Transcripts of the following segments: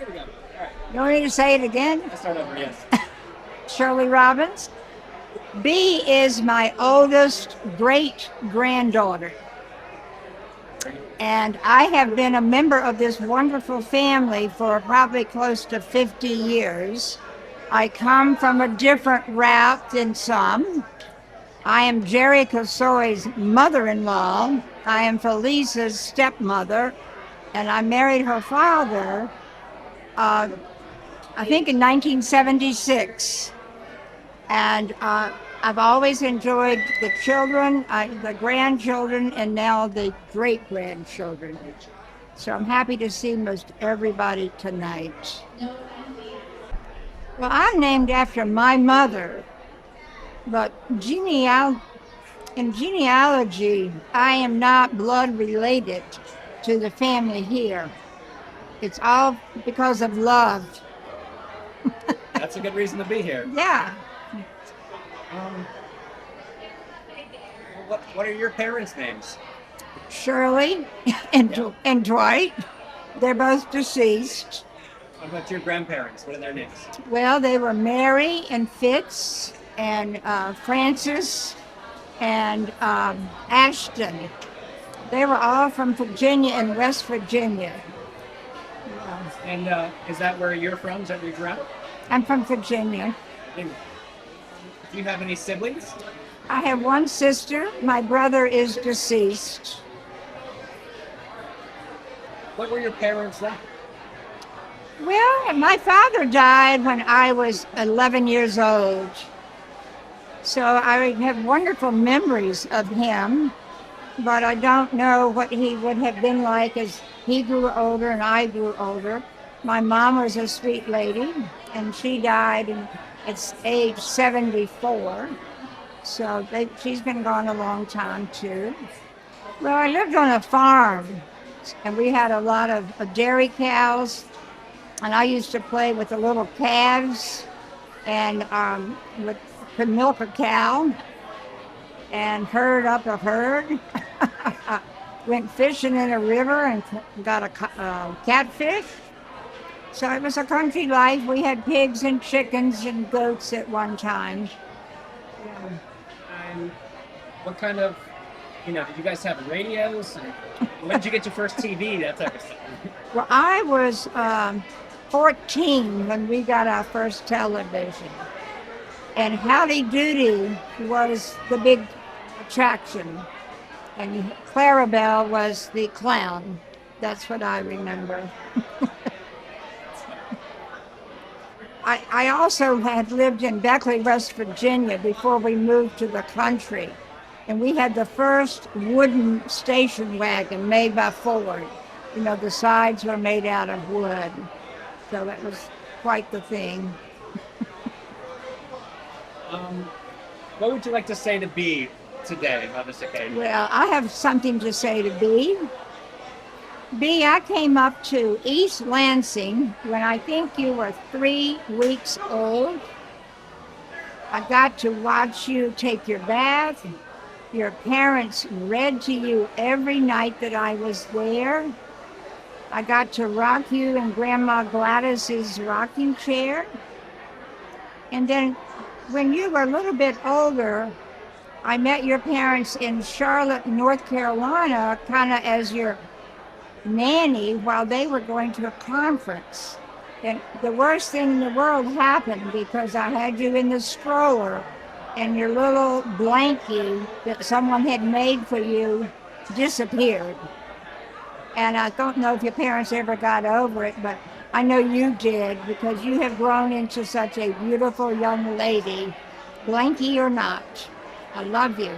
Here we go. All right. You want me to say it again? Let's start over, yes. Shirley Robbins. B is my oldest great granddaughter. And I have been a member of this wonderful family for probably close to 50 years. I come from a different route than some. I am Jerry Kasoy's mother-in-law. I am Felisa's stepmother, and I married her father, I think in 1976. And I've always enjoyed the children, the grandchildren, and now the great-grandchildren. So I'm happy to see most everybody tonight. Well, I'm named after my mother, but in genealogy, I am not blood related to the family here. It's all because of love. That's a good reason to be here. Yeah. Um, what are your parents' names? Shirley and Dwight. They're both deceased. What about your grandparents? What are their names? Well, they were Mary and Fitz and Francis and Ashton. They were all from Virginia and West Virginia. And is that where you're from? Is that where you grew up? I'm from Virginia. And do you have any siblings? I have one sister. My brother is deceased. What were your parents like? Well, my father died when I was 11 years old. So I have wonderful memories of him, but I don't know what he would have been like as he grew older and I grew older. My mom was a sweet lady, and she died at age 74. So she's been gone a long time too. Well, I lived on a farm, and we had a lot of dairy cows, and I used to play with the little calves, and could milk a cow, and herd up a herd. Went fishing in a river and got a catfish. So it was a country life. We had pigs and chickens and goats at one time. Yeah. And what kind of, did you guys have radios? And when did you get your first TV? That type of stuff. Well, I was 14 when we got our first television. And Howdy Doody was the big attraction. And Clarabelle was the clown. That's what I remember. I also had lived in Beckley, West Virginia before we moved to the country. And we had the first wooden station wagon made by Ford. The sides were made out of wood. So that was quite the thing. What would you like to say to B today on this occasion? Well, I have something to say to B. B, I came up to East Lansing when I think you were 3 weeks old. I got to watch you take your bath. Your parents read to you every night that I was there. I got to rock you in Grandma Gladys's rocking chair. And then when you were a little bit older, I met your parents in Charlotte, North Carolina, kind of as your nanny while they were going to a conference. And the worst thing in the world happened because I had you in the stroller and your little blankie that someone had made for you disappeared. And I don't know if your parents ever got over it, but I know you did because you have grown into such a beautiful young lady, blankie or not. I love you.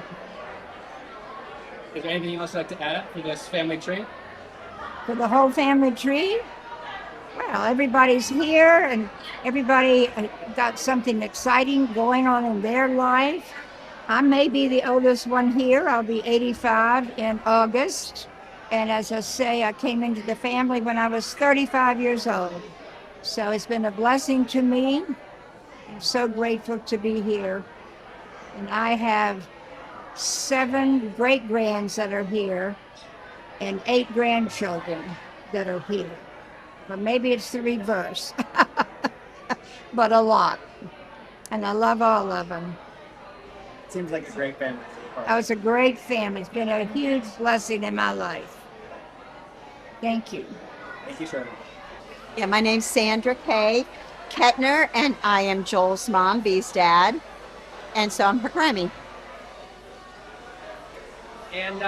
Is there anything else you'd like to add for this family tree? For the whole family tree? Well, everybody's here and everybody got something exciting going on in their life. I may be the oldest one here. I'll be 85 in August. And as I say, I came into the family when I was 35 years old. So it's been a blessing to me. I'm so grateful to be here. And I have 7 great-grands that are here and 8 grandchildren that are here. But maybe it's the reverse. But a lot. And I love all of them. Seems like a great family. That was a great family. It's been a huge blessing in my life. Thank you. Thank you, Shirley. Yeah, my name's Sandra Kay Ketner, and I am Joel's mom, Bee's dad, and so I'm her Grammy. And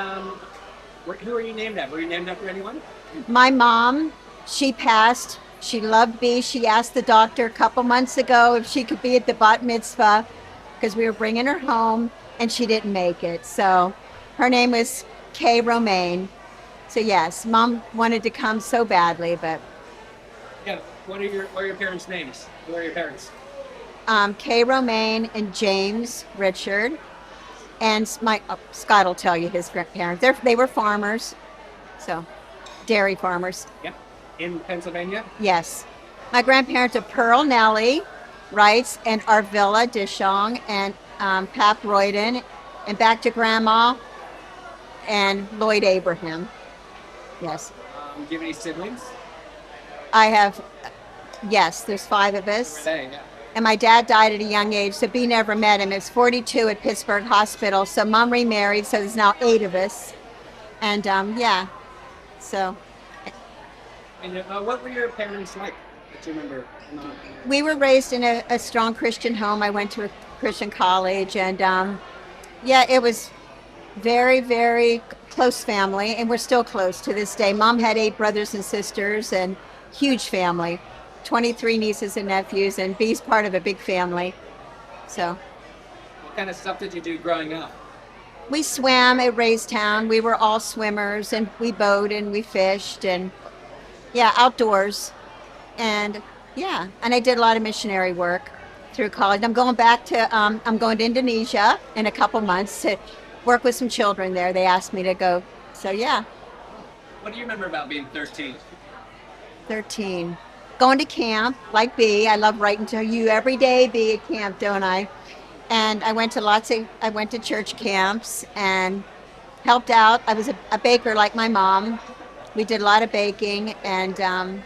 who are you named after? Were you named after anyone? My mom, she passed. She loved Bee. She asked the doctor a couple months ago if she could be at the bat mitzvah because we were bringing her home, and she didn't make it. So her name was Kay Romaine. So yes, mom wanted to come so badly, but Yeah. What are your parents' names? Who are your parents? Kay Romaine and James Richard. And Scott will tell you his grandparents. They were farmers, so dairy farmers. Yeah. In Pennsylvania? Yes. My grandparents are Pearl Nellie Wrights and Arvilla Dishong and Pap Royden, and back to Grandma and Lloyd Abraham. Yes. Do you have any siblings? I have, yes, there's 5 of Who are us. they? Yeah. And my dad died at a young age, so Bee never met him. He was 42 at Pittsburgh Hospital. So mom remarried, so there's now 8 of us. And yeah, so And what were your parents like that you remember? we were raised in a strong Christian home. I went to a Christian college, and yeah, it was very, very close family, and we're still close to this day. Mom had 8 brothers and sisters, and huge family. 23 nieces and nephews, and Bee's part of a big family. So What kind of stuff did you do growing up? we swam at Raystown. We were all swimmers, and we boated and we fished, and yeah, outdoors. And yeah, and I did a lot of missionary work through college. I'm going to Indonesia in a couple months to work with some children there. They asked me to go. So yeah, What do you remember about being 13? 13. Going to camp like Bee. I love writing to you every day, Bee, at camp, don't I? And I went to church camps and helped out. I was a baker like my mom. We did a lot of baking and a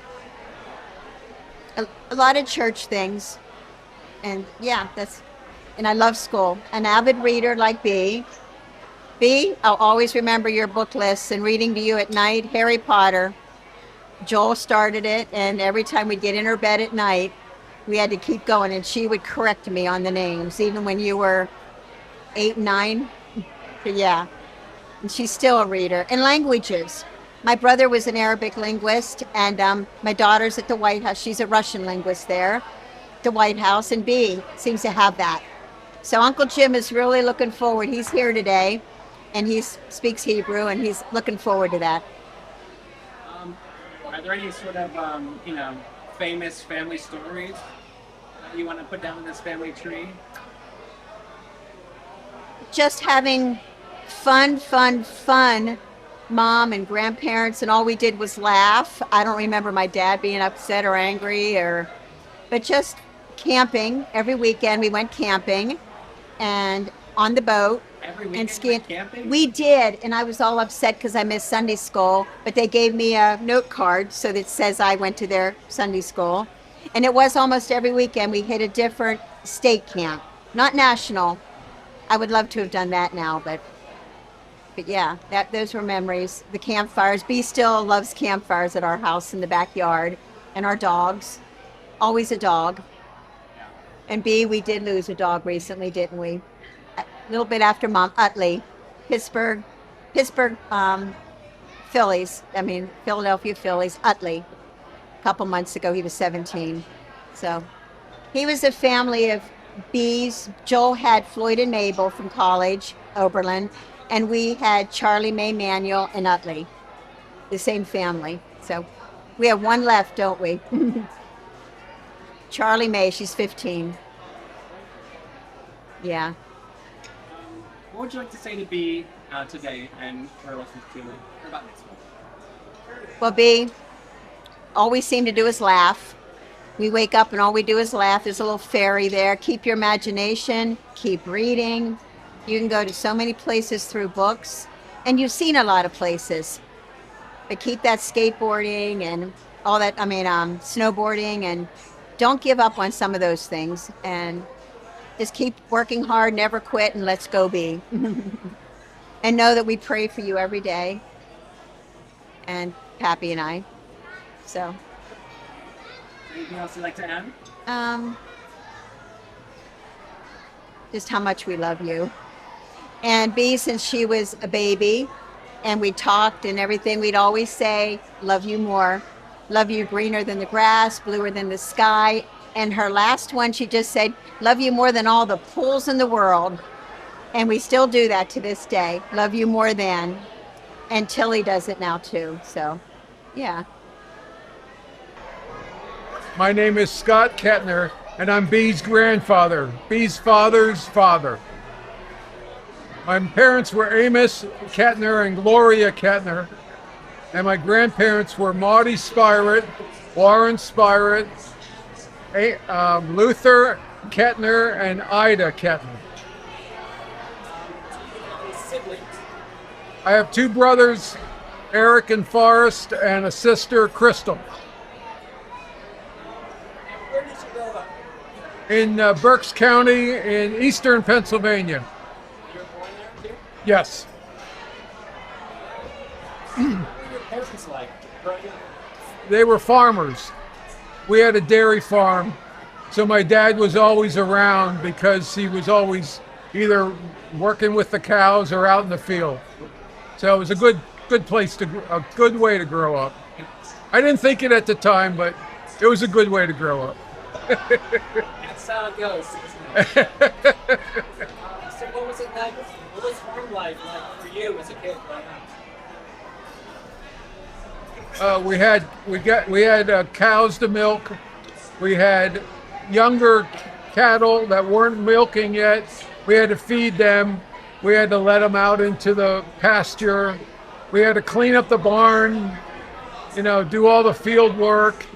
lot of church things. And yeah, and I love school. An avid reader like Bee. Bee, I'll always remember your book lists and reading to you at night. Harry Potter. Joel started it, and every time we'd get in her bed at night, we had to keep going, and she would correct me on the names, even when you were 8, 9. Yeah, and she's still a reader. And languages. My brother was an Arabic linguist, and my daughter's at the White House. She's a Russian linguist there, the White House, and Bee seems to have that. So Uncle Jim is really looking forward. He's here today, and he speaks Hebrew, and he's looking forward to that. Are there any sort of, famous family stories that you want to put down in this family tree? Just having fun, mom and grandparents, and all we did was laugh. I don't remember my dad being upset or angry, but just camping. Every weekend we went camping and on the boat. Every And weekend skiing. camping? We did, and I was all upset because I missed Sunday school, but they gave me a note card so that says I went to their Sunday school. And it was almost every weekend we hit a different state camp, not national. I would love to have done that now, but yeah, those were memories. The campfires. Bee still loves campfires at our house in the backyard, and our dogs. Always a dog. And Bee, we did lose a dog recently, didn't we? A little bit after Mom, Utley, Pittsburgh, Phillies. Philadelphia Phillies, Utley. A couple months ago, he was 17. So he was a family of Bees. Joel had Floyd and Mabel from college, Oberlin, and we had Charlie Mae Manuel and Utley, the same family. So we have one left, don't we? Charlie Mae, she's 15. Yeah. What would you like to say to Bee today and her lessons to her about Mitzvah? Well, Bee, all we seem to do is laugh. We wake up and all we do is laugh. There's a little fairy there. Keep your imagination. Keep reading. You can go to so many places through books. And you've seen a lot of places. But keep that skateboarding and all that. I mean, snowboarding, and don't give up on some of those things, and just keep working hard, never quit, and let's go be. And know that we pray for you every day, and Pappy and I. So, Anything else you'd like to add? just how much we love you. And B, since she was a baby and we talked and everything, we'd always say, love you more. Love you greener than the grass, bluer than the sky. And her last one, she just said, love you more than all the pools in the world. And we still do that to this day. Love you more than. And Tilly does it now too. So, yeah. My name is Scott Ketner, and I'm Bee's grandfather, Bee's father's father. My parents were Amos Ketner and Gloria Ketner, and my grandparents were Maudie Spirett, Warren Spirett, Luther Ketner, and Ida Ketner. Siblings. I have two brothers, Eric and Forrest, and a sister, Crystal. Where did you grow up? In Berks County in eastern Pennsylvania. You were born there too? Yes. What were your parents like growing up? They were farmers. We had a dairy farm, so my dad was always around because he was always either working with the cows or out in the field. So it was a good good way to grow up. I didn't think it at the time, but it was a good way to grow up. That's how it goes, isn't it? So what was it like? What was farm life like for you as a kid growing up? We had cows to milk. We had younger cattle that weren't milking yet. We had to feed them. We had to let them out into the pasture. We had to clean up the barn, do all the field work.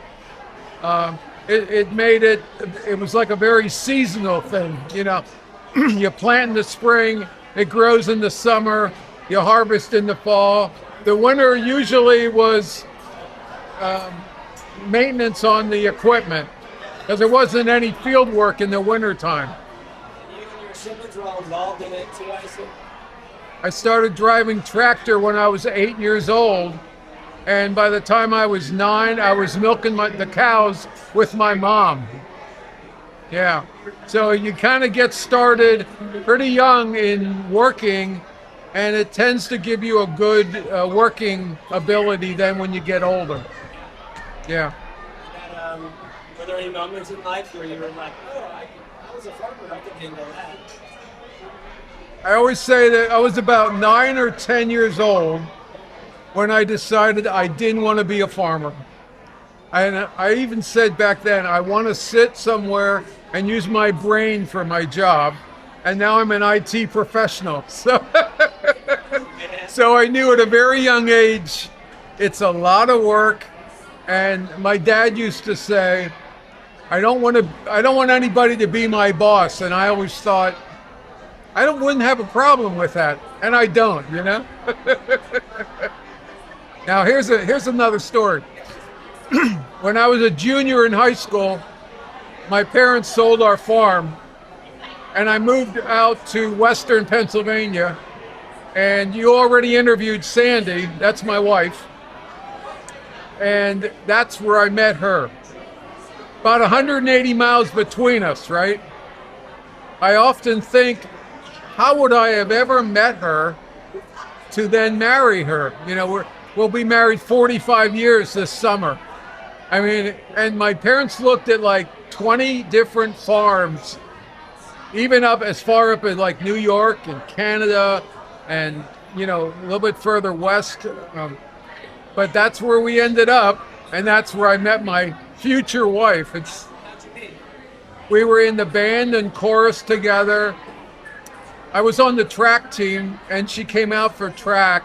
It was like a very seasonal thing, You plant in the spring, it grows in the summer, you harvest in the fall. The winter usually was maintenance on the equipment because there wasn't any field work in the winter time. You and your siblings were all involved in it too, I assume? I started driving tractor when I was 8 years old, and by the time I was 9, I was milking the cows with my mom. Yeah, so you kind of get started pretty young in working, and it tends to give you a good working ability then when you get older. Yeah. And, were there any moments in life where you were like, oh, I was a farmer, I could handle that? I always say that I was about 9 or 10 years old when I decided I didn't want to be a farmer. And I even said back then, I want to sit somewhere and use my brain for my job. And now I'm an IT professional. So I knew at a very young age, it's a lot of work. And my dad used to say, I don't want anybody to be my boss. And I always thought, wouldn't have a problem with that. And I don't, Now here's another story. When I was a junior in high school, my parents sold our farm, and I moved out to western Pennsylvania. And you already interviewed Sandy, that's my wife, and that's where I met her. About 180 miles between us, right? I often think, how would I have ever met her to then marry her? We'll be married 45 years this summer. I mean, and my parents looked at like 20 different farms, even up as far up as like New York and Canada and, a little bit further west. But that's where we ended up, and that's where I met my future wife. We were in the band and chorus together. I was on the track team, and she came out for track.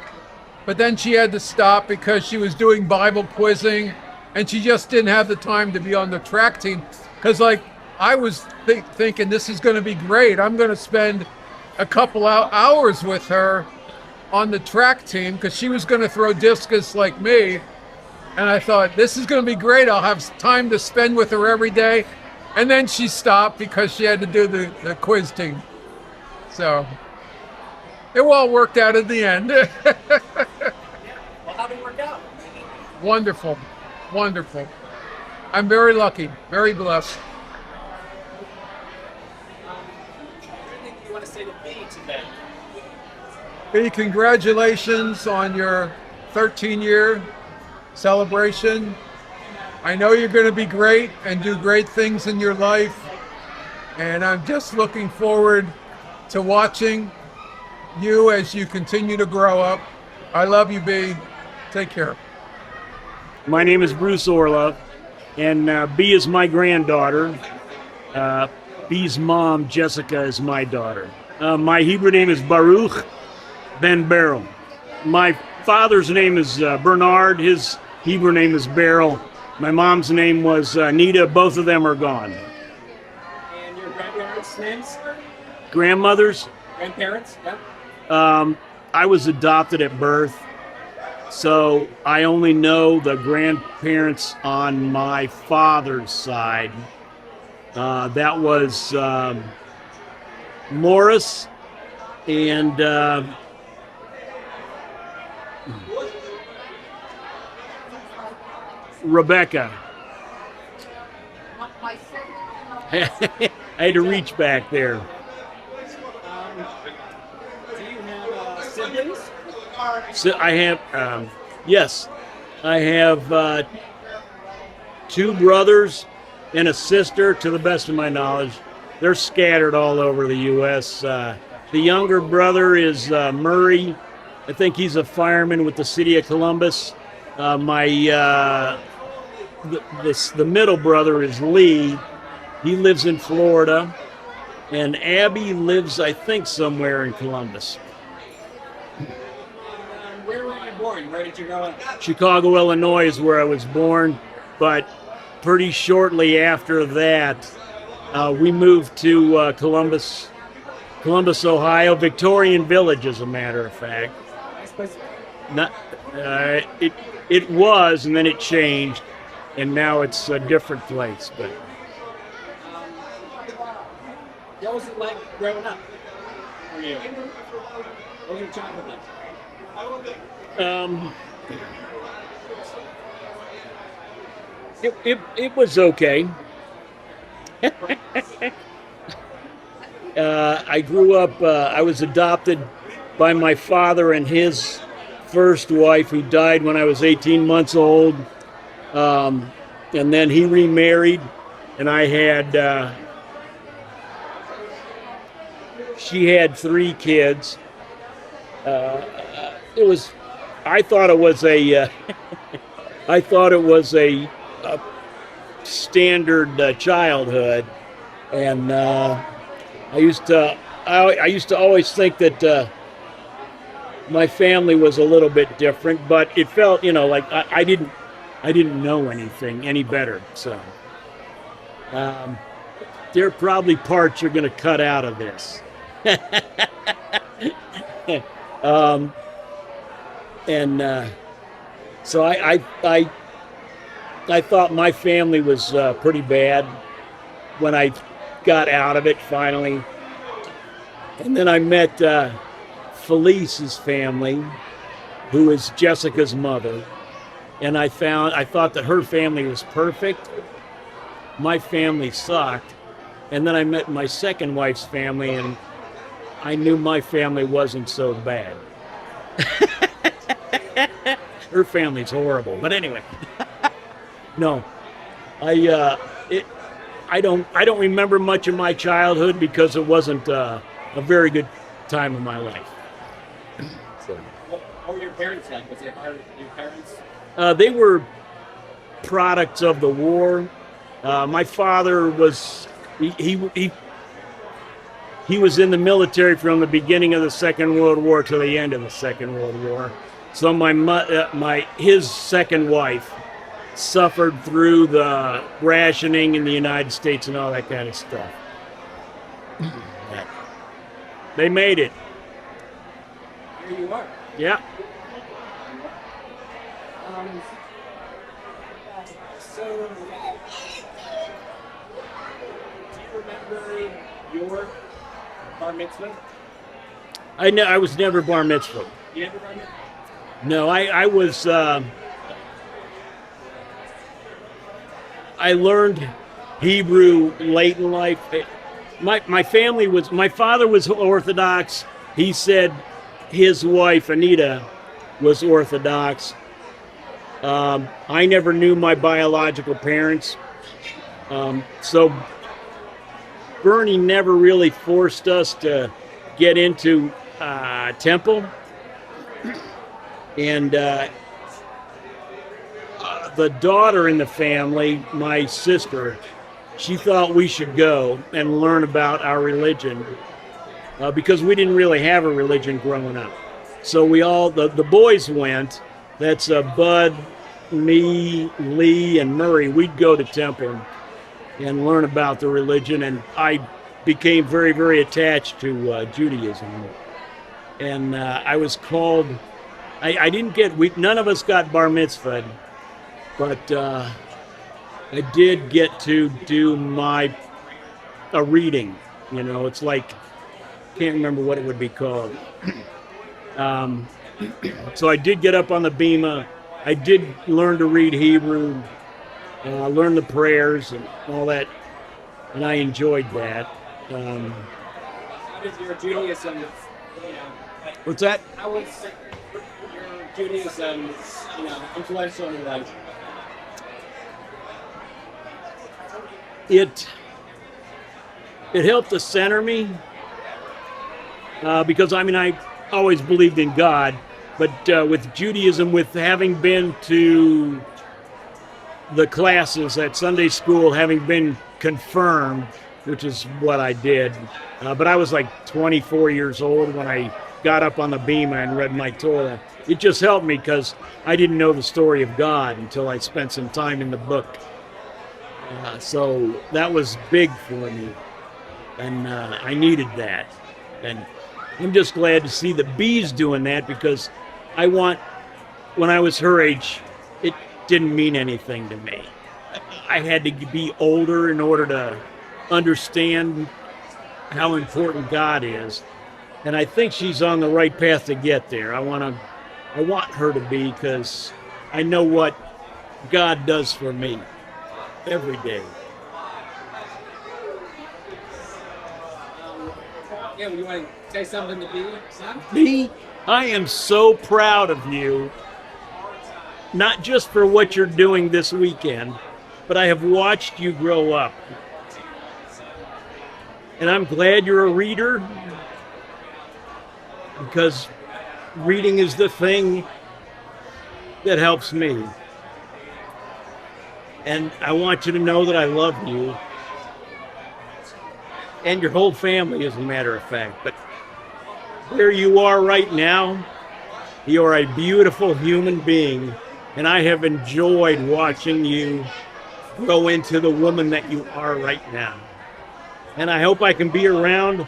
But then she had to stop because she was doing Bible quizzing, and she just didn't have the time to be on the track team. Because I was thinking this is going to be great. I'm going to spend a couple hours with her on the track team because she was going to throw discus like me. And I thought, this is going to be great. I'll have time to spend with her every day. And then she stopped because she had to do the quiz team. So it all worked out at the end. Well, how did it work out? Wonderful. Wonderful. I'm very lucky, very blessed. Anything you want to say to B today? B, congratulations on your 13-year celebration. I know you're going to be great and do great things in your life. And I'm just looking forward to watching you as you continue to grow up. I love you, B. Take care. My name is Bruce Orlov, and B is my granddaughter. B's mom, Jessica, is my daughter. My Hebrew name is Baruch Ben Beryl. My father's name is Bernard. His Hebrew name is Beryl. My mom's name was Nita. Both of them are gone. And your grandparents' names? Grandmothers? Grandparents? Yeah. I was adopted at birth, so I only know the grandparents on my father's side. That was Morris and Rebecca. I had to reach back there. Do you have siblings? So I have, yes, I have 2 brothers and a sister, to the best of my knowledge. They're scattered all over the U.S. The younger brother is Murray. I think he's a fireman with the city of Columbus. The middle brother is Lee. He lives in Florida. And Abby lives, I think, somewhere in Columbus. Where were you born? Where did you grow up? Chicago, Illinois is where I was born, but pretty shortly after that, we moved to Columbus, Ohio, Victorian Village, as a matter of fact. Nice place. Not, it was, and then it changed, and now it's a different place. But What was it like growing up for you? What was your childhood like? It was okay. I grew up, I was adopted by my father and his first wife, who died when I was 18 months old. And then he remarried, and I had, she had 3 kids. I thought it was a standard childhood, and I used to always think that my family was a little bit different, but it felt, like I didn't know anything any better. So there are probably parts you're going to cut out of this. So I thought my family was pretty bad when I got out of it finally. And then I met Felice's family, who is Jessica's mother. And I thought that her family was perfect. My family sucked. And then I met my second wife's family, and I knew my family wasn't so bad. Her family's horrible, but anyway. No, I don't remember much of my childhood because it wasn't a very good time of my life. So. What were your parents like? Was it hard? Your parents? They were products of the war. My father was he was in the military from the beginning of the Second World War to the end of the Second World War. So his second wife suffered through the rationing in the United States and all that kind of stuff. They made it. Here you are. Yeah. So, do you remember your bar mitzvah? I was never bar mitzvah. You never bar mitzvah? No, I was. I learned Hebrew late in life. My family was. My father was Orthodox. He said his wife Anita was Orthodox. I never knew my biological parents, so Bernie never really forced us to get into temple. And the daughter in the family, my sister, she thought we should go and learn about our religion because we didn't really have a religion growing up. So we all, the boys went. That's Bud, me, Lee, and Murray. We'd go to temple and learn about the religion, and I became very, very attached to Judaism. And I was called. I didn't get. None of us got bar mitzvah, but I did get to do a reading. You know, it's like can't remember what it would be called. So I did get up on the bima. I did learn to read Hebrew, learn the prayers and all that, and I enjoyed that. How did your Judaism, What's that? how was your Judaism, influential in your life? It helped to center me because I always believed in God, but with Judaism, with having been to the classes at Sunday school, having been confirmed, which is what I did, but I was like 24 years old when I got up on the bima and read my Torah. It just helped me because I didn't know the story of God until I spent some time in the book. So that was big for me, and I needed that. And I'm just glad to see the bees doing that because when I was her age, it didn't mean anything to me. I had to be older in order to understand how important God is. And I think she's on the right path to get there. I want her to be because I know what God does for me every day. Yeah, you want to say something to B, son? B, I am so proud of you, not just for what you're doing this weekend, but I have watched you grow up. And I'm glad you're a reader because reading is the thing that helps me. And I want you to know that I love you and your whole family, as a matter of fact. But where you are right now, you are a beautiful human being, and I have enjoyed watching you grow into the woman that you are right now. And I hope I can be around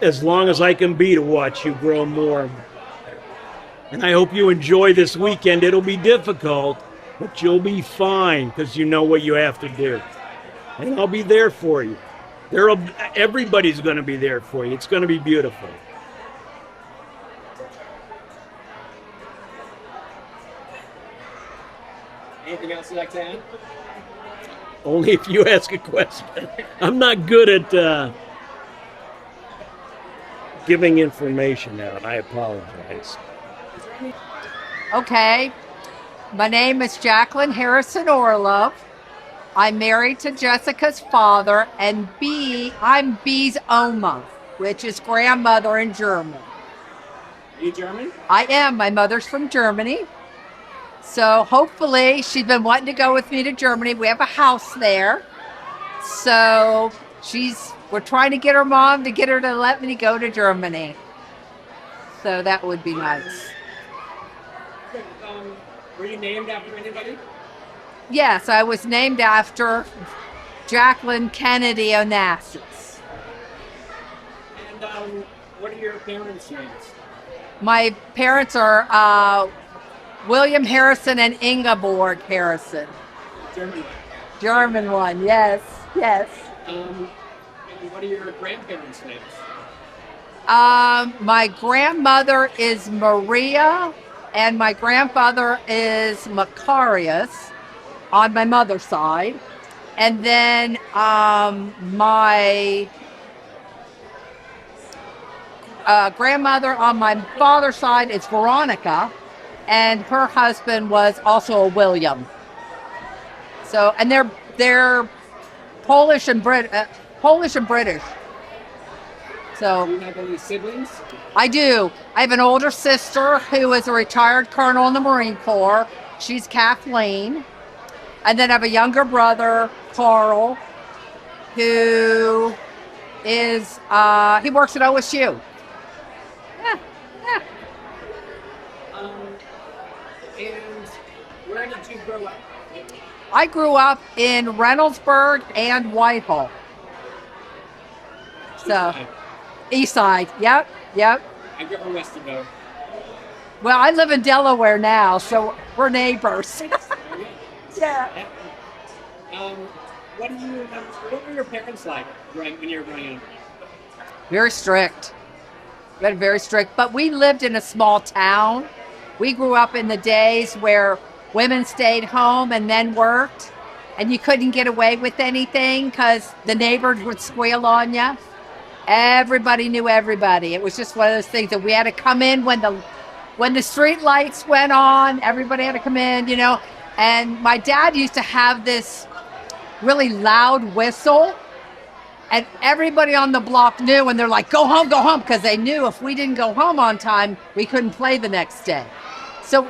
as long as I can be to watch you grow more. And I hope you enjoy this weekend. It'll be difficult, but you'll be fine because you know what you have to do. And I'll be there for you. Everybody's going to be there for you. It's going to be beautiful. Anything else you'd like to add? Only if you ask a question. I'm not good at giving information out. I apologize. Okay. My name is Jacqueline Harrison Orlov. I'm married to Jessica's father, and I'm B's Oma, which is grandmother in German. Are you German? I am. My mother's from Germany. So hopefully she's been wanting to go with me to Germany. We have a house there. So we're trying to get her mom to get her to let me go to Germany. So that would be nice. Were you named after anybody? Yes, I was named after Jacqueline Kennedy Onassis. And what are your parents' names? My parents are William Harrison and Ingeborg Harrison. German. German one, yes, yes. And what are your grandparents' names? My grandmother is Maria, and my grandfather is Macarius on my mother's side. And then my grandmother on my father's side is Veronica, and her husband was also a William. So, and they're Polish and British. So, Do you have any siblings? I do. I have an older sister who is a retired colonel in the Marine Corps. She's Kathleen. And then I have a younger brother, Carl, who is, he works at OSU. Yeah. And where did you grow up? I grew up in Reynoldsburg and Whitehall. So, East Side. Yep. I grew up in Westerville. Well, I live in Delaware now, so we're neighbors. Yeah. What were your parents like when you were growing up? Very strict. Very strict. But we lived in a small town. We grew up in the days where women stayed home and men worked, and you couldn't get away with anything because the neighbors would squeal on you. Everybody knew everybody. It was just one of those things that we had to come in when the street lights went on. Everybody had to come in, you know. And my dad used to have this really loud whistle, and everybody on the block knew, and they're like, go home, because they knew if we didn't go home on time, we couldn't play the next day. So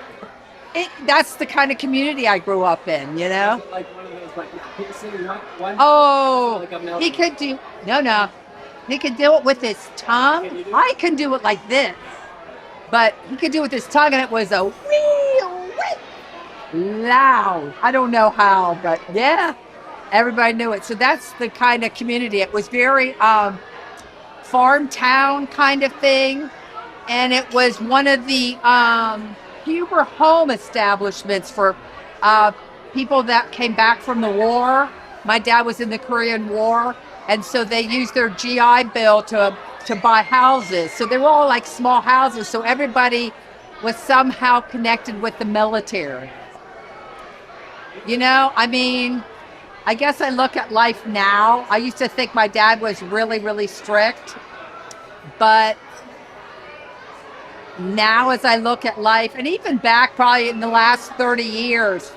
that's the kind of community I grew up in, you know? Like one of those, like, piercing one? Oh, Like a melody? he could do, no. He could do it with his tongue. Can you do it? I can do it like this. But he could do it with his tongue, and it was a wee, loud. I don't know how, but yeah, everybody knew it. So that's the kind of community. It was very farm town kind of thing. And it was one of the Huber home establishments for people that came back from the war. My dad was in the Korean War, and so they used their GI Bill to buy houses. So they were all like small houses, so everybody was somehow connected with the military. You know, I mean, I guess I look at life now. I used to think my dad was really, really strict, but now as I look at life, and even back probably in the last 30 years,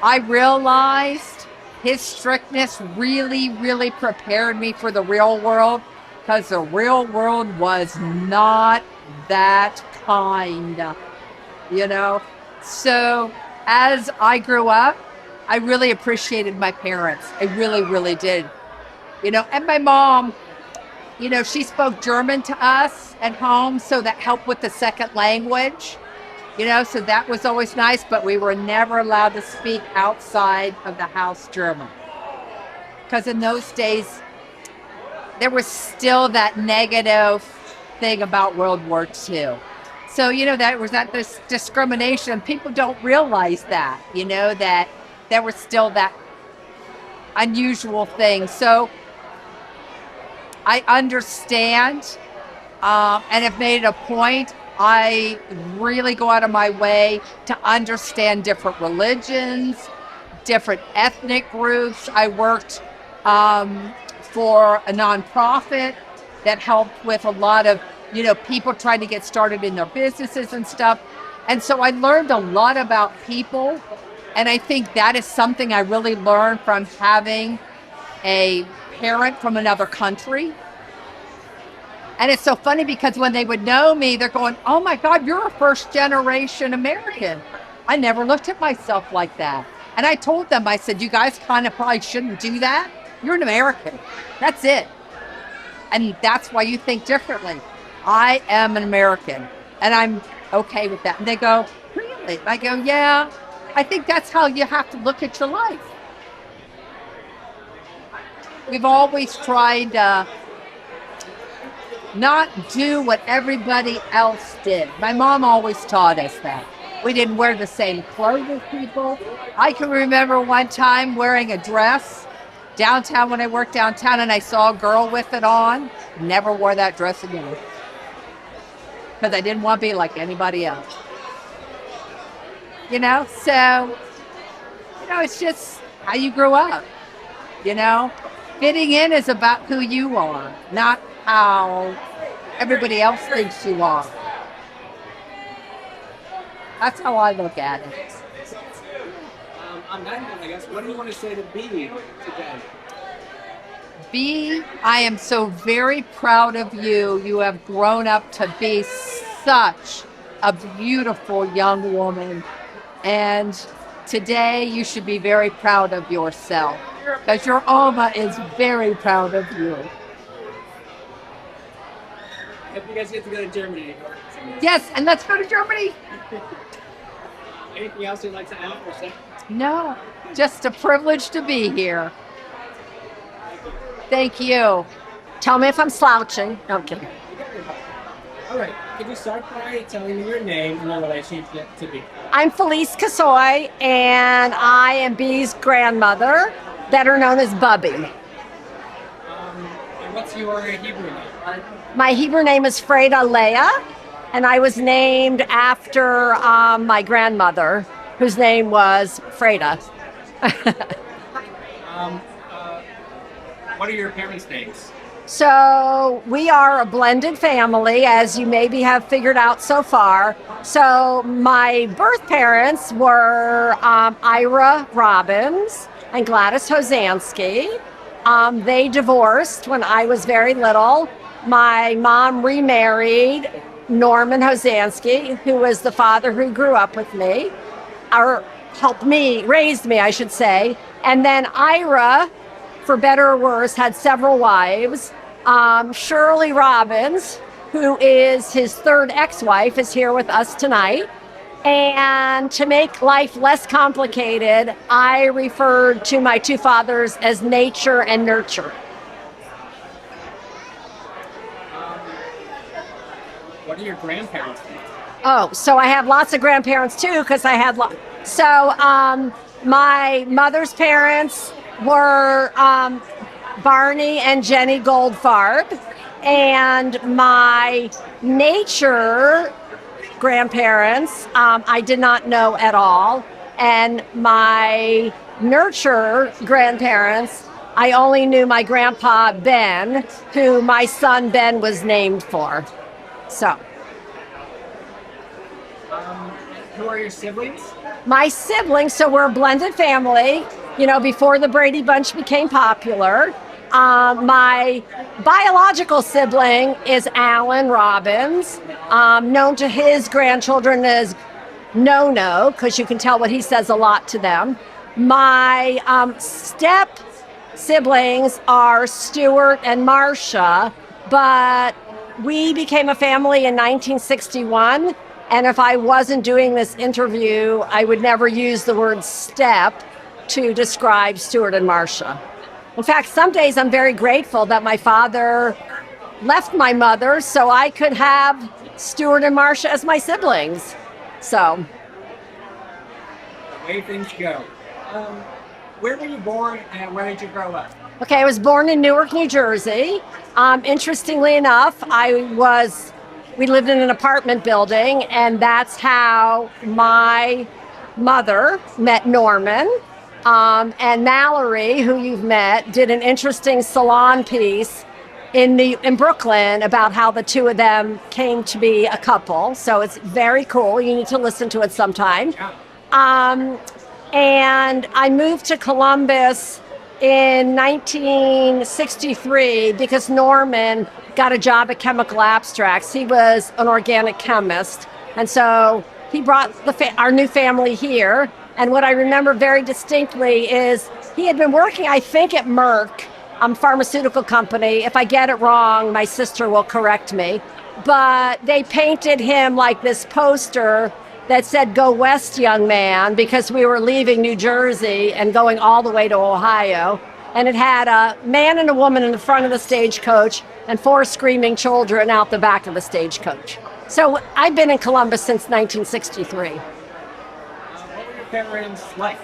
I realized his strictness really, really prepared me for the real world, because the real world was not that kind, you know? So as I grew up, I really appreciated my parents. I really, really did. You know, and my mom, you know, she spoke German to us at home, so that helped with the second language. You know, so that was always nice, but we were never allowed to speak outside of the house German. Because in those days, there was still that negative thing about World War II. So, you know, that was that this discrimination. People don't realize that, you know, that there was still that unusual thing. So I understand and have made it a point. I really go out of my way to understand different religions, different ethnic groups. I worked for a nonprofit that helped with a lot of, you know, people trying to get started in their businesses and stuff. And so I learned a lot about people. And I think that is something I really learned from having a parent from another country. And it's so funny because when they would know me, they're going, oh my God, you're a first generation American. I never looked at myself like that. And I told them, I said, you guys kind of probably shouldn't do that. You're an American. That's it. And that's why you think differently. I am an American, and I'm okay with that. And they go, really? I go, yeah, I think that's how you have to look at your life. We've always tried not do what everybody else did. My mom always taught us that. We didn't wear the same clothes as people. I can remember one time wearing a dress downtown when I worked downtown and I saw a girl with it on. Never wore that dress again. Because I didn't want to be like anybody else. You know, so, it's just how you grew up. Fitting in is about who you are, not how everybody else thinks you are. That's how I look at it. On that note, I guess, what do you want to say to B today? B, I am so very proud of you. You have grown up to be such a beautiful young woman. And today you should be very proud of yourself because your Oma is very proud of you. I hope you guys get to go to Germany. Yes, and let's go to Germany. Anything else you'd like to add or say? No, just a privilege to be here. Thank you. Tell me if I'm slouching. No, I'm kidding. All right. Could you start by telling me your name and your relationship to B? I'm Felice Kasoy, and I am Bee's grandmother, better known as Bubby. And what's your Hebrew name? My Hebrew name is Freda Leah, and I was named after my grandmother, whose name was Freda. What are your parents' names? So we are a blended family, as you maybe have figured out so far. So my birth parents were Ira Robbins and Gladys Hosansky. They divorced when I was very little. My mom remarried Norman Hosansky, who was the father who grew up with me, or helped me, raised me, I should say. And then Ira, for better or worse, had several wives. Shirley Robbins, who is his third ex-wife, is here with us tonight. And to make life less complicated, I referred to my two fathers as nature and nurture. What are your grandparents' names? Oh, so I have lots of grandparents too, because I had my mother's parents were Barney and Jenny Goldfarb, and my nature grandparents I did not know at all, and my nurture grandparents, I only knew my grandpa Ben, who my son Ben was named for. So. Who are your siblings? My siblings, so we're a blended family, before the Brady Bunch became popular. My biological sibling is Alan Robbins, known to his grandchildren as No-No, because you can tell what he says a lot to them. My step siblings are Stuart and Marcia, but we became a family in 1961. And if I wasn't doing this interview, I would never use the word step to describe Stuart and Marcia. In fact, some days I'm very grateful that my father left my mother so I could have Stuart and Marcia as my siblings. So. The way things go. Where were you born and where did you grow up? Okay, I was born in Newark, New Jersey. Interestingly enough, we lived in an apartment building, and that's how my mother met Norman. And Mallory, who you've met, did an interesting salon piece in Brooklyn about how the two of them came to be a couple. So it's very cool. You need to listen to it sometime. And I moved to Columbus in 1963 because Norman got a job at Chemical Abstracts. He was an organic chemist. And so he brought our new family here. And what I remember very distinctly is he had been working, I think, at Merck, pharmaceutical company. If I get it wrong, my sister will correct me. But they painted him like this poster that said, "Go west, young man," because we were leaving New Jersey and going all the way to Ohio. And it had a man and a woman in the front of the stagecoach and 4 screaming children out the back of the stagecoach. So I've been in Columbus since 1963. parents' life?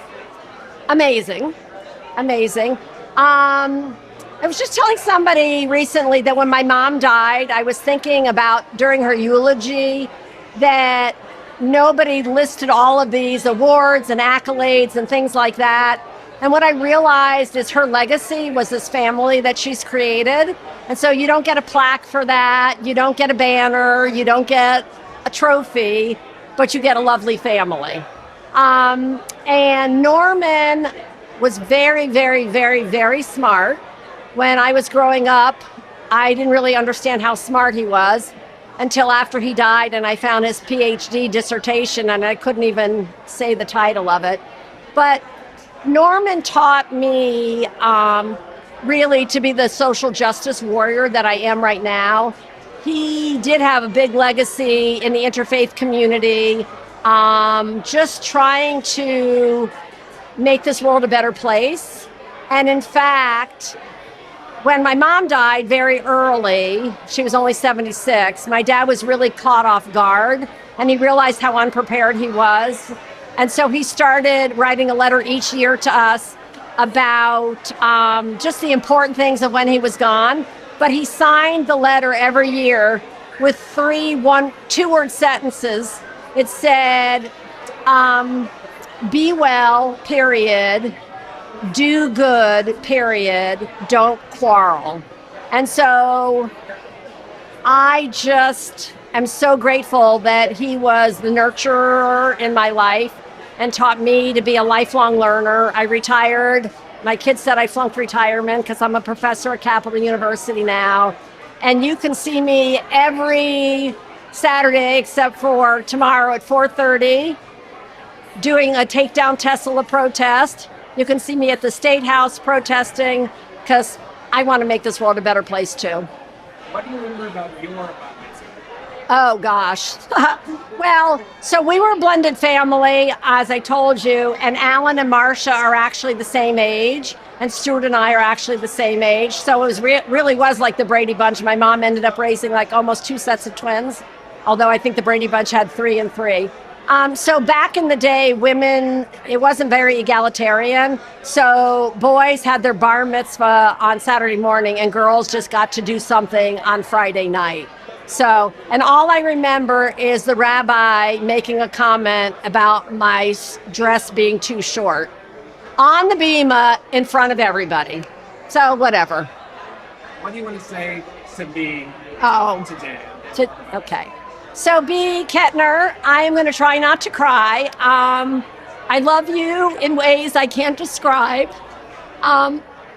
Amazing. Amazing. I was just telling somebody recently that when my mom died, I was thinking about during her eulogy that nobody listed all of these awards and accolades and things like that. And what I realized is her legacy was this family that she's created. And so you don't get a plaque for that. You don't get a banner. You don't get a trophy, but you get a lovely family. And Norman was very, very, very, very smart. When I was growing up, I didn't really understand how smart he was until after he died, and I found his PhD dissertation, and I couldn't even say the title of it. But Norman taught me really to be the social justice warrior that I am right now. He did have a big legacy in the interfaith community, just trying to make this world a better place. And in fact, when my mom died very early, she was only 76, my dad was really caught off guard, and he realized how unprepared he was. And so he started writing a letter each year to us about just the important things of when he was gone. But he signed the letter every year with two-word sentences. It said, be well, period. Do good, period. Don't quarrel. And so I just am so grateful that he was the nurturer in my life and taught me to be a lifelong learner. I retired. My kids said I flunked retirement because I'm a professor at Capital University now. And you can see me every Saturday except for tomorrow at 4:30 doing a Takedown Tesla protest. You can see me at the State House protesting because I want to make this world a better place too. What do you remember about your bar mitzvah? Oh gosh. Well, so we were a blended family, as I told you, and Alan and Marcia are actually the same age, and Stuart and I are actually the same age. So it was really was like the Brady Bunch. My mom ended up raising like almost 2 sets of twins, although I think the Brady Bunch had 3 and 3. So back in the day, women, it wasn't very egalitarian. So boys had their bar mitzvah on Saturday morning and girls just got to do something on Friday night. So, and all I remember is the rabbi making a comment about my dress being too short on the bima in front of everybody. So whatever. What do you want to say to me today? Okay. So B. Ketner, I am going to try not to cry. I love you in ways I can't describe.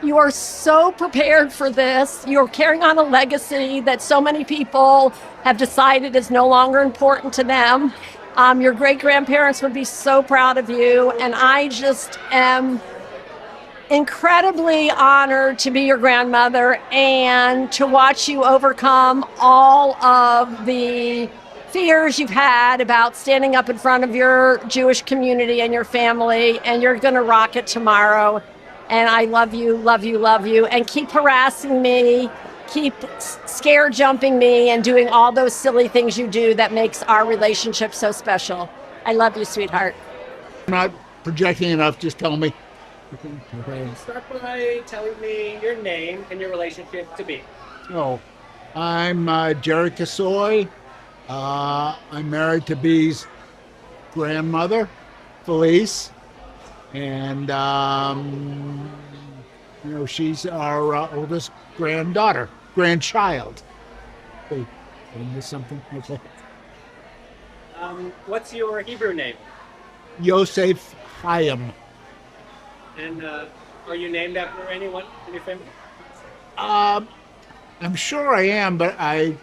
You are so prepared for this. You're carrying on a legacy that so many people have decided is no longer important to them. Your great-grandparents would be so proud of you, and I just am incredibly honored to be your grandmother and to watch you overcome all of the fears you've had about standing up in front of your Jewish community and your family, and you're going to rock it tomorrow. And I love you, love you, love you. And keep harassing me, keep scare jumping me, and doing all those silly things you do that makes our relationship so special. I love you, sweetheart. I'm not projecting enough, just tell me. Start by telling me your name and your relationship to me. Oh, I'm Jerry Kasoy. I'm married to Bee's grandmother, Felice. And, she's our oldest grandchild. Wait, did I miss something? Okay. What's your Hebrew name? Yosef Chaim. And are you named after anyone in your family? I'm sure I am, but I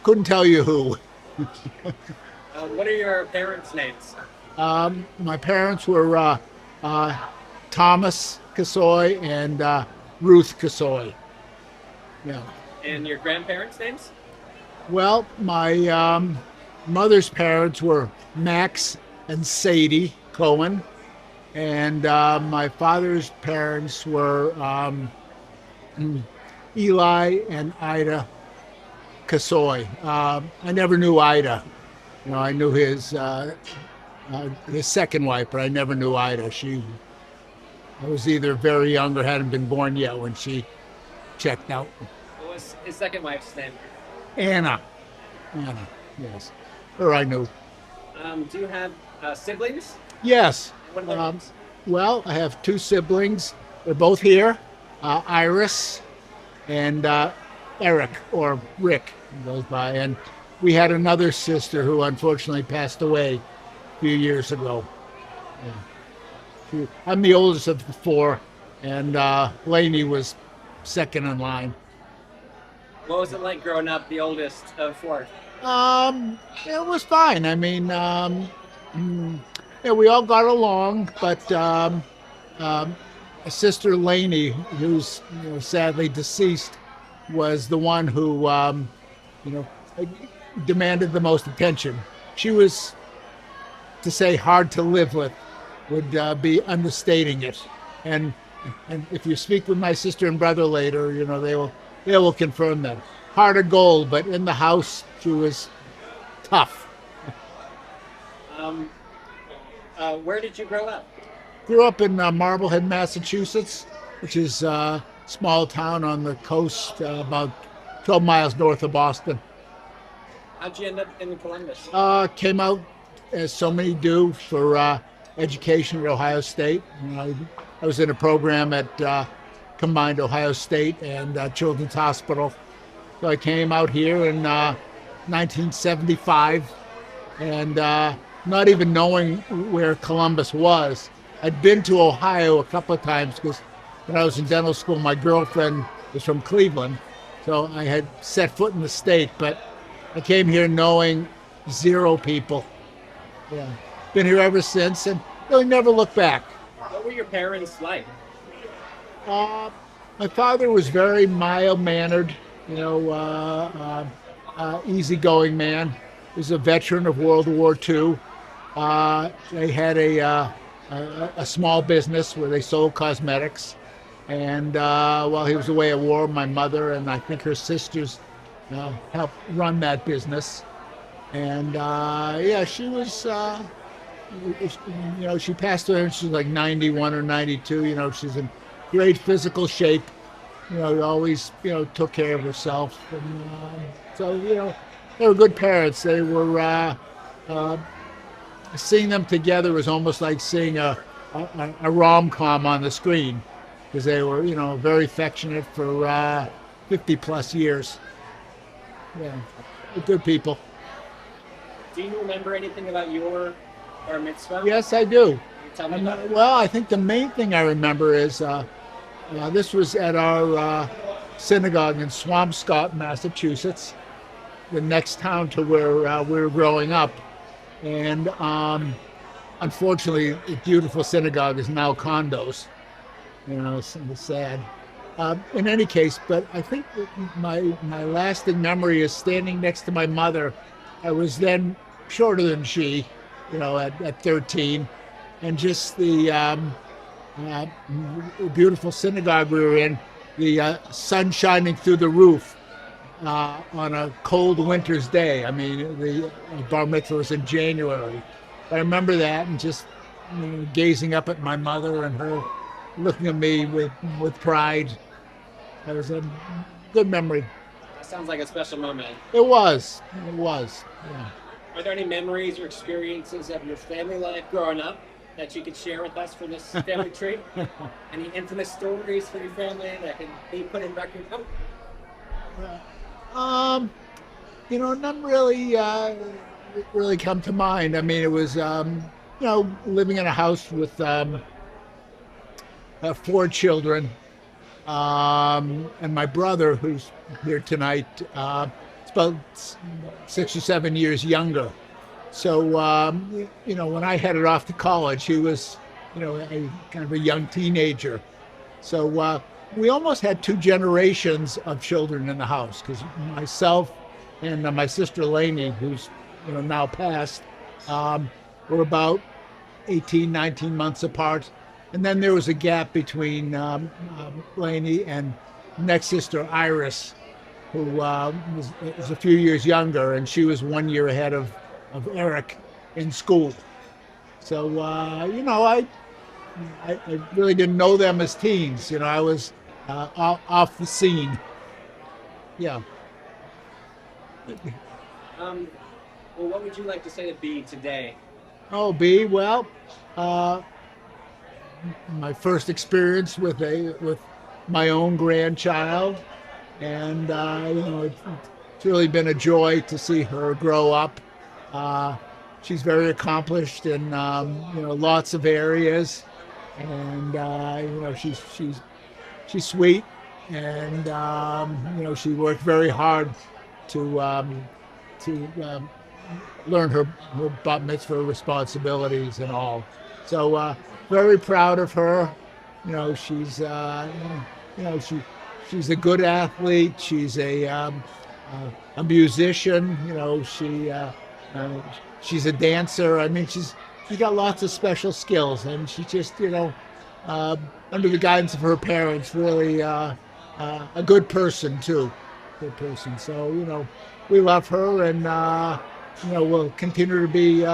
couldn't tell you who. What are your parents' names? My parents were Thomas Kasoy and Ruth Kasoy. Yeah. And your grandparents' names? Well, my mother's parents were Max and Sadie Cohen, and my father's parents were Eli and Ida Kasoy. I never knew Ida. I knew his his second wife, but I never knew Ida. I was either very young or hadn't been born yet when she checked out. What was his second wife's name? Anna, yes, her I knew. Do you have siblings? Yes. What are their names? Well, I have two siblings. They're both here, Iris and Eric, or Rick, he goes by. And we had another sister who unfortunately passed away a few years ago. I'm the oldest of the four, and Lainey was second in line. What was it like growing up the oldest of four? It was fine. I mean, yeah, we all got along, but Sister Lainey, who's sadly deceased, was the one who demanded the most attention. She was, to say hard to live with, would be understating it. And if you speak with my sister and brother later, they will confirm that. Heart of gold, but in the house she was tough. Where did you grow up? Grew up in Marblehead, Massachusetts, which is a small town on the coast, about 12 miles north of Boston. How'd you end up in Columbus? Came out, as so many do, for education at Ohio State. I was in a program at combined Ohio State and Children's Hospital. So I came out here in 1975, and not even knowing where Columbus was. I'd been to Ohio a couple of times because when I was in dental school, my girlfriend was from Cleveland, so I had set foot in the state, but I came here knowing zero people. Yeah, been here ever since, and really never looked back. What were your parents like? My father was very mild-mannered, easygoing man. He was a veteran of World War II. They had a small business where they sold cosmetics. And while he was away at war, my mother and I think her sisters helped run that business. And she was, she passed away when she was like 91 or 92. She's in great physical shape. Always, took care of herself. And so, they were good parents. They were, seeing them together was almost like seeing a rom-com on the screen, because they were, very affectionate for 50 plus years. Yeah, they're good people. Do you remember anything about your bar mitzvah? Yes, I do. Can you tell me about it? Well, I think the main thing I remember is this was at our synagogue in Swampscott, Massachusetts, the next town to where we were growing up. And unfortunately, the beautiful synagogue is now condos. It's sad. In any case, but I think that my lasting memory is standing next to my mother. I was then shorter than she, at 13, and just the beautiful synagogue we were in, the sun shining through the roof on a cold winter's day. I mean, the bar mitzvah was in January. I remember that and just gazing up at my mother and her looking at me with pride. That was a good memory. That sounds like a special moment. It was. Yeah. Are there any memories or experiences of your family life growing up that you could share with us for this family tree? Any infamous stories for your family that can be put in record? None really come to mind. I mean, it was, living in a house with 4 children, and my brother, who's here tonight, is about 6 or 7 years younger. So, when I headed off to college, he was, a kind of a young teenager. So we almost had 2 generations of children in the house, because myself and my sister Lainey, who's now passed, were about 18, 19 months apart. And then there was a gap between Lainey and next sister Iris, who was a few years younger, and she was 1 year ahead of Eric in school. So I really didn't know them as teens. I was off the scene. Yeah. Well, what would you like to say to B today? Oh, B. Well, my first experience with my own grandchild, and it's really been a joy to see her grow up. She's very accomplished in lots of areas, and she's sweet, and she worked very hard to learn her bat mitzvah responsibilities and all. So very proud of her. She's she's a good athlete. She's a musician. She's a dancer. I mean, she's got lots of special skills, and she just under the guidance of her parents, really a good person too. Good person. So we love her, and we'll continue to be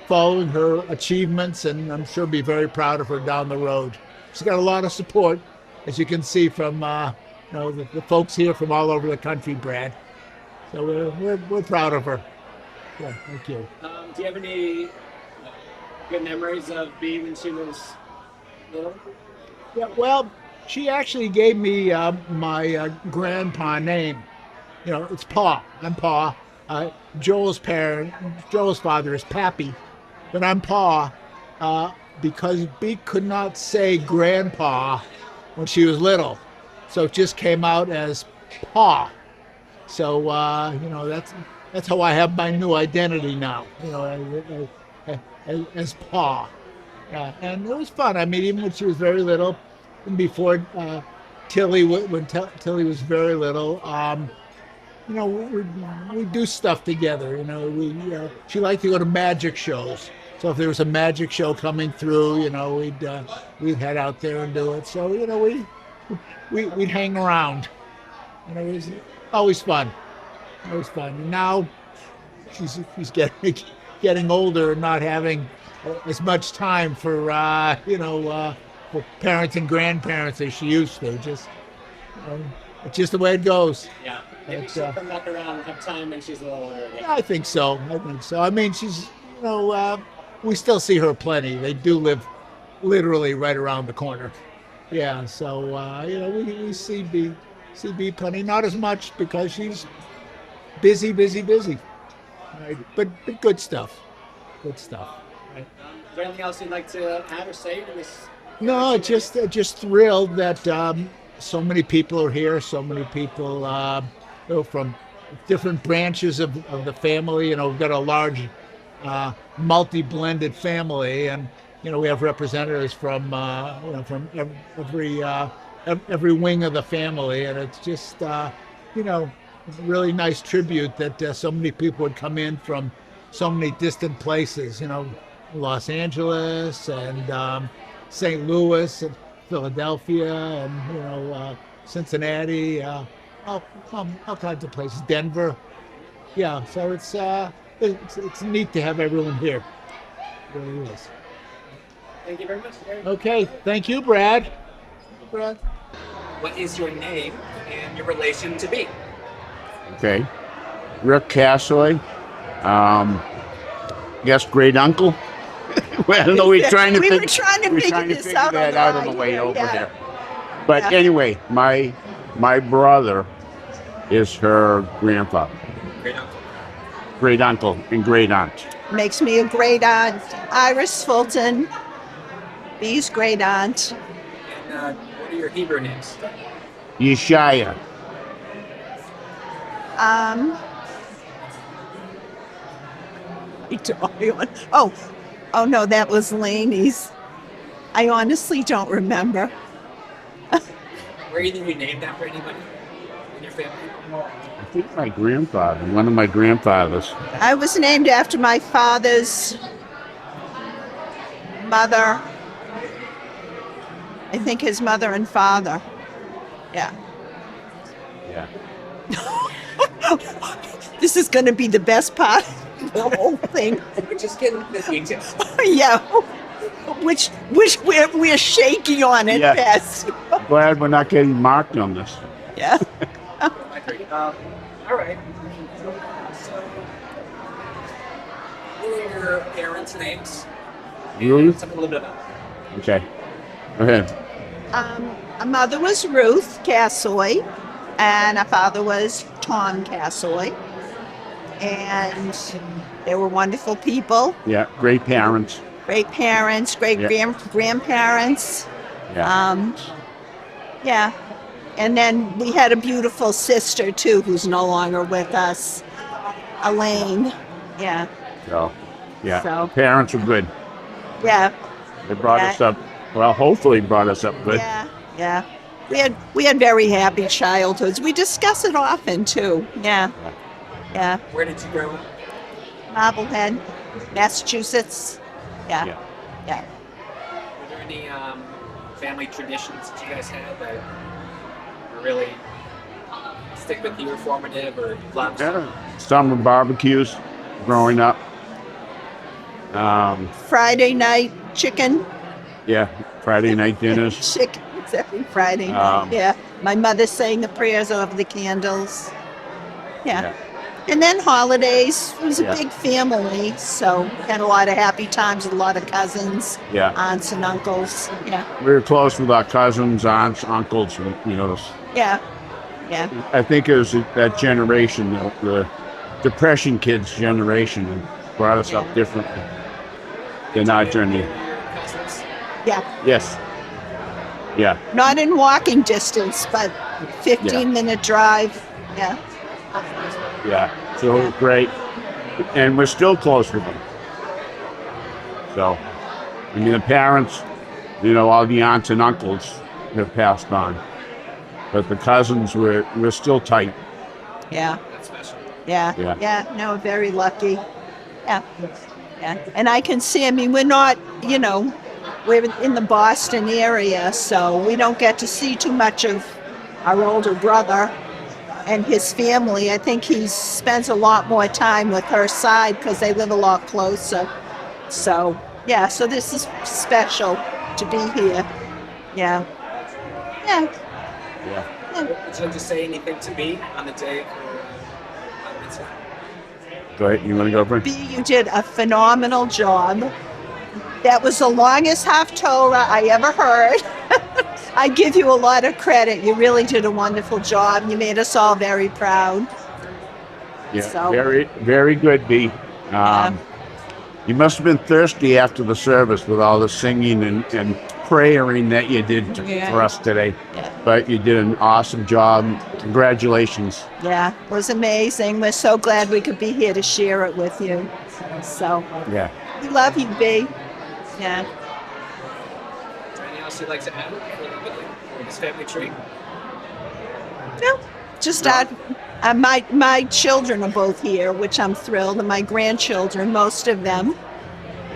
following her achievements, and I'm sure be very proud of her down the road. She's got a lot of support, as you can see from the folks here from all over the country, Brad. So we're proud of her. Yeah, thank you. Do you have any good memories of B when she was little? Yeah, well, she actually gave me my grandpa name. It's Pa. I'm Pa. Joel's father is Pappy, but I'm Pa because B could not say grandpa when she was little, so it just came out as Pa. So that's how I have my new identity now. As Pa. And it was fun. I mean, even when she was very little, and before Tilly, when Tilly was very little, we do stuff together. She liked to go to magic shows. So if there was a magic show coming through, we'd head out there and do it. So we'd hang around. It was always fun. Always fun. And now she's getting older and not having as much time for for parents and grandparents as she used to. Just it's just the way it goes. Yeah. Maybe she'll come back around and have time when she's a little older again. I think so. I mean, she's we still see her plenty. They do live literally right around the corner. Yeah. So we see B plenty. Not as much because she's busy. Right? But good stuff. Good stuff. Right? Is there anything else you'd like to add or say to this? No, just thrilled that so many people are here. So many people from different branches of the family. We've got a large multi-blended family, and we have representatives from from every wing of the family, and it's just a really nice tribute that so many people would come in from so many distant places. Los Angeles and St. Louis and Philadelphia and Cincinnati, all kinds of places. Denver, yeah. So it's neat to have everyone here. It really is. Thank you very much, Gary. Okay, thank you, Brad. Brad. What is your name and your relation to B? Okay. Rick Cassoy. Yes, great uncle. I don't know. We're trying to we figure, were trying to figure this figure out that out on the way over yeah. there. But Yeah. anyway, my brother is her grandfather, Great uncle. great uncle, and great aunt. Makes me a great aunt. Iris Fulton, B's great aunt. And what are your Hebrew names? Yeshaya. Oh no, that was Laney's. I honestly don't remember. Were either of you named after anybody in your family? I think my grandfather, one of my grandfathers. I was named after my father's mother. I think his mother and father. Yeah. Yeah. This is going to be the best part. the whole thing. We're just getting the details. Yeah, which we're shaky on at Yeah. best. Glad we're not getting marked on this. Yeah. I agree. All right. So, what are your parents' names? Ruth? Tell me a little bit about them. Okay. Go ahead. Our mother was Ruth Cassoy, and our father was Tom Cassoy. And they were wonderful people, Yeah. Great parents. great parents, great Yeah. grandparents. Yeah. Yeah. And then we had a beautiful sister, too, who's no longer with us, Elaine. Yeah. So, yeah. So- Parents were good. Yeah. They brought us up. Well, hopefully brought us up good. Yeah. Yeah. We had very happy childhoods. We discuss it often, too. Yeah. Yeah. Where did you grow up? Marblehead, Massachusetts. Yeah. Yeah. Yeah. Were there any family traditions that you guys had that were really stick with you or formative or loved? Yeah. Summer barbecues growing up. Friday night chicken. Yeah. Friday night dinners. Chickens every Friday night. Um, Yeah. My mother sang the prayers over the candles. Yeah. Yeah. And then holidays. It was a Yeah. big family, so had a lot of happy times with a lot of cousins, Yeah. aunts and uncles. Yeah. We were close with our cousins, aunts, uncles. You know, Yeah. Yeah. I think it was that generation, the Depression kids generation, that brought us up differently than our journey. Your cousins? Yeah. Yes. Yeah. Not in walking distance, but 15-minute drive. Yeah. Yeah. So it was great. And we're still close with them. So, I mean, the parents, you know, all the aunts and uncles have passed on. But the cousins, we're still tight. Yeah. That's special. Yeah. Yeah. Yeah. No, very lucky. Yeah. Yeah. And I can see, I mean, we're not, you know, we're in the Boston area, so we don't get to see too much of our older brother and his family. I think he spends a lot more time with her side because they live a lot closer. So, yeah, so this is special to be here. Yeah. Yeah. Yeah. Would you like to say anything to me on the day for Mitzvah? Go ahead. You want to go, Brent? B, you did a phenomenal job. That was the longest Haftorah I ever heard. I give you a lot of credit. You really did a wonderful job. You made us all very proud. Yeah. So- Very, very good, B. You must have been thirsty after the service with all the singing and praying that you did for us today. Yeah. But you did an awesome job. Congratulations. Yeah, it was amazing. We're so glad we could be here to share it with you. So, Yeah. we love you, B. Yeah. Is there anything else you'd like to add for this family tree? No, just my children are both here, which I'm thrilled, and my grandchildren, most of them,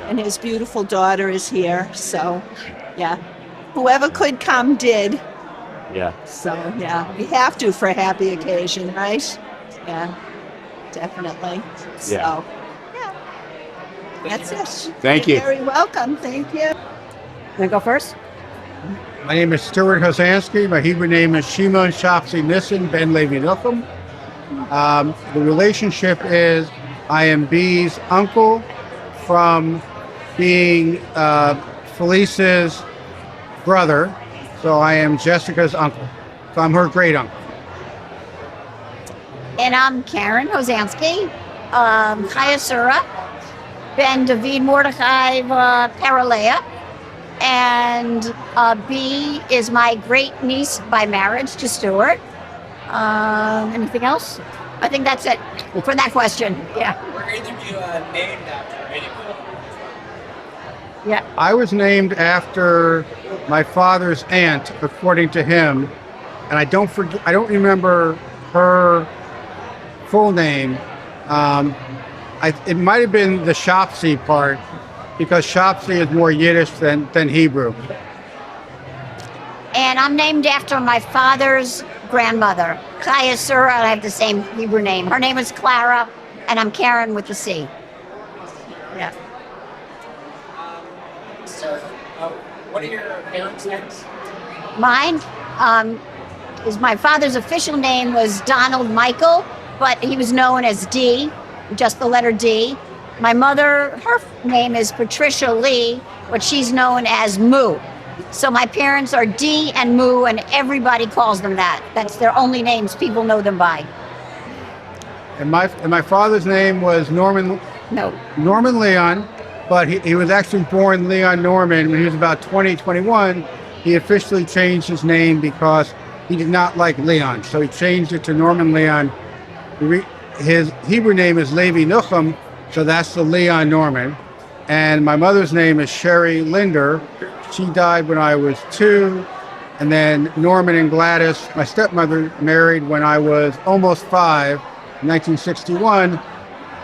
and his beautiful daughter is here. So, yeah, whoever could come did. Yeah. So, yeah, we have to for a happy occasion, right? Yeah, definitely. So, Yeah. yeah, that's it. Thank You're you. very welcome. Thank you. Want to go first? My name is Stuart Hosansky. My Hebrew name is Shimon Shapsi Nissen Ben Levi Nilchum. The relationship is I am B's uncle from being Felice's brother. So I am Jessica's uncle. So I'm her great uncle. And I'm Karen Hosansky, Chayasura, Ben David Mordechai Paralea, and B is my great niece by marriage to Stuart. Anything else? I think that's it for that question. Yeah. Were either of you named after anyone? Yeah. I was named after my father's aunt, according to him, and I don't remember her full name. It might have been the Shopsy part, because Shopsy is more Yiddish than Hebrew. And I'm named after my father's grandmother, Chayasura, and I have the same Hebrew name. Her name is Clara, and I'm Karen with the C. Yeah. So, what are your parents' names? Mine is my father's official name was Donald Michael, but he was known as D, just the letter D. My mother, her name is Patricia Lee, but she's known as Moo. So my parents are D and Moo, and everybody calls them that. That's their only names people know them by. And my father's name was Norman Leon, but he was actually born Leon Norman. When he was about 21, he officially changed his name because he did not like Leon. So he changed it to Norman Leon. His Hebrew name is Levi Nucham, so that's the Leon Norman. And my mother's name is Sherry Linder. She died when I was 2. And then Norman and Gladys, my stepmother, married when I was almost 5, in 1961.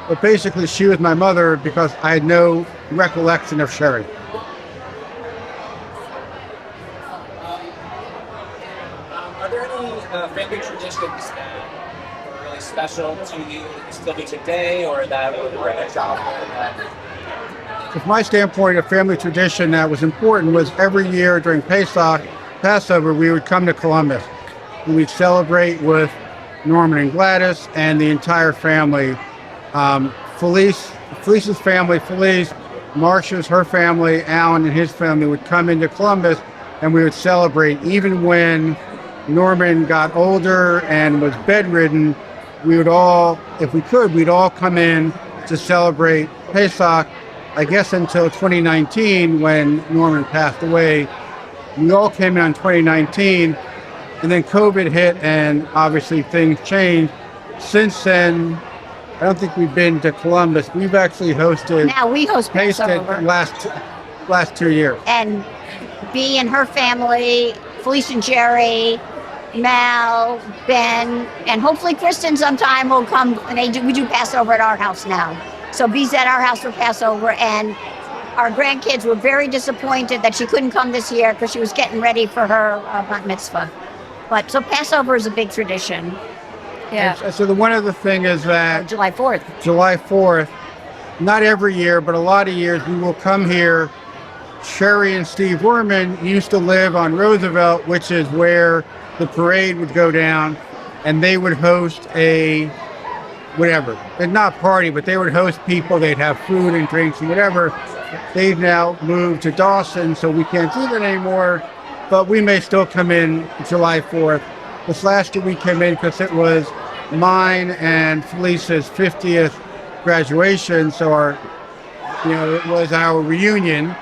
But basically, she was my mother because I had no recollection of Sherry. Are there any family traditions that were really special to you that you still do today, or that were in a childhood? From my standpoint, a family tradition that was important was every year during Passover, we would come to Columbus. And we'd celebrate with Norman and Gladys and the entire family. Felice's family, Marcia's, her family, Alan and his family would come into Columbus, and we would celebrate. Even when Norman got older and was bedridden, we would all, if we could, we'd all come in to celebrate Pesach. I guess until 2019 when Norman passed away. We all came in on 2019, and then COVID hit, and obviously things changed. Since then, I don't think we've been to Columbus. We've actually hosted. Now we host Passover. Last 2 years. And Bea and her family, Felice and Jerry, Mal, Ben, and hopefully Kristen sometime will come. And we do Passover at our house now. So Bea's at our house for Passover, and our grandkids were very disappointed that she couldn't come this year because she was getting ready for her bat mitzvah. But so Passover is a big tradition. Yeah. And so the one other thing is that July 4th. July 4th, not every year, but a lot of years, we will come here. Sherry and Steve Werman used to live on Roosevelt, which is where the parade would go down, and they would host a whatever, and not party, but they would host people. They'd have food and drinks and whatever. They've now moved to Dawson, so we can't do that anymore, but we may still come in July 4th. This last year we came in because it was mine and Felice's 50th graduation, so it was our reunion.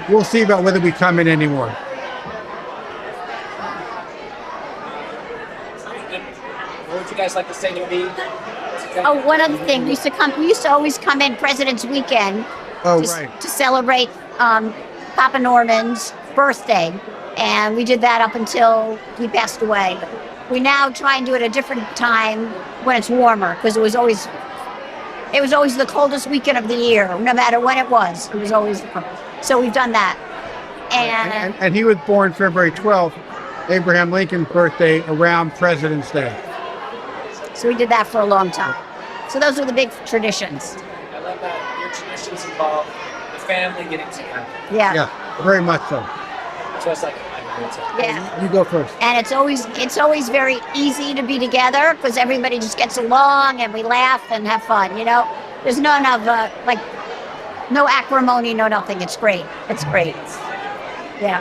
We'll see about whether we come in anymore. What would you guys like to say to me? Oh, one other thing. We used to always come in President's Weekend to celebrate Papa Norman's birthday. And we did that up until he passed away. We now try and do it at a different time when it's warmer, because it was always the coldest weekend of the year, no matter when it was. It was always so we've done that. And he was born February 12th, Abraham Lincoln's birthday, around President's Day. So we did that for a long time. So those are the big traditions. I love that your traditions involve the family getting together. Yeah, very much so. Just like yeah. You go first. And it's always very easy to be together because everybody just gets along and we laugh and have fun. There's none of no acrimony, no nothing. It's great. It's great. Yeah.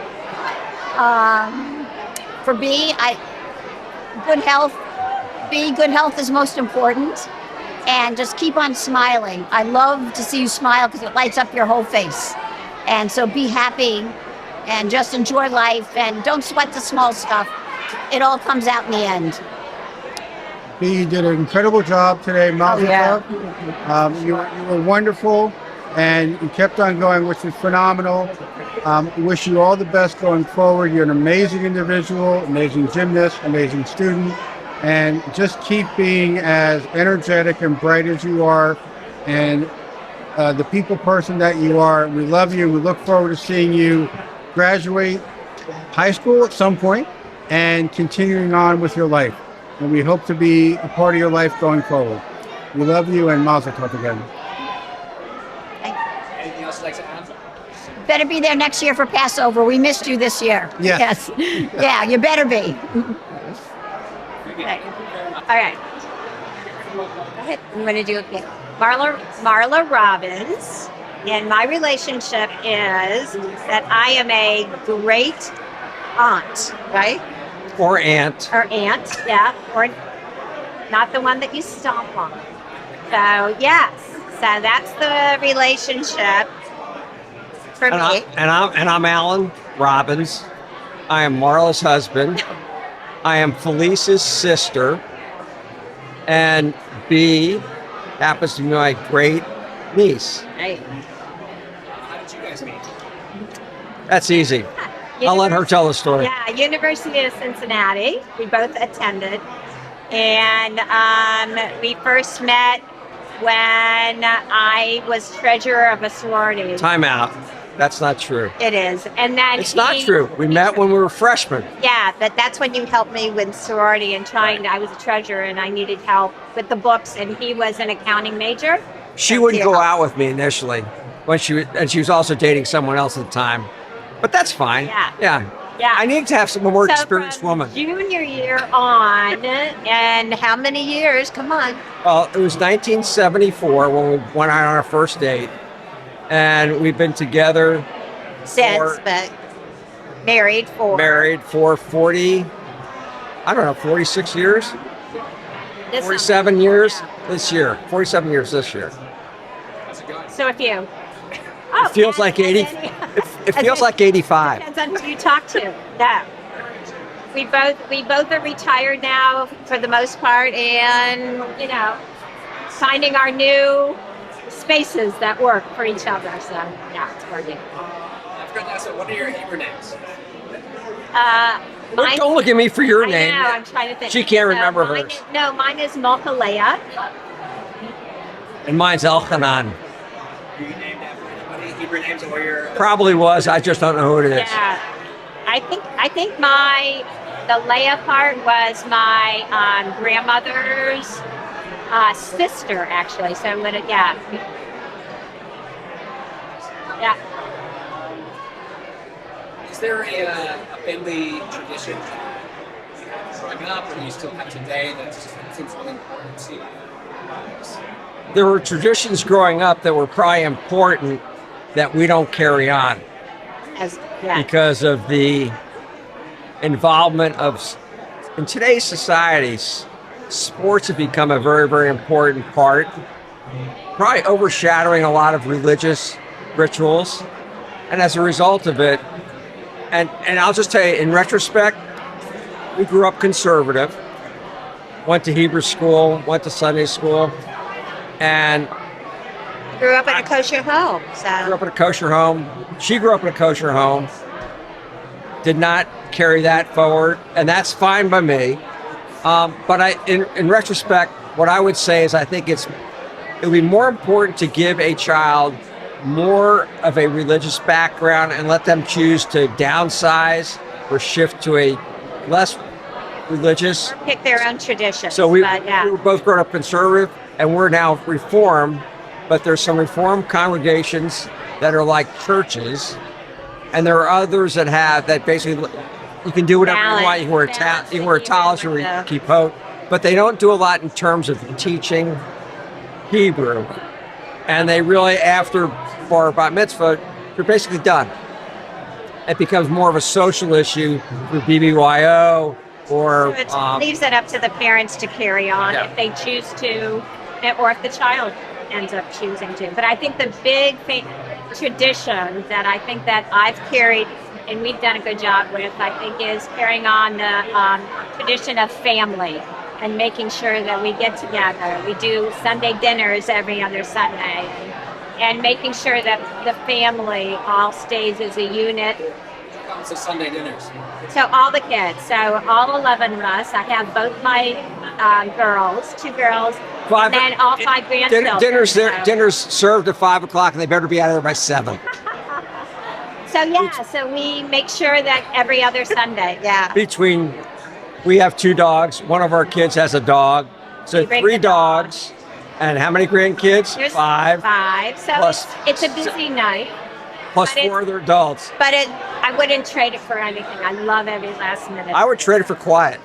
For B, good health. Good health is most important, and just keep on smiling. I love to see you smile because it lights up your whole face. And so be happy and just enjoy life and don't sweat the small stuff. It all comes out in the end. B, you did an incredible job today, Mazel tov. You were wonderful, and you kept on going, which was phenomenal. We wish you all the best going forward. You're an amazing individual, amazing gymnast, amazing student. And just keep being as energetic and bright as you are, and the people person that you are. We love you. We look forward to seeing you graduate high school at some point and continuing on with your life. And we hope to be a part of your life going forward. We love you, and Mazel tov again. like to have? Better be there next year for Passover. We missed you this year. Yes. Yeah, you better be. Okay. All right. Go ahead. I'm going to do it again. Marla Robbins. And my relationship is that I am a great aunt, right? Or aunt. Or aunt, yeah. Or not the one that you stomp on. So, yes. So that's the relationship for me. I'm Alan Robbins. I am Marla's husband. I am Felice's sister. And B happens to be my great niece. Right. How did you guys meet? That's easy. I'll let her tell the story. Yeah, University of Cincinnati. We both attended. And we first met when I was treasurer of a sorority. Time out. That's not true. It is. And then It's not true. We met when we were freshmen. Yeah, but that's when you helped me with sorority and I was a treasurer and I needed help with the books and he was an accounting major. She wouldn't go out with me initially when she was also dating someone else at the time. But that's fine. Yeah. I need to have some more So experienced from woman. Junior year on, and how many years? Come on. Well, it was 1974 when we went out on our first date. And we've been together But married for 40, 46 years? this 47 years this year. 47 years this year. So a few. It feels like 80. It feels like 85. Depends on who you talk to. No. We both are retired now for the most part, and finding our new spaces that work for each other. So yeah, it's working. I forgot to ask you, what are your Hebrew names? Don't look at me for your I name. know, I'm trying to think. She can't So remember mine hers. Mine is Malkalea. And mine's Elchanan. Are you named after anybody? Hebrew names or your? Probably was. I just don't know who it is. Yeah, I think the Leah part was my grandmother's sister, actually. So I'm gonna yeah. Is there a family tradition growing up, or you still have today that seems really important to you? There were traditions growing up that were probably important that we don't carry on because of the involvement of, in today's societies, sports have become a very, very important part, probably overshadowing a lot of religious rituals. And as a result of it, and I'll just tell you, in retrospect, we grew up conservative, went to Hebrew school, went to Sunday school, and Grew up in a kosher home. So grew up in a kosher home. She grew up in a kosher home. Did not carry that forward, and that's fine by me. But in retrospect, what I would say is I think it would be more important to give a child more of a religious background and let them choose to downsize or shift to a less religious. pick their own traditions. So we but, were both grown up conservative, and we're now reformed. But there's some reformed congregations that are like churches, and there are others that basically you can do whatever you want. You can wear a tallis or keep hope, but they don't do a lot in terms of teaching Hebrew. And they really, after bar bat mitzvah, you're basically done. It becomes more of a social issue for BBYO or. So it leaves it up to the parents to carry on if they choose to, or if the child ends up choosing to. But I think the big tradition that I think that I've carried, and we've done a good job with, I think, is carrying on the tradition of family and making sure that we get together. We do Sunday dinners every other Sunday, and making sure that the family all stays as a unit. Comes to Sunday dinners. So all the kids, so all 11 of us. I have both my girls, 2 girls, and then all 5 grandchildren. Dinner's served at 5 o'clock, and they better be out of there by 7. So we make sure that every other Sunday, We have 2 dogs. One of our kids has a dog. So 3 dogs. And how many grandkids? There's 5. 5. So Plus- it's a busy night. Plus But 4 other adults. But I wouldn't trade it for anything. I love every last minute. I would trade it for quiet.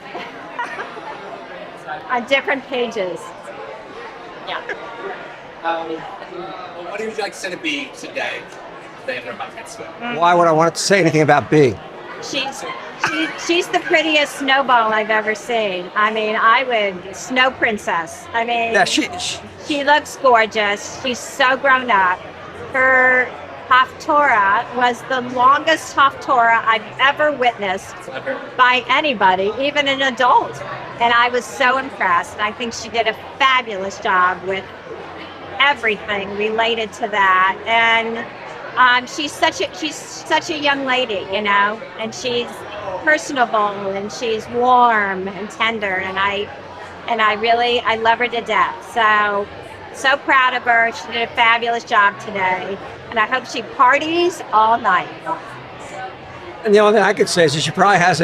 On different pages. Yeah. Well, what would you like to say to B today? Day of their bar mitzvah. Why would I want to say anything about B? She's the prettiest snowball I've ever seen. I mean, snow princess. I mean, Yeah, she looks gorgeous. She's so grown up. Her Haftorah was the longest Haftorah I've ever witnessed by anybody, even an adult. And I was so impressed. I think she did a fabulous job with everything related to that. And she's such a young lady, you know, and she's personable and she's warm and tender, and I love her to death. So proud of her. She did a fabulous job today, and I hope she parties all night. And the only thing I could say is that she probably has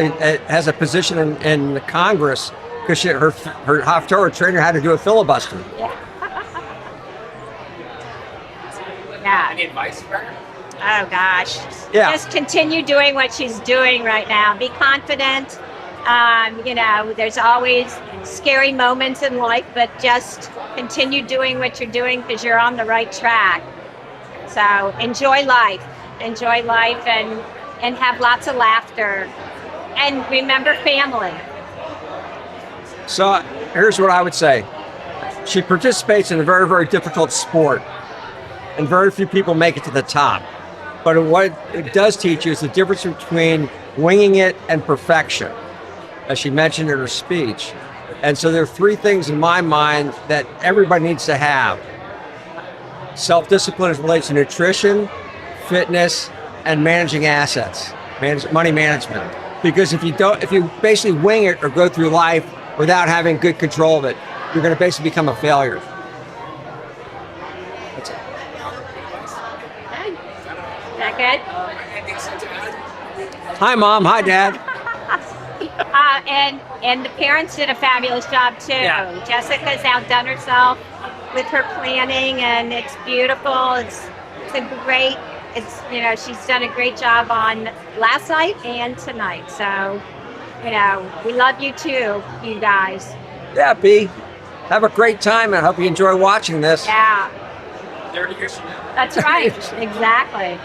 a position in the Congress because her Haftorah trainer had to do a filibuster. Yeah. Any advice for her? Oh gosh. Yeah. Just continue doing what she's doing right now. Be confident. You know, there's always scary moments in life, but just continue doing what you're doing because you're on the right track. So enjoy life and have lots of laughter. And remember family. So here's what I would say. She participates in a very, very difficult sport, and very few people make it to the top. But what it does teach you is the difference between winging it and perfection, as she mentioned in her speech. And so there are 3 things in my mind that everybody needs to have. Self-discipline as it relates to nutrition, fitness, and managing assets, money management. Because if you basically wing it or go through life without having good control of it, you're going to basically become a failure. That's it. Is that good? Hi, Mom. Hi, Dad. And the parents did a fabulous job too. Yeah. Jessica's outdone herself with her planning, and it's beautiful. You know, she's done a great job on last night and tonight. So, you know, we love you too, you guys. Yeah, B. Have a great time, and I hope you enjoy watching this. Yeah. 30 years from now. That's right. Exactly.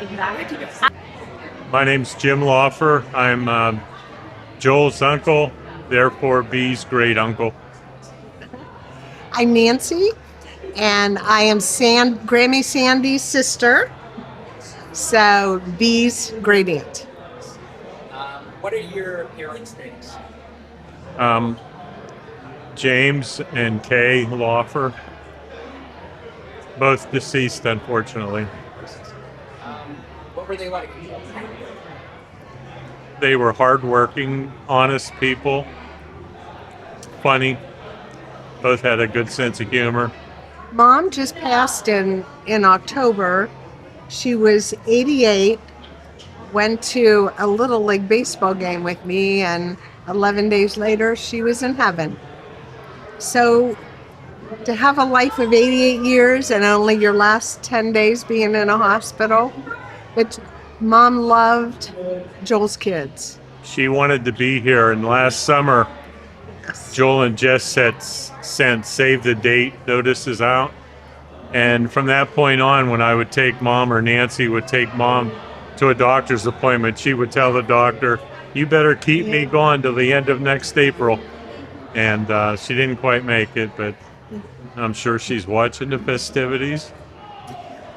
My name's Jim Laufer. I'm Joel's uncle, therefore B's great uncle. I'm Nancy, and I am Grammy Sandy's sister. So B's great aunt. What are your parents' names? James and Kay Laufer. Both deceased, unfortunately. What were they like? They were hardworking, honest people. Funny. Both had a good sense of humor. Mom just passed in October. She was 88, went to a Little League baseball game with me, and 11 days later, she was in heaven. So to have a life of 88 years and only your last 10 days being in a hospital, Mom loved Joel's kids. She wanted to be here, and last summer, Joel and Jess sent save the date notices out. And from that point on, when I would take Mom, or Nancy would take Mom to a doctor's appointment, she would tell the doctor, "You better keep me going till the end of next April." And she didn't quite make it, but I'm sure she's watching the festivities.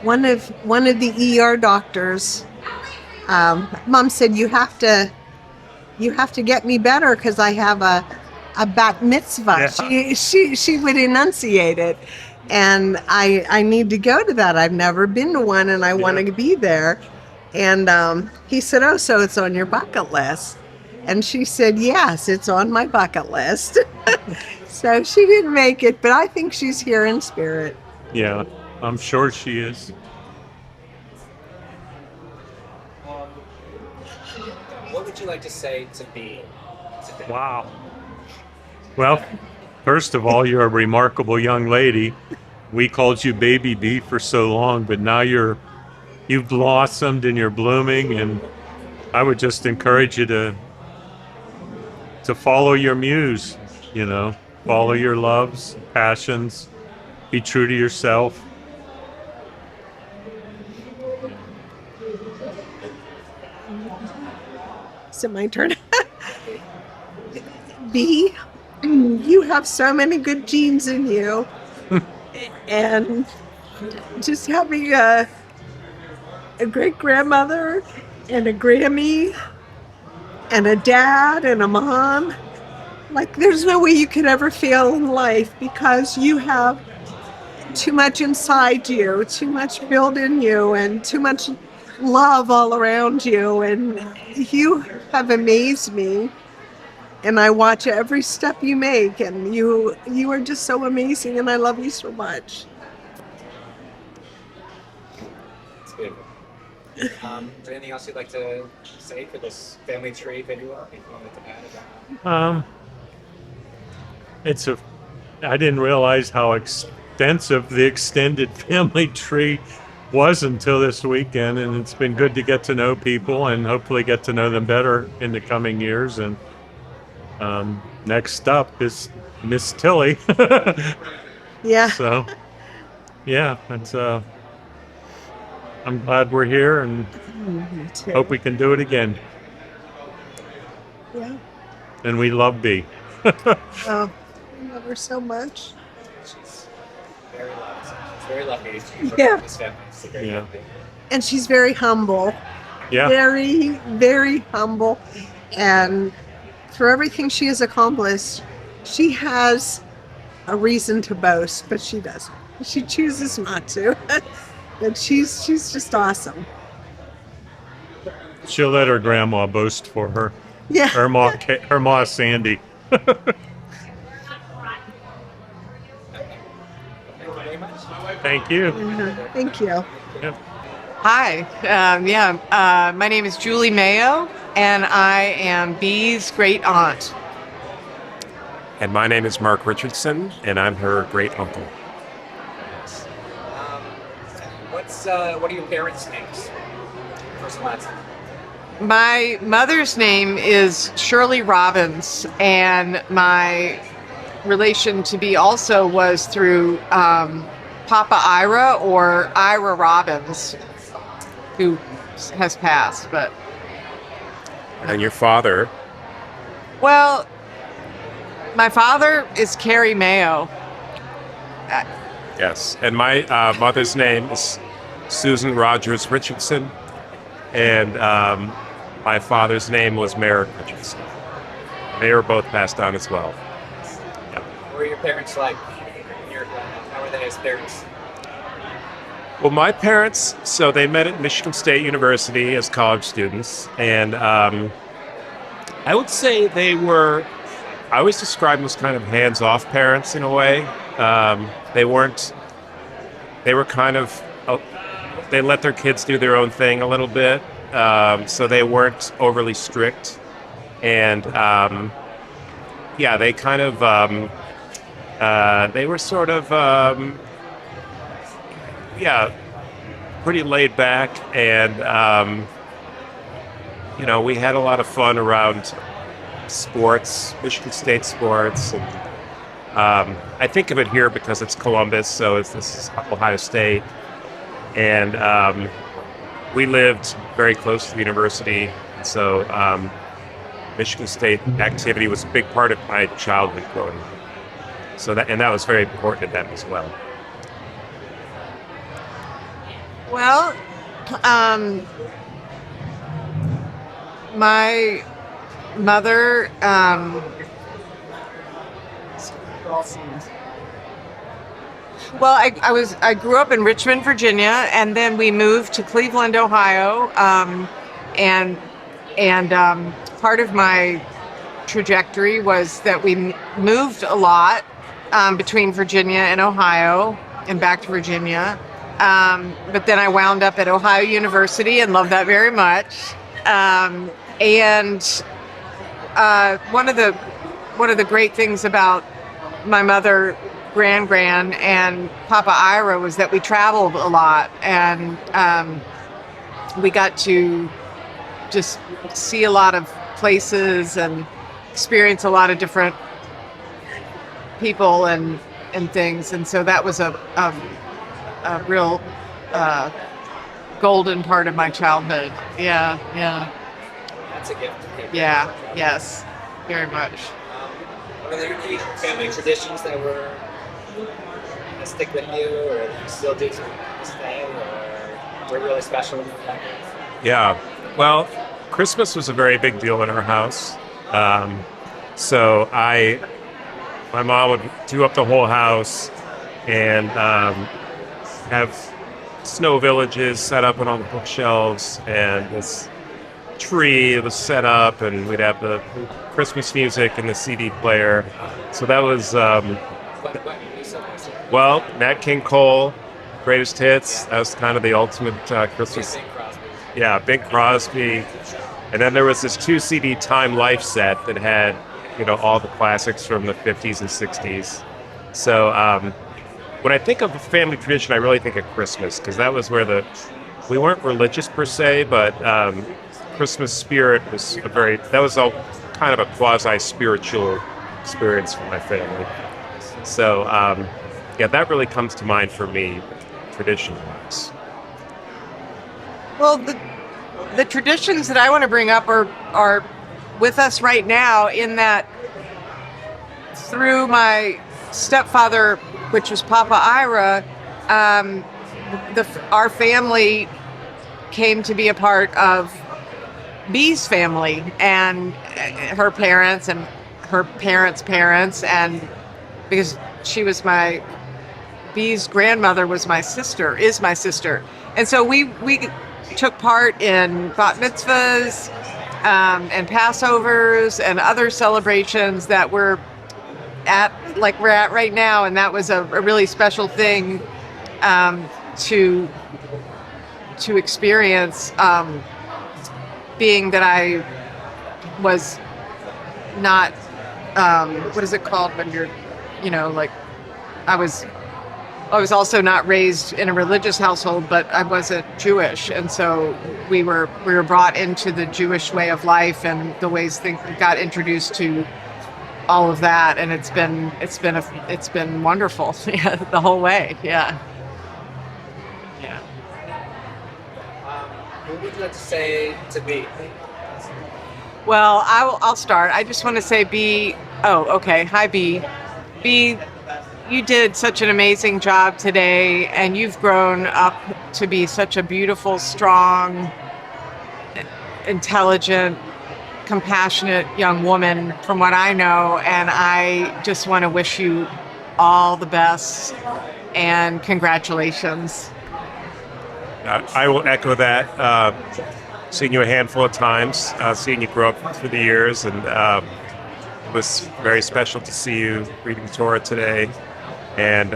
One of the ER doctors, Mom said, you have to get me better because I have a bat mitzvah. Yeah. She would enunciate it, and I need to go to that. I've never been to one, and I want to be there. And he said, "Oh, so it's on your bucket list?" And she said, "Yes, it's on my bucket list." So she didn't make it, but I think she's here in spirit. Yeah, I'm sure she is. What would you like to say to B today? Wow. Well, first of all, you're a remarkable young lady. we called you Baby B for so long, but now you've blossomed and you're blooming, and I would just encourage you to follow your muse, follow your loves, passions, be true to yourself. Is it my turn? B, you have so many good genes in you. And just having a great grandmother and a Grammy and a dad and a mom, like there's no way you could ever fail in life because you have too much inside you, too much built in you, and too much love all around you. And you have amazed me. And I watch every step you make, and you are just so amazing, and I love you so much. That's good. Is there anything else you'd like to say for this family tree video? Anything you wanted to add about? I didn't realize how extensive the extended family tree was until this weekend, and it's been good to get to know people and hopefully get to know them better in the coming years. And next up is Miss Tilly. Yeah. So, yeah, it's I'm glad we're here and hope we can do it again. Yeah. And we love B. Oh, I love her so much. She's very lucky. She's very lucky to be Yeah. this family. It's very Yeah. lucky. And she's very humble. Yeah. Very, very humble. And for everything she has accomplished, she has a reason to boast, but she doesn't. She chooses not to. But she's just awesome. She'll let her grandma boast for her. Yeah. Her ma Sandy. Thank you. Thank you. Yep. Hi. My name is Julie Mayo, and I am Bee's great aunt. And my name is Mark Richardson, and I'm her great uncle. What are your parents' names? First and last name. My mother's name is Shirley Robbins, and my relation to Bee also was through Papa Ira or Ira Robbins, who has passed. But And your father? well, my father is Carrie Mayo. Yes. And my mother's name is Susan Rogers Richardson, and my father's name was Merrick Richardson. They were both passed on as well. What were your parents like? How were they as parents? Well, my parents, so they met at Michigan State University as college students, and I would say I always describe them as kind of hands-off parents in a way. They were kind of, they let their kids do their own thing a little bit, so they weren't overly strict. And they kind of, they were sort of, pretty laid back, and we had a lot of fun around sports, Michigan State sports, and I think of it here because it's Columbus, so this is Ohio State, and we lived very close to the university, so Michigan State activity was a big part of my childhood growing up. So that was very important to them as well. Well, my mother, I grew up in Richmond, Virginia, and then we moved to Cleveland, Ohio, and part of my trajectory was that we moved a lot between Virginia and Ohio and back to Virginia. But then I wound up at Ohio University and loved that very much. One of the great things about my mother grand and Papa Ira was that we traveled a lot, and we got to just see a lot of places and experience a lot of different people and things, and so that was a real golden part of my childhood. Yeah. That's a gift. Yeah. Yes. Very much. Were there any family traditions that were that stick with you, or that you still do to this day, or were really special in your life? Yeah. Well, Christmas was a very big deal in our house. So my mom would do up the whole house and have snow villages set up on all the bookshelves, and this tree was set up, and we'd have the Christmas music and the CD player. So that was, well, Nat King Cole, Greatest Hits. That was kind of the ultimate Christmas. Yeah, Bing Crosby. And then there was this 2 CD Time Life set that had, all the classics from the 50s and 60s. So when I think of a family tradition, I really think of Christmas, because that was where we weren't religious per se, but Christmas spirit was that was all kind of a quasi-spiritual experience for my family. So that really comes to mind for me, tradition-wise. Well, the traditions that I want to bring up are with us right now, in that through my stepfather, which was Papa Ira, our family came to be a part of Bee's family, and her parents and her parents' parents, and because she was Bee's grandmother is my sister, and so we took part in bat mitzvahs and Passovers and other celebrations that we're at right now, and that was a really special thing to experience, being that I was not what is it called when you're I was also not raised in a religious household, but I wasn't Jewish, and so we were brought into the Jewish way of life and the ways things got introduced to all of that, and it's been wonderful the whole way. Yeah. What would you like to say to Bee? Well, I'll start. I just want to say, Bee. Oh, okay. Hi, Bee. Bee, you did such an amazing job today, and you've grown up to be such a beautiful, strong, intelligent, compassionate young woman from what I know, and I just want to wish you all the best and congratulations. I will echo that. Seen you a handful of times, seeing you grow up through the years, and it was very special to see you reading Torah today. And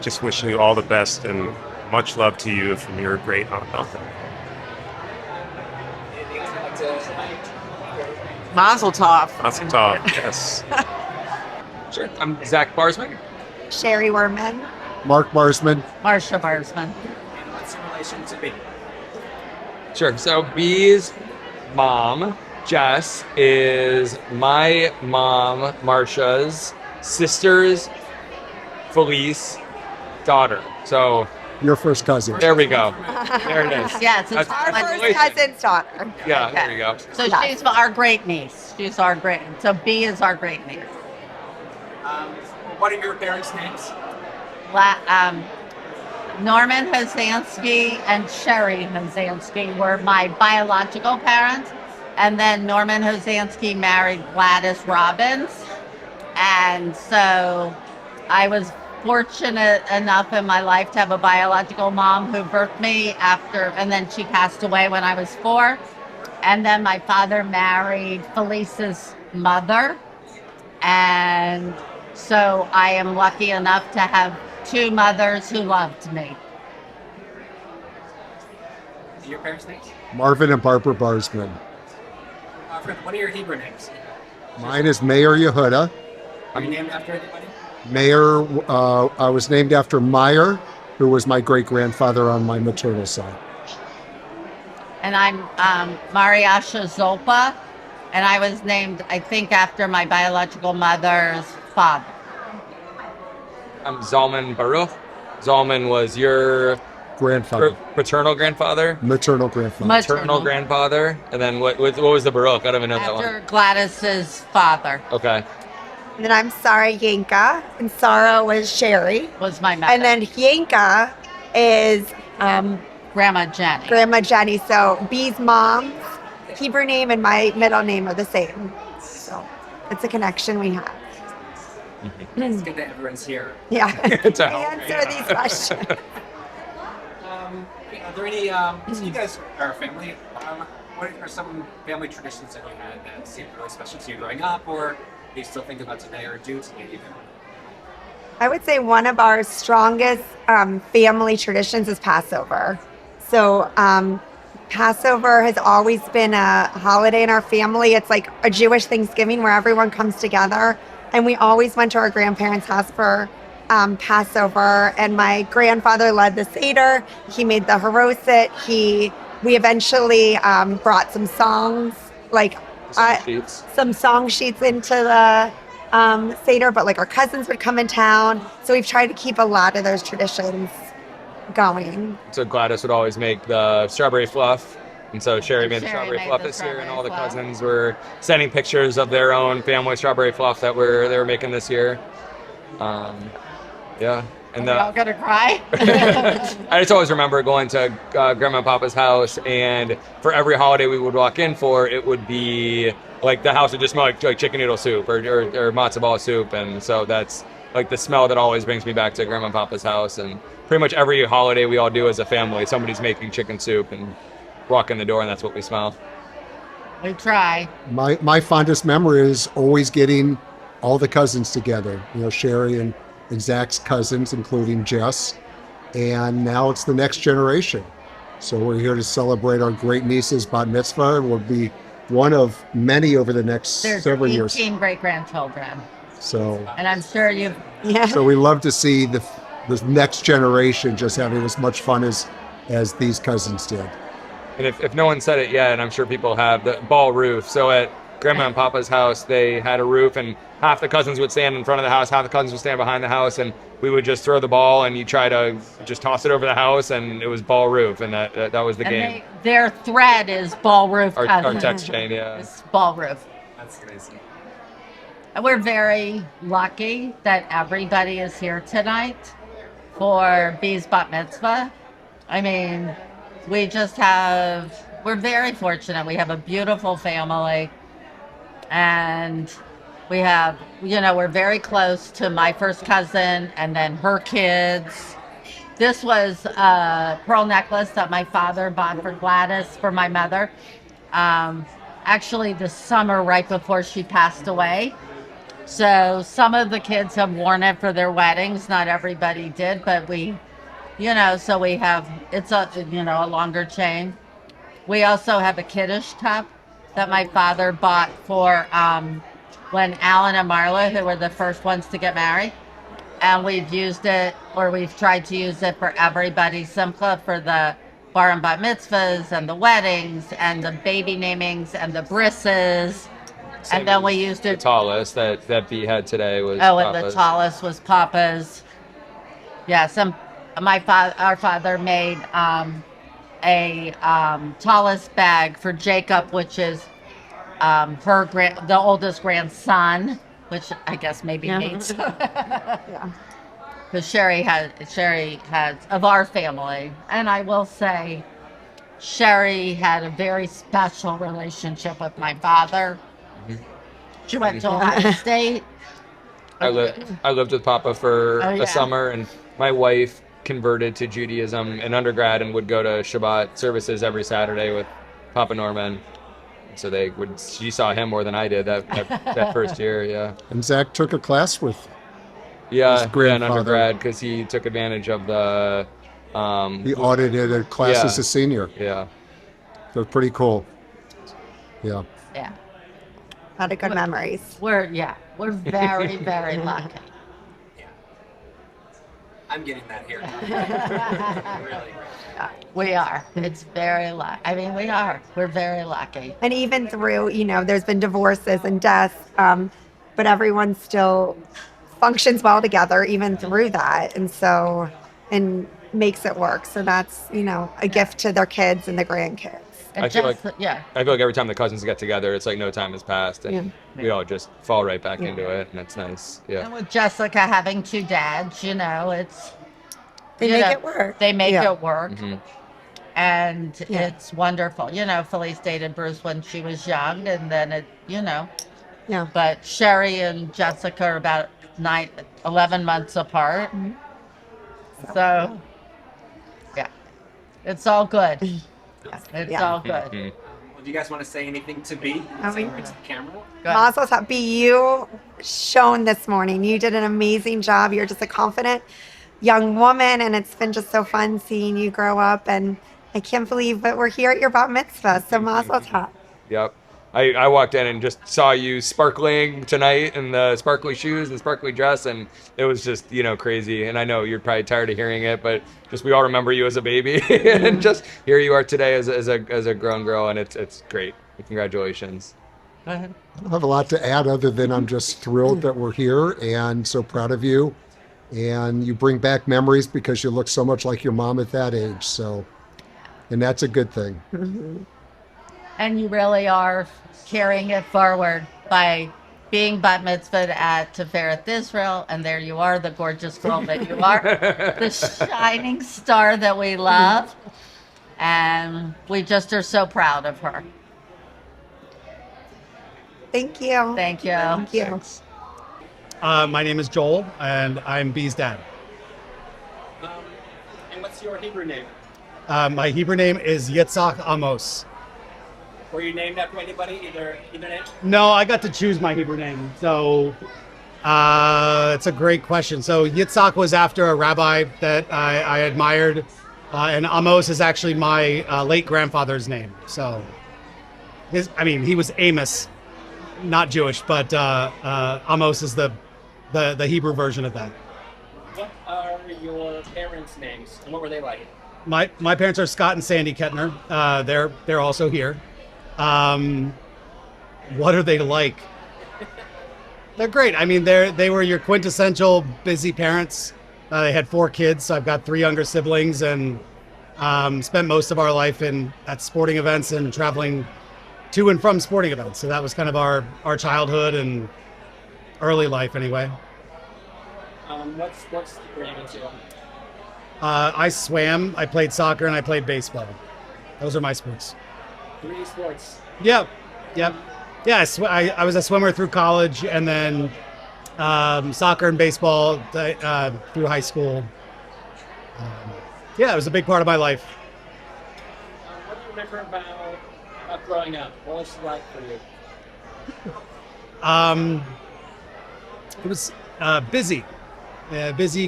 just wishing you all the best and much love to you from your great aunt. Mazel tov. Mazel tov, yes. Sure. I'm Zach Barsman. Sherry Werman. Mark Barsman. Marsha Barsman. What's in relation to Bee? Sure. So Bee's mom, Jess, is my mom, Marsha's sister's Felice daughter. So your first cousin. There we go. There it is. Yes, it's That's our first cousin's daughter. Yeah, there you go. So she's our great niece. So B is our great niece. What are your parents' names? Norman Hosansky and Sherry Hosansky were my biological parents. And then Norman Hosansky married Gladys Robbins. And so I was fortunate enough in my life to have a biological mom who birthed me and then she passed away when I was 4. And then my father married Felice's mother. And so I am lucky enough to have 2 mothers who loved me. Your parents' names? Marvin and Barbara Barsman. What are your Hebrew names? Mine is Mayor Yehuda. Are you named after anybody? Mayer, I was named after Meyer, who was my great-grandfather on my maternal side. And I'm Mariasha Zolpa, and I was named, I think, after my biological mother's father. I'm Zalman Baruch. Zalman was your grandfather, paternal grandfather, maternal grandfather, maternal grandfather, and then what was the Baruch? I don't even know that After one. Gladys's father. Okay. And then I'm Sarah Yanka, and Sarah was Sherry. Was my mother. And then Yanka is Grandma Jenny. Grandma Jenny. So B's mom's Hebrew name and my middle name are the same. So it's a connection we have. It's good that everyone's here. Yeah. To answer these questions. Are there any, so you guys are a family, what are some family traditions that you had that seemed really special to you growing up, or you still think about today or do today even? I would say one of our strongest family traditions is Passover. So Passover has always been a holiday in our family. It's like a Jewish Thanksgiving where everyone comes together. And we always went to our grandparents' house for Passover. And my grandfather led the Seder. He made the haroset. We eventually brought some songs, like some song sheets into the Seder, but like our cousins would come in town. So we've tried to keep a lot of those traditions going. So Gladys would always make the strawberry fluff. And so Sherry made the Sherry strawberry made fluff the this year, and all the strawberry cousins were sending pictures of their own family strawberry fluff that they were making this year. Yeah. And Are we all gonna cry? I just always remember going to Grandma and Papa's house, and for every holiday we would walk in for, it would be like the house would just smell like chicken noodle soup or matzo ball soup, and so that's like the smell that always brings me back to Grandma and Papa's house. And pretty much every holiday we all do as a family, somebody's making chicken soup, and walk in the door, and that's what we smell. We try. My fondest memory is always getting all the cousins together. You know, Sherry and Zach's cousins, including Jess, and now it's the next generation. So we're here to celebrate our great niece's bat mitzvah. We'll be one of many over the next There's several 18 years. great-grandchildren. So, And I'm sure you've... so we love to see the next generation just having as much fun as these cousins did. And if no one said it yet, and I'm sure people have, the ball roof. So at Grandma and Papa's house, they had a roof, and half the cousins would stand in front of the house, half the cousins would stand behind the house, and we would just throw the ball, and you try to just toss it over the house, and it was ball roof, and that was the game. Their thread is ball roof. Our cousins. text chain, yeah. It's ball roof. That's crazy. And we're very lucky that everybody is here tonight for B's bat mitzvah. I mean, we're very fortunate. We have a beautiful family, and we have, we're very close to my first cousin and then her kids. This was a pearl necklace that my father bought for Gladys, for my mother. Actually, the summer right before she passed away. So some of the kids have worn it for their weddings. Not everybody did, but so we have, it's a longer chain. We also have a Kiddush cup that my father bought for when Alan and Marla, who were the first ones to get married. And we've used it, or we've tried to use it for everybody's simcha, for the bar and bat mitzvahs and the weddings and the baby namings and the brisses. And then we used it. The tallest that B had today was Oh, and Papa's. the tallest was Papa's. Yeah, our father made a tallest bag for Jacob, which is the oldest grandson, which I guess maybe hates. Yeah. Because Sherry has of our family, and I will say, Sherry had a very special relationship with my father. She went to Ohio State. I lived with Papa for Oh, yeah. a summer, and my wife converted to Judaism in undergrad and would go to Shabbat services every Saturday with Papa Norman. So she saw him more than I did that first year, yeah. And Zach took a class with his in grandfather. undergrad, because he took advantage of the... He audited a class as a senior. Yeah. So pretty cool. Yeah. Yeah. A lot of good memories. We're very, very lucky. I'm getting that here. Really. We are. It's very lucky. I mean, we are. We're very lucky. And even through, there's been divorces and deaths, but everyone still functions well together even through that. And makes it work. So that's, a gift to their kids and the grandkids. I feel like every time the cousins get together, it's like no time has passed, and we all just fall right back into it, and it's nice. Yeah. And with Jessica having 2 dads, it's They make it work. They make it work. Mm-hmm. And it's wonderful. Felice dated Bruce when she was young, and then Yeah. But Sherry and Jessica are about 11 months apart. Mm-hmm. So, yeah, it's all good. It's all good. Mm-hmm. Well, do you guys want to say anything to B? Say right to the camera. Mazel tov. B, you shone this morning. You did an amazing job. You're just a confident young woman, and it's been just so fun seeing you grow up. And I can't believe that we're here at your bat mitzvah. So mazel tov. Yep. I walked in and just saw you sparkling tonight in the sparkly shoes and sparkly dress, and it was just, crazy. And I know you're probably tired of hearing it, but just we all remember you as a baby, and just here you are today as a grown girl, and it's great. Congratulations. Go ahead. I don't have a lot to add other than I'm just thrilled that we're here and so proud of you. And you bring back memories because you look so much like your mom at that age. So, and that's a good thing. Mm-hmm. And you really are carrying it forward by being bat mitzvahed at Tiferet Israel, and there you are, the gorgeous girl that you are, the shining star that we love, and we just are so proud of her. Thank you. Thank you. Thank you. My name is Joel, and I'm B's dad. And what's your Hebrew name? My Hebrew name is Yitzhak Amos. Were you named after anybody? Either name? No, I got to choose my Hebrew name, so it's a great question. So Yitzhak was after a rabbi that I admired, and Amos is actually my late grandfather's name. So, he was Amos, not Jewish, but Amos is the Hebrew version of that. What are your parents' names, and what were they like? My parents are Scott and Sandy Ketner. They're also here. What are they like? They're great. They were your quintessential busy parents. They had 4 kids, so I've got 3 younger siblings, and spent most of our life at sporting events and traveling to and from sporting events. So that was kind of our childhood and early life anyway. What sports were you into? I swam, I played soccer, and I played baseball. Those are my sports. 3 sports. Yep. Yeah, I was a swimmer through college, and then soccer and baseball through high school. It was a big part of my life. What do you remember about growing up? What was it like for you? It was busy,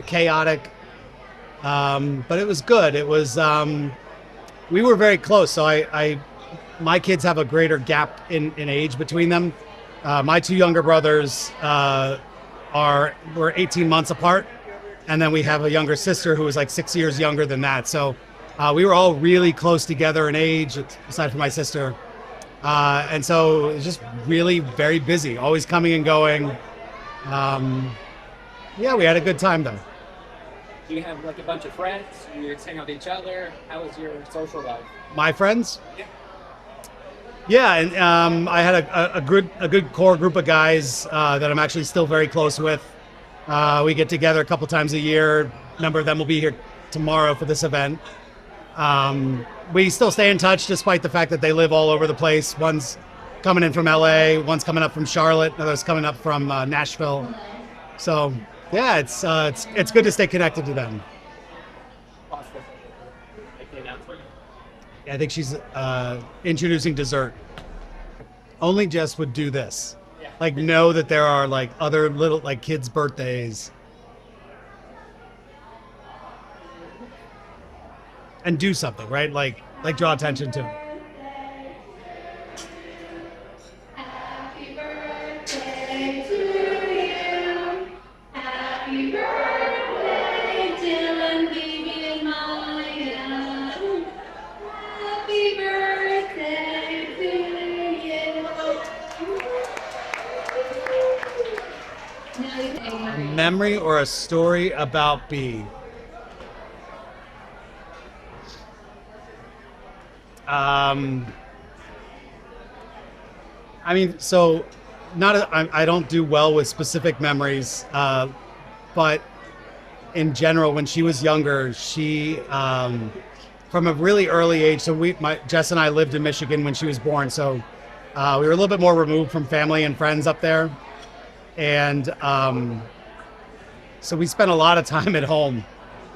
chaotic, but it was good. It was we were very close, so my kids have a greater gap in age between them. My 2 younger brothers were 18 months apart, and then we have a younger sister who was like 6 years younger than that. So we were all really close together in age, aside from my sister. And so it was just really very busy, always coming and going. We had a good time though. Do you have like a bunch of friends? You hang out with each other? How was your social life? My friends? Yeah, and I had a good core group of guys that I'm actually still very close with. We get together a couple times a year. A number of them will be here tomorrow for this event. We still stay in touch despite the fact that they live all over the place. One's coming in from LA, one's coming up from Charlotte, another's coming up from Nashville. So yeah, it's good to stay connected to them. I think she's introducing dessert. Only Jess would do this. Like know that there are like other little like kids' birthdays. And do something, right? Like draw attention to it. Happy birthday to A memory or a story about B. I mean, so I don't do well with specific memories, but in general, when she was younger, she, from a really early age, so Jess and I lived in Michigan when she was born, so we were a little bit more removed from family and friends up there, and so we spent a lot of time at home,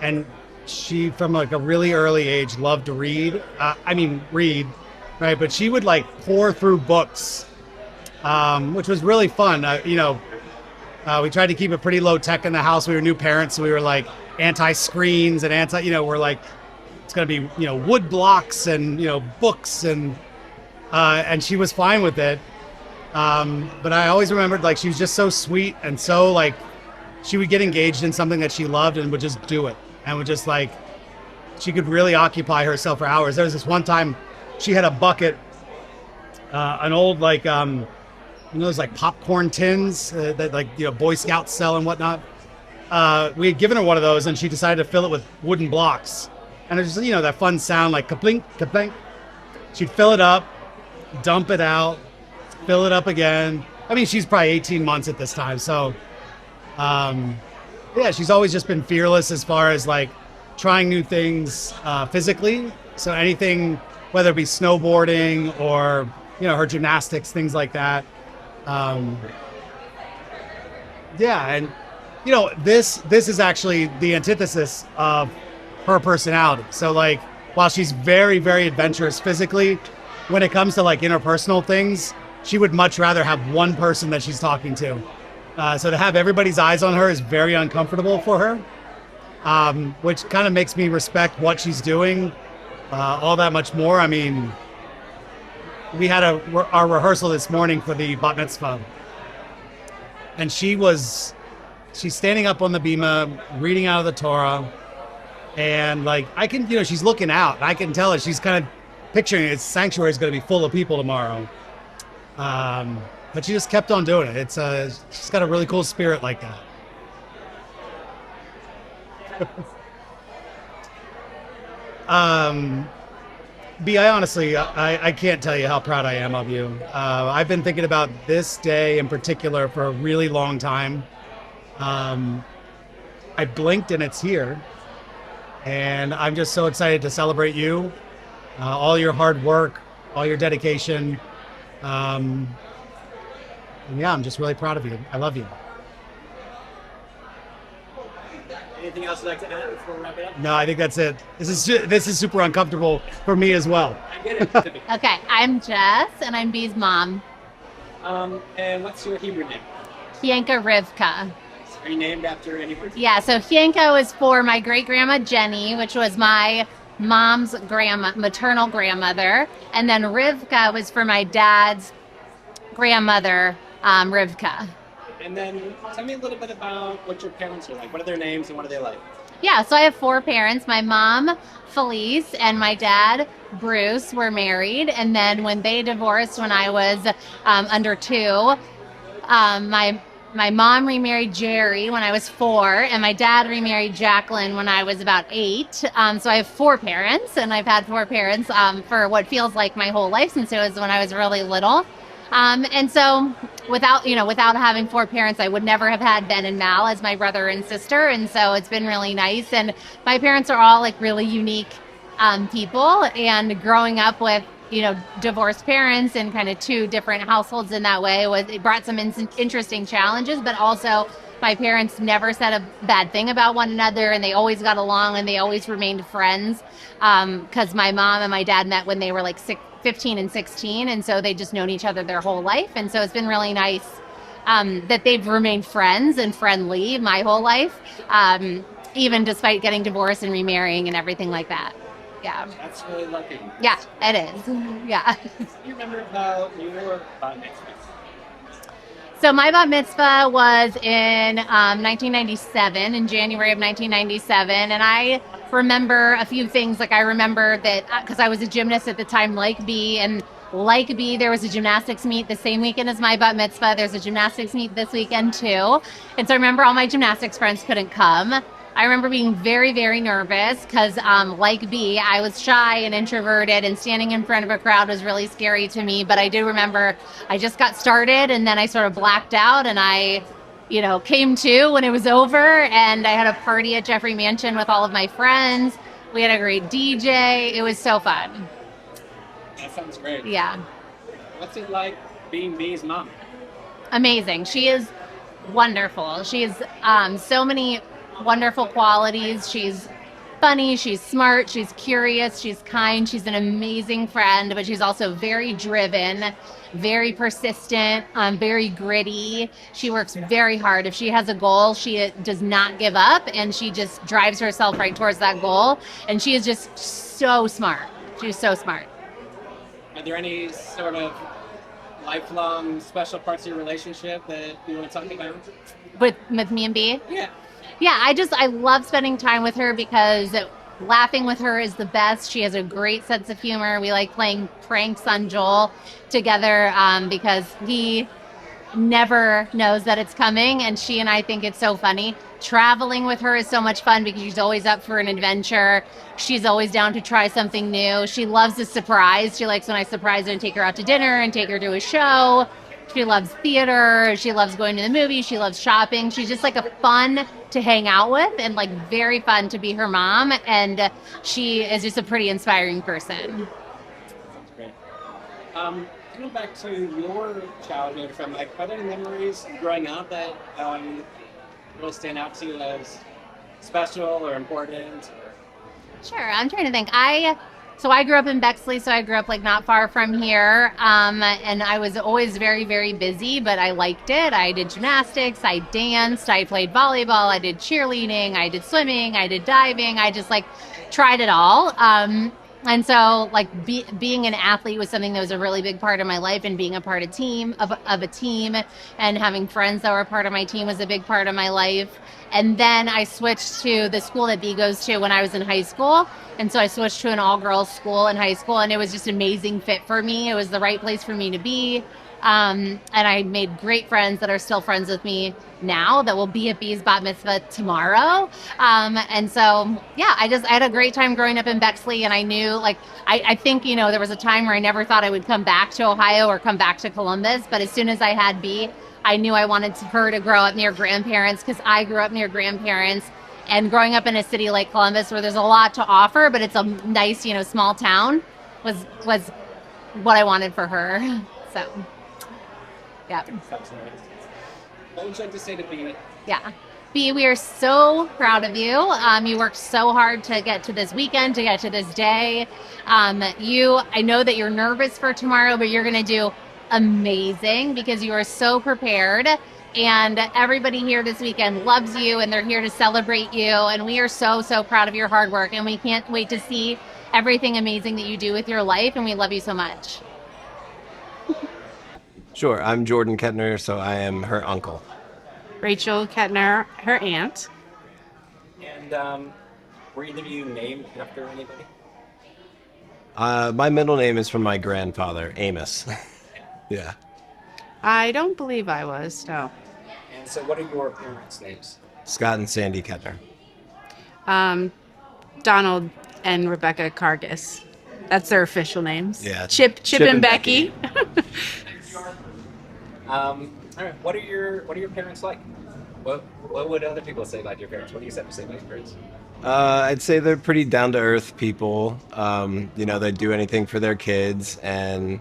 and she, from like a really early age, loved to read. Read, right? But she would like pour through books, which was really fun. We tried to keep it pretty low tech in the house. We were new parents, so we were like anti-screens and we're like, it's gonna be, wood blocks and, books and she was fine with it. But I always remembered, like, she was just so sweet and so, like, she would get engaged in something that she loved and would just do it. And would just, like, she could really occupy herself for hours. There was this one time she had a bucket, an old, like, those like popcorn tins that like, Boy Scouts sell and whatnot. We had given her one of those and she decided to fill it with wooden blocks. And it was just, that fun sound, like kaplink, kaplink. She'd fill it up, dump it out, fill it up again. I mean, she's probably 18 months at this time. So, yeah, she's always just been fearless as far as like trying new things physically. So anything, whether it be snowboarding or, her gymnastics, things like that. Yeah, and this is actually the antithesis of her personality. So like, while she's very, very adventurous physically, when it comes to like interpersonal things, she would much rather have one person that she's talking to. So to have everybody's eyes on her is very uncomfortable for her, which kind of makes me respect what she's doing all that much more. I mean, we had our rehearsal this morning for the bat mitzvah, and she's standing up on the bima reading out of the Torah, and like I can, she's looking out, and I can tell that she's kind of picturing the sanctuary is going to be full of people tomorrow. But she just kept on doing it. She's got a really cool spirit like that. B, I honestly, I can't tell you how proud I am of you. I've been thinking about this day in particular for a really long time. I blinked and it's here. And I'm just so excited to celebrate you, all your hard work, all your dedication. And yeah, I'm just really proud of you. I love you. Anything else you'd like to add before we wrap it up? No, I think that's it. This is super uncomfortable for me as well. I get it. Okay, I'm Jess, and I'm Bee's mom. And what's your Hebrew name? Hienka Rivka. Are you named after anybody? Yeah, so Hienka was for my great-grandma Jenny, which was my mom's maternal grandmother. And then Rivka was for my dad's grandmother, Rivka. And then tell me a little bit about what your parents are like. What are their names and what are they like? Yeah, so I have 4 parents. My mom, Felice, and my dad, Bruce, were married. And then when they divorced when I was under 2, my mom remarried Jerry when I was 4, and my dad remarried Jacqueline when I was about 8. So I have 4 parents, and I've had 4 parents for what feels like my whole life since it was when I was really little. And so without having 4 parents, I would never have had Ben and Mal as my brother and sister. And so it's been really nice. And my parents are all like really unique people, and growing up with, divorced parents and kind of 2 different households in that way it brought some interesting challenges, but also my parents never said a bad thing about one another, and they always got along and they always remained friends. Because my mom and my dad met when they were like 15 and 16, and so they just known each other their whole life. And so it's been really nice that they've remained friends and friendly my whole life, even despite getting divorced and remarrying and everything like that. Yeah. That's really lucky. Yeah, it is. Yeah. Do you remember about your bat mitzvah? So my bat mitzvah was in 1997, in January of 1997, and I remember a few things. Like I remember that because I was a gymnast at the time, like B, and Like B, there was a gymnastics meet the same weekend as my bat mitzvah. There's a gymnastics meet this weekend too. And so I remember all my gymnastics friends couldn't come. I remember being very, very nervous because like B, I was shy and introverted, and standing in front of a crowd was really scary to me. But I do remember I just got started, and then I sort of blacked out, and I came to when it was over, and I had a party at Jeffrey Mansion with all of my friends. We had a great DJ. It was so fun. That sounds great. Yeah. What's it like being B's mom? Amazing. She is wonderful. She has so many wonderful qualities. She's funny, she's smart, she's curious, she's kind, she's an amazing friend, but she's also very driven, very persistent, very gritty. She works very hard. If she has a goal, she does not give up, and she just drives herself right towards that goal. And she is just so smart. She's so smart. Are there any sort of lifelong special parts of your relationship that you want to talk about? With me and B? Yeah. Yeah, I love spending time with her because laughing with her is the best. She has a great sense of humor. We like playing pranks on Joel together because he never knows that it's coming, and she and I think it's so funny. Traveling with her is so much fun because she's always up for an adventure. She's always down to try something new. She loves a surprise. She likes when I surprise her and take her out to dinner and take her to a show. She loves theater. She loves going to the movies. She loves shopping. She's just like a fun to hang out with, and like very fun to be her mom. And she is just a pretty inspiring person. That's great. Going back to your childhood, from are there any memories growing up that really stand out to you as special or important? Sure, I'm trying to think. So I grew up in Bexley, so I grew up like not far from here, and I was always very, very busy, but I liked it. I did gymnastics, I danced, I played volleyball, I did cheerleading, I did swimming, I did diving. I just like tried it all. And so like being an athlete was something that was a really big part of my life, and being a part of a team and having friends that were part of my team was a big part of my life. And then I switched to the school that B goes to when I was in high school. And so I switched to an all-girls school in high school, and it was just an amazing fit for me. It was the right place for me to be. And I made great friends that are still friends with me now that will be at B's bat mitzvah tomorrow. And so, yeah, I had a great time growing up in Bexley, and I knew, like, I think, there was a time where I never thought I would come back to Ohio or come back to Columbus. But as soon as I had B, I knew I wanted her to grow up near grandparents, because I grew up near grandparents. And growing up in a city like Columbus, where there's a lot to offer, but it's a nice, small town, was what I wanted for her. So, yeah. What would you like to say to B? Yeah. B, we are so proud of you. You worked so hard to get to this weekend, to get to this day. I know that you're nervous for tomorrow, but you're going to do amazing because you are so prepared. And everybody here this weekend loves you, and they're here to celebrate you. And we are so, so proud of your hard work, and we can't wait to see everything amazing that you do with your life. And we love you so much. Sure, I'm Jordan Ketner, so I am her uncle. Rachel Ketner, her aunt. And were either of you named after anybody? My middle name is from my grandfather, Amos. Yeah. I don't believe I was, no. And so what are your parents' names? Scott and Sandy Ketner. Donald and Rebecca Cargis. That's their official names. Yeah. Chip and Becky. All right. What are your parents like? What would other people say about your parents? What do you have to say about your parents? I'd say they're pretty down-to-earth people. They do anything for their kids, and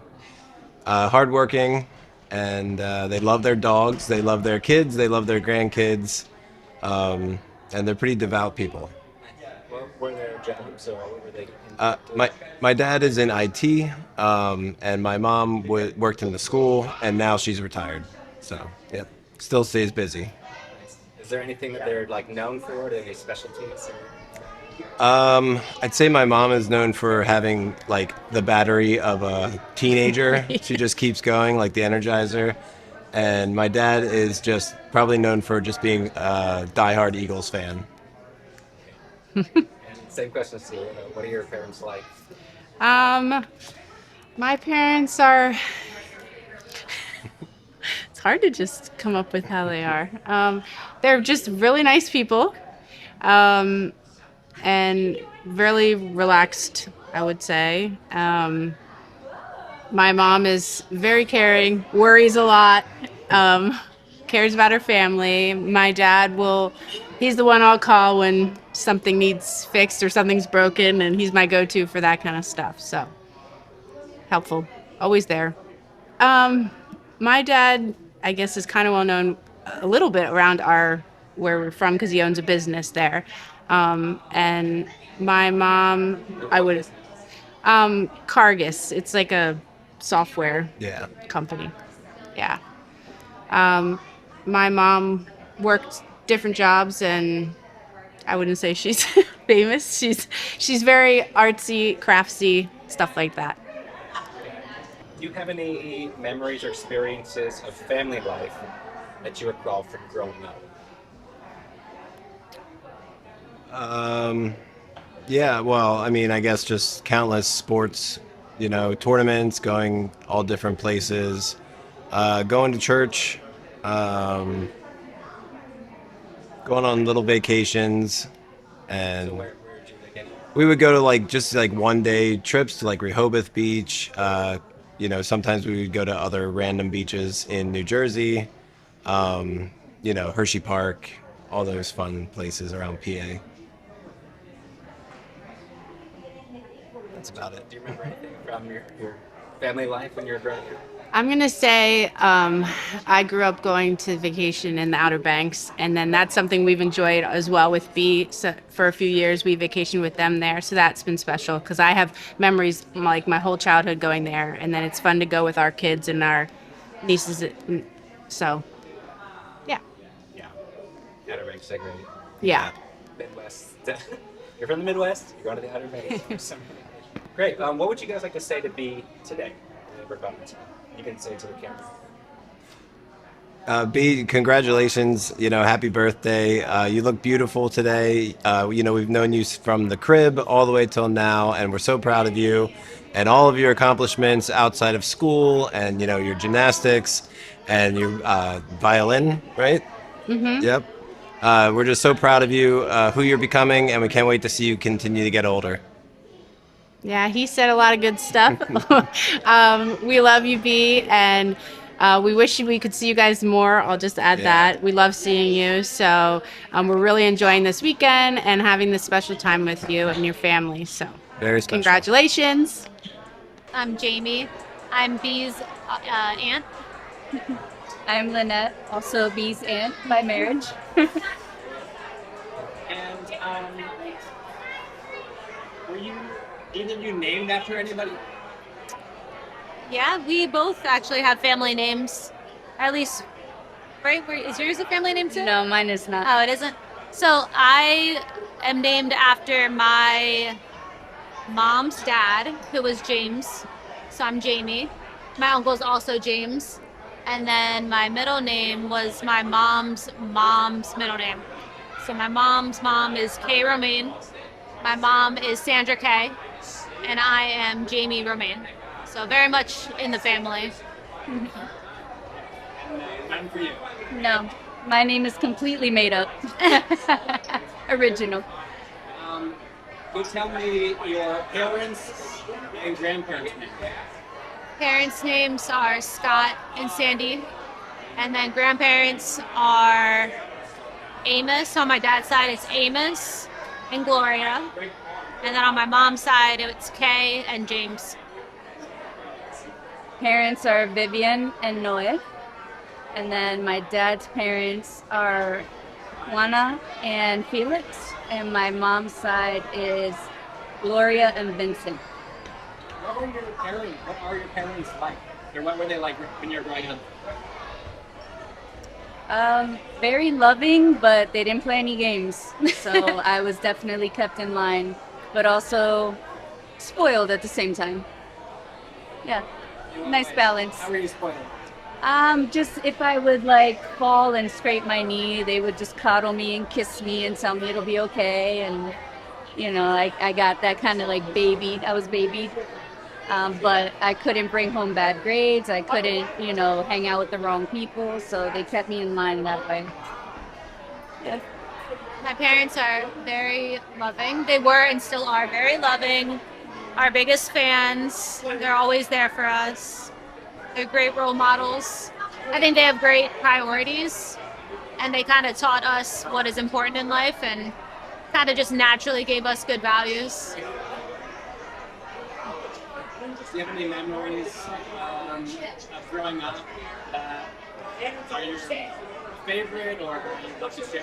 hardworking, and they love their dogs, they love their kids, they love their grandkids, and they're pretty devout people. What were their jobs, or what were they? My dad is in IT, and my mom worked in the school, and now she's retired. So, yep, still stays busy. Is there anything that they're like known for? Are there any specialties? I'd say my mom is known for having like the battery of a teenager. She just keeps going, like the Energizer. And my dad is just probably known for just being a diehard Eagles fan. And same question to you. What are your parents like? My parents are. It's hard to just come up with how they are. They're just really nice people, and really relaxed, I would say. My mom is very caring, worries a lot, cares about her family. My dad he's the one I'll call when something needs fixed or something's broken, and he's my go-to for that kind of stuff. So helpful, always there. My dad, I guess, is kind of well known a little bit around where we're from because he owns a business there. And my mom, Cargus. It's like a software company. Yeah. My mom worked different jobs, and I wouldn't say she's famous. She's very artsy, craftsy, stuff like that. Do you have any memories or experiences of family life that you recall from growing up? Yeah, well, I mean, I guess just countless sports, tournaments, going all different places, going to church, going on little vacations, and we would go to just 1 day trips to Rehoboth Beach. Sometimes we would go to other random beaches in New Jersey, Hershey Park, all those fun places around PA. That's about it. Do you remember anything from your family life when you were growing up? I'm going to say I grew up going to vacation in the Outer Banks, and then that's something we've enjoyed as well with B. So for a few years, we vacationed with them there, so that's been special because I have memories like my whole childhood going there, and then it's fun to go with our kids and our nieces. So, yeah. Yeah. Outer Banks are great. Yeah. Midwest. You're from the Midwest, you're going to the Outer Banks. Great. What would you guys like to say to B today? You can say to the camera. B, congratulations, happy birthday. You look beautiful today. We've known you from the crib all the way till now, and we're so proud of you and all of your accomplishments outside of school and, your gymnastics and your violin, right? Mm-hmm. Yep. We're just so proud of you, who you're becoming, and we can't wait to see you continue to get older. Yeah, he said a lot of good stuff. We love you, B, and we wish we could see you guys more. I'll just add that. We love seeing you. So we're really enjoying this weekend and having this special time with you and your family. So very special. Congratulations. I'm Jamie. I'm B's aunt. I'm Lynette, also B's aunt by marriage. And were you either of you named after anybody? Yeah, we both actually have family names. At least, right? Is yours a family name too? No, mine is not. Oh, it isn't? So I am named after my mom's dad, who was James. So I'm Jamie. My uncle's also James. And then my middle name was my mom's middle name. So my mom's mom is Kay Romaine. My mom is Sandra Kay. And I am Jamie Romaine. So very much in the family. None for you. No, my name is completely made up. Original. Can you tell me your parents and grandparents' names? Parents' names are Scott and Sandy. And then grandparents are Amos. On my dad's side, it's Amos and Gloria. And then on my mom's side, it's Kay and James. Parents are Vivian and Noe. And then my dad's parents are Juana and Felix. And my mom's side is Gloria and Vincent. What are your parents like? Or what were they like when you were growing up? Very loving, but they didn't play any games. So I was definitely kept in line, but also spoiled at the same time. Yeah, nice balance. How were you spoiled? Just if I would fall and scrape my knee, they would just cuddle me and kiss me and tell me it'll be okay. And, I got that kind of baby. I was babied. but I couldn't bring home bad grades. I couldn't, hang out with the wrong people. So they kept me in line that way. Yeah. My parents are very loving. They were and still are very loving. Our biggest fans. They're always there for us. They're great role models. I think they have great priorities, and they kind of taught us what is important in life and kind of just naturally gave us good values. Do you have any memories of growing up that are your favorite or you'd love to share?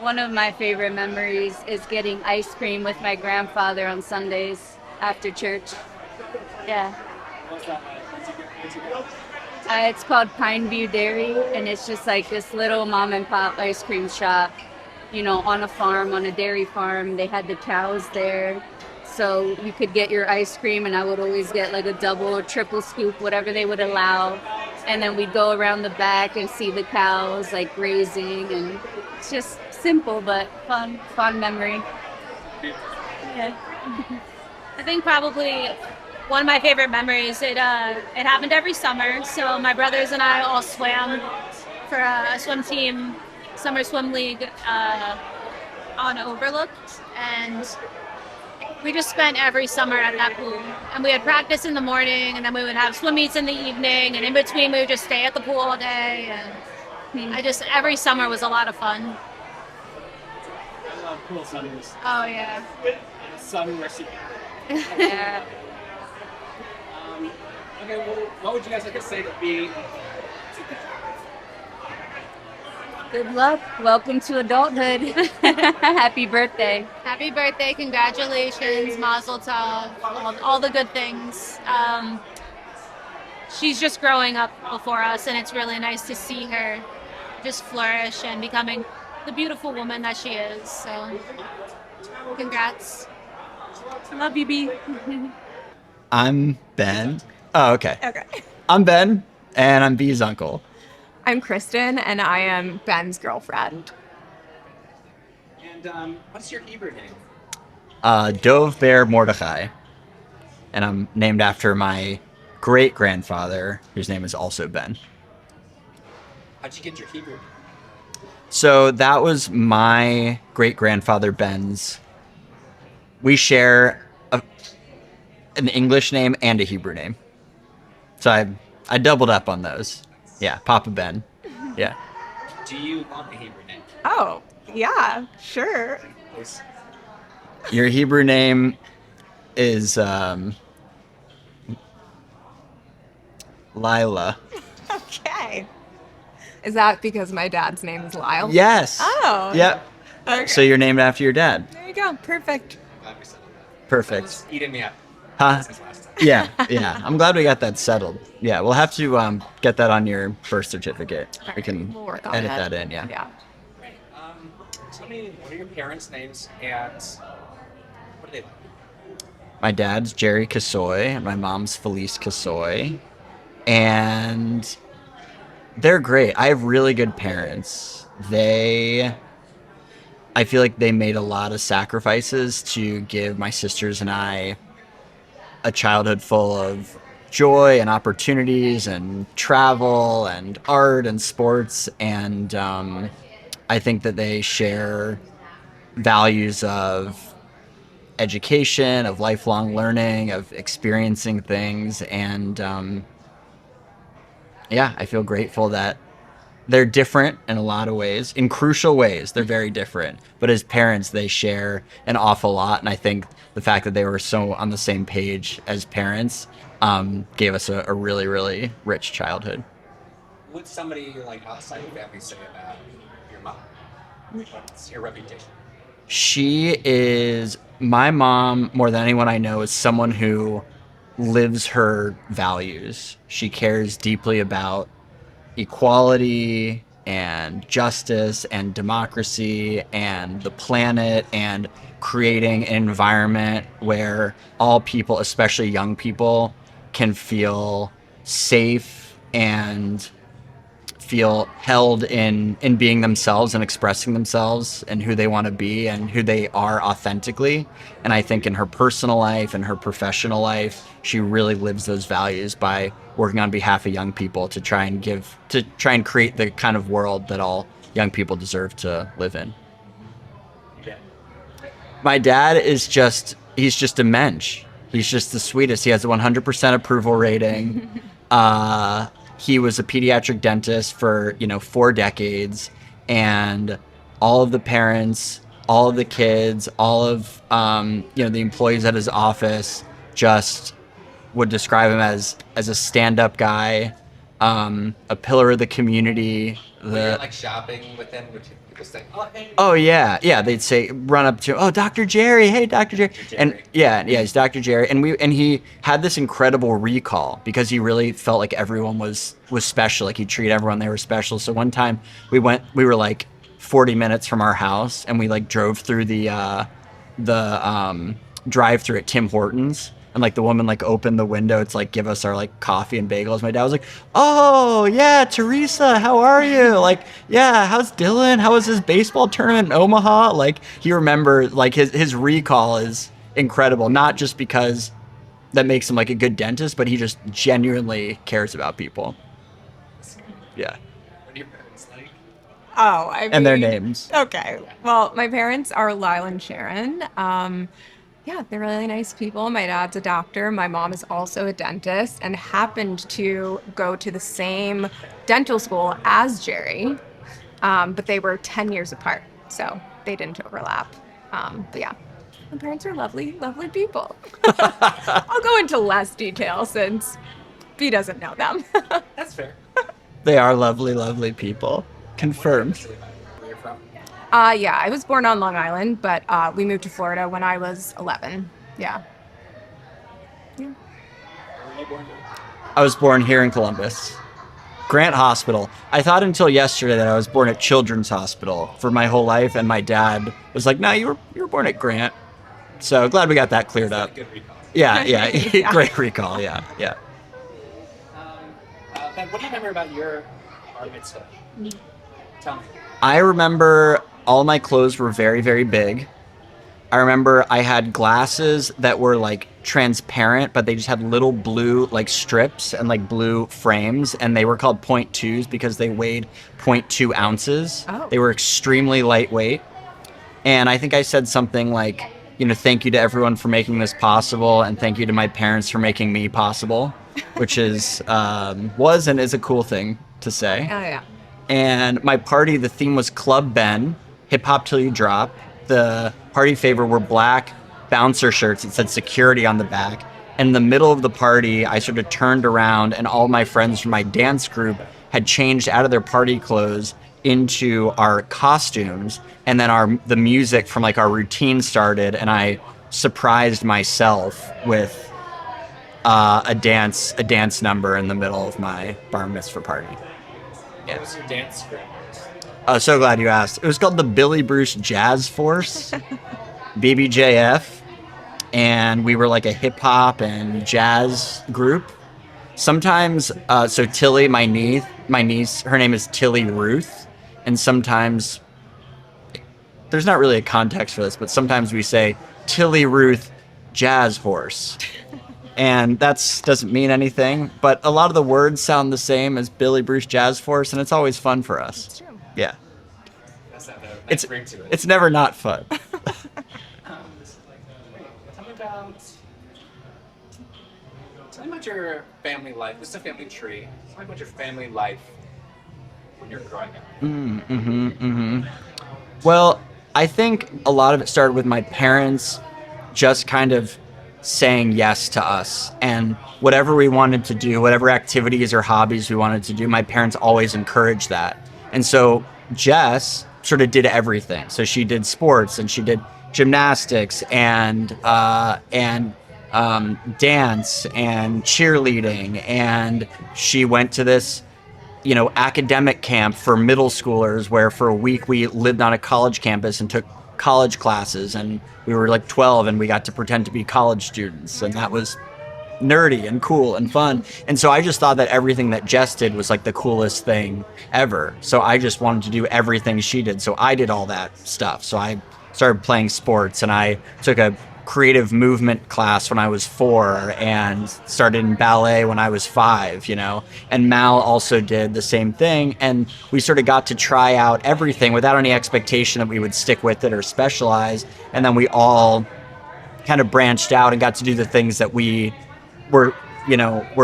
One of my favorite memories is getting ice cream with my grandfather on Sundays after church. Yeah. What's that like? It's called Pine View Dairy, and it's just like this little mom and pop ice cream shop, on a farm, on a dairy farm. They had the cows there. So you could get your ice cream, and I would always get like a double or triple scoop, whatever they would allow. And then we'd go around the back and see the cows like grazing, and it's just simple but fun memory. Yeah. I think probably one of my favorite memories, it happened every summer. So my brothers and I all swam for a swim team, summer swim league on Overlook, and we just spent every summer at that pool. And we had practice in the morning, and then we would have swim meets in the evening, and in between we would just stay at the pool all day. And every summer was a lot of fun. I love pool summers. Oh yeah. Sun recipe. Yeah. Okay, well, what would you guys like to say to be? Good luck. Welcome to adulthood. Happy birthday. Happy birthday, congratulations, Mazel Tov, all the good things. She's just growing up before us, and it's really nice to see her just flourish and becoming the beautiful woman that she is. So, congrats. I love you, B. I'm Ben. Oh, okay. Okay. I'm Ben, and I'm B's uncle. I'm Kristen, and I am Ben's girlfriend. And what's your Hebrew name? Dov Ber Mordechai. And I'm named after my great-grandfather, whose name is also Ben. How'd you get your Hebrew name? So that was my great-grandfather Ben's. We share an English name and a Hebrew name. So I doubled up on those. Yeah, Papa Ben. Yeah. Do you want a Hebrew name? Oh, yeah, sure. Please. Your Hebrew name is Lila. Okay. Is that because my dad's name is Lyle? Yes. Oh. Yep. Okay. So you're named after your dad. There you go. Perfect. Perfect. Eating me up. Huh? Yeah. I'm glad we got that settled. Yeah, we'll have to get that on your birth certificate. We can We'll work on edit it. that in. Yeah. Tell me, what are your parents' names and what are they like? My dad's Jerry Kasoy, and my mom's Felice Kasoy. And they're great. I have really good parents. I feel like they made a lot of sacrifices to give my sisters and I a childhood full of joy and opportunities and travel and art and sports. And I think that they share values of education, of lifelong learning, of experiencing things. And I feel grateful that they're different in a lot of ways. In crucial ways, they're very different. But as parents, they share an awful lot. And I think the fact that they were so on the same page as parents gave us a really, really rich childhood. What would somebody like outside your family say about your mom? What's your reputation? My mom, more than anyone I know, is someone who lives her values. She cares deeply about equality and justice and democracy and the planet and creating an environment where all people, especially young people, can feel safe and feel held in being themselves and expressing themselves and who they want to be and who they are authentically. And I think in her personal life and her professional life, she really lives those values by working on behalf of young people to try and create the kind of world that all young people deserve to live in. My dad he's just a mensch. He's just the sweetest. He has a 100% approval rating. He was a pediatric dentist for, 4 decades, and all of the parents, all of the kids, all of, the employees at his office just would describe him as a stand-up guy, a pillar of the community. When you're like shopping with him, would people say, "Oh, hey"? Oh yeah, they'd say, run up to, "Oh, Dr. Jerry, hey, Dr. Jerry," and he's Dr. Jerry, and he had this incredible recall because he really felt like everyone was special, like he treated everyone they were special. So one time we were like 40 minutes from our house, and we like drove through the drive-through at Tim Hortons. And like the woman like opened the window to like give us our like coffee and bagels. My dad was like, "Oh yeah, Teresa, how are you? Like, yeah, how's Dylan? How was his baseball tournament in Omaha?" Like he remembers, like his recall is incredible. Not just because that makes him like a good dentist, but he just genuinely cares about people. Yeah. What are your parents like? Oh, I mean, And their names. Okay. Well, my parents are Lyle and Sharon. Yeah, they're really nice people. My dad's a doctor. My mom is also a dentist and happened to go to the same dental school as Jerry, but they were 10 years apart, so they didn't overlap. But yeah, my parents are lovely, lovely people. I'll go into less detail since B doesn't know them. That's fair. They are lovely, lovely people. Confirmed. Where you're from? Yeah, I was born on Long Island, but we moved to Florida when I was 11. Yeah. I was born here in Columbus. Grant Hospital. I thought until yesterday that I was born at Children's Hospital for my whole life, and my dad was like, "No, you were born at Grant." So glad we got that cleared up. Good recall. Yeah. Yeah. Great recall. Yeah. Ben, what do you remember about your bar mitzvah? Tell me. I remember all my clothes were very, very big. I remember I had glasses that were like transparent, but they just had little blue like strips and like blue frames, and they were called 0.2s because they weighed 0.2 ounces. Oh. They were extremely lightweight. And I think I said something like, thank you to everyone for making this possible, and thank you to my parents for making me possible, which is was and is a cool thing to say. Oh, yeah. And my party, the theme was Club Ben, hip hop till you drop. The party favor were black bouncer shirts that said security on the back. And in the middle of the party, I sort of turned around, and all my friends from my dance group had changed out of their party clothes into our costumes. And then the music from like our routine started, and I surprised myself with a dance number in the middle of my bar mitzvah party. What was your dance group? Oh, so glad you asked. It was called the Billy Bruce Jazz Force, BBJF, and we were like a hip hop and jazz group. Sometimes, so Tilly, my niece, her name is Tilly Ruth, and sometimes there's not really a context for this, but sometimes we say Tilly Ruth Jazz Horse. And that doesn't mean anything, but a lot of the words sound the same as Billy Bruce Jazz Force, and it's always fun for us. That's true. Yeah. That's not a nice ring to it. It's never not fun. Tell me about your family life. This is a family tree. Tell me about your family life when you're growing up. Well, I think a lot of it started with my parents just kind of saying yes to us, and whatever we wanted to do, whatever activities or hobbies we wanted to do, my parents always encouraged that. And so Jess sort of did everything. So she did sports, and she did gymnastics and dance and cheerleading, and she went to this academic camp for middle schoolers where for a week we lived on a college campus and took college classes, and we were like 12 and we got to pretend to be college students, and that was nerdy and cool and fun. And so I just thought that everything that Jess did was like the coolest thing ever. So I just wanted to do everything she did. So I did all that stuff. So I started playing sports, and I took a creative movement class when I was 4 and started in ballet when I was 5, and Mal also did the same thing. And we sort of got to try out everything without any expectation that we would stick with it or specialize. And then we all kind of branched out and got to do the things that we were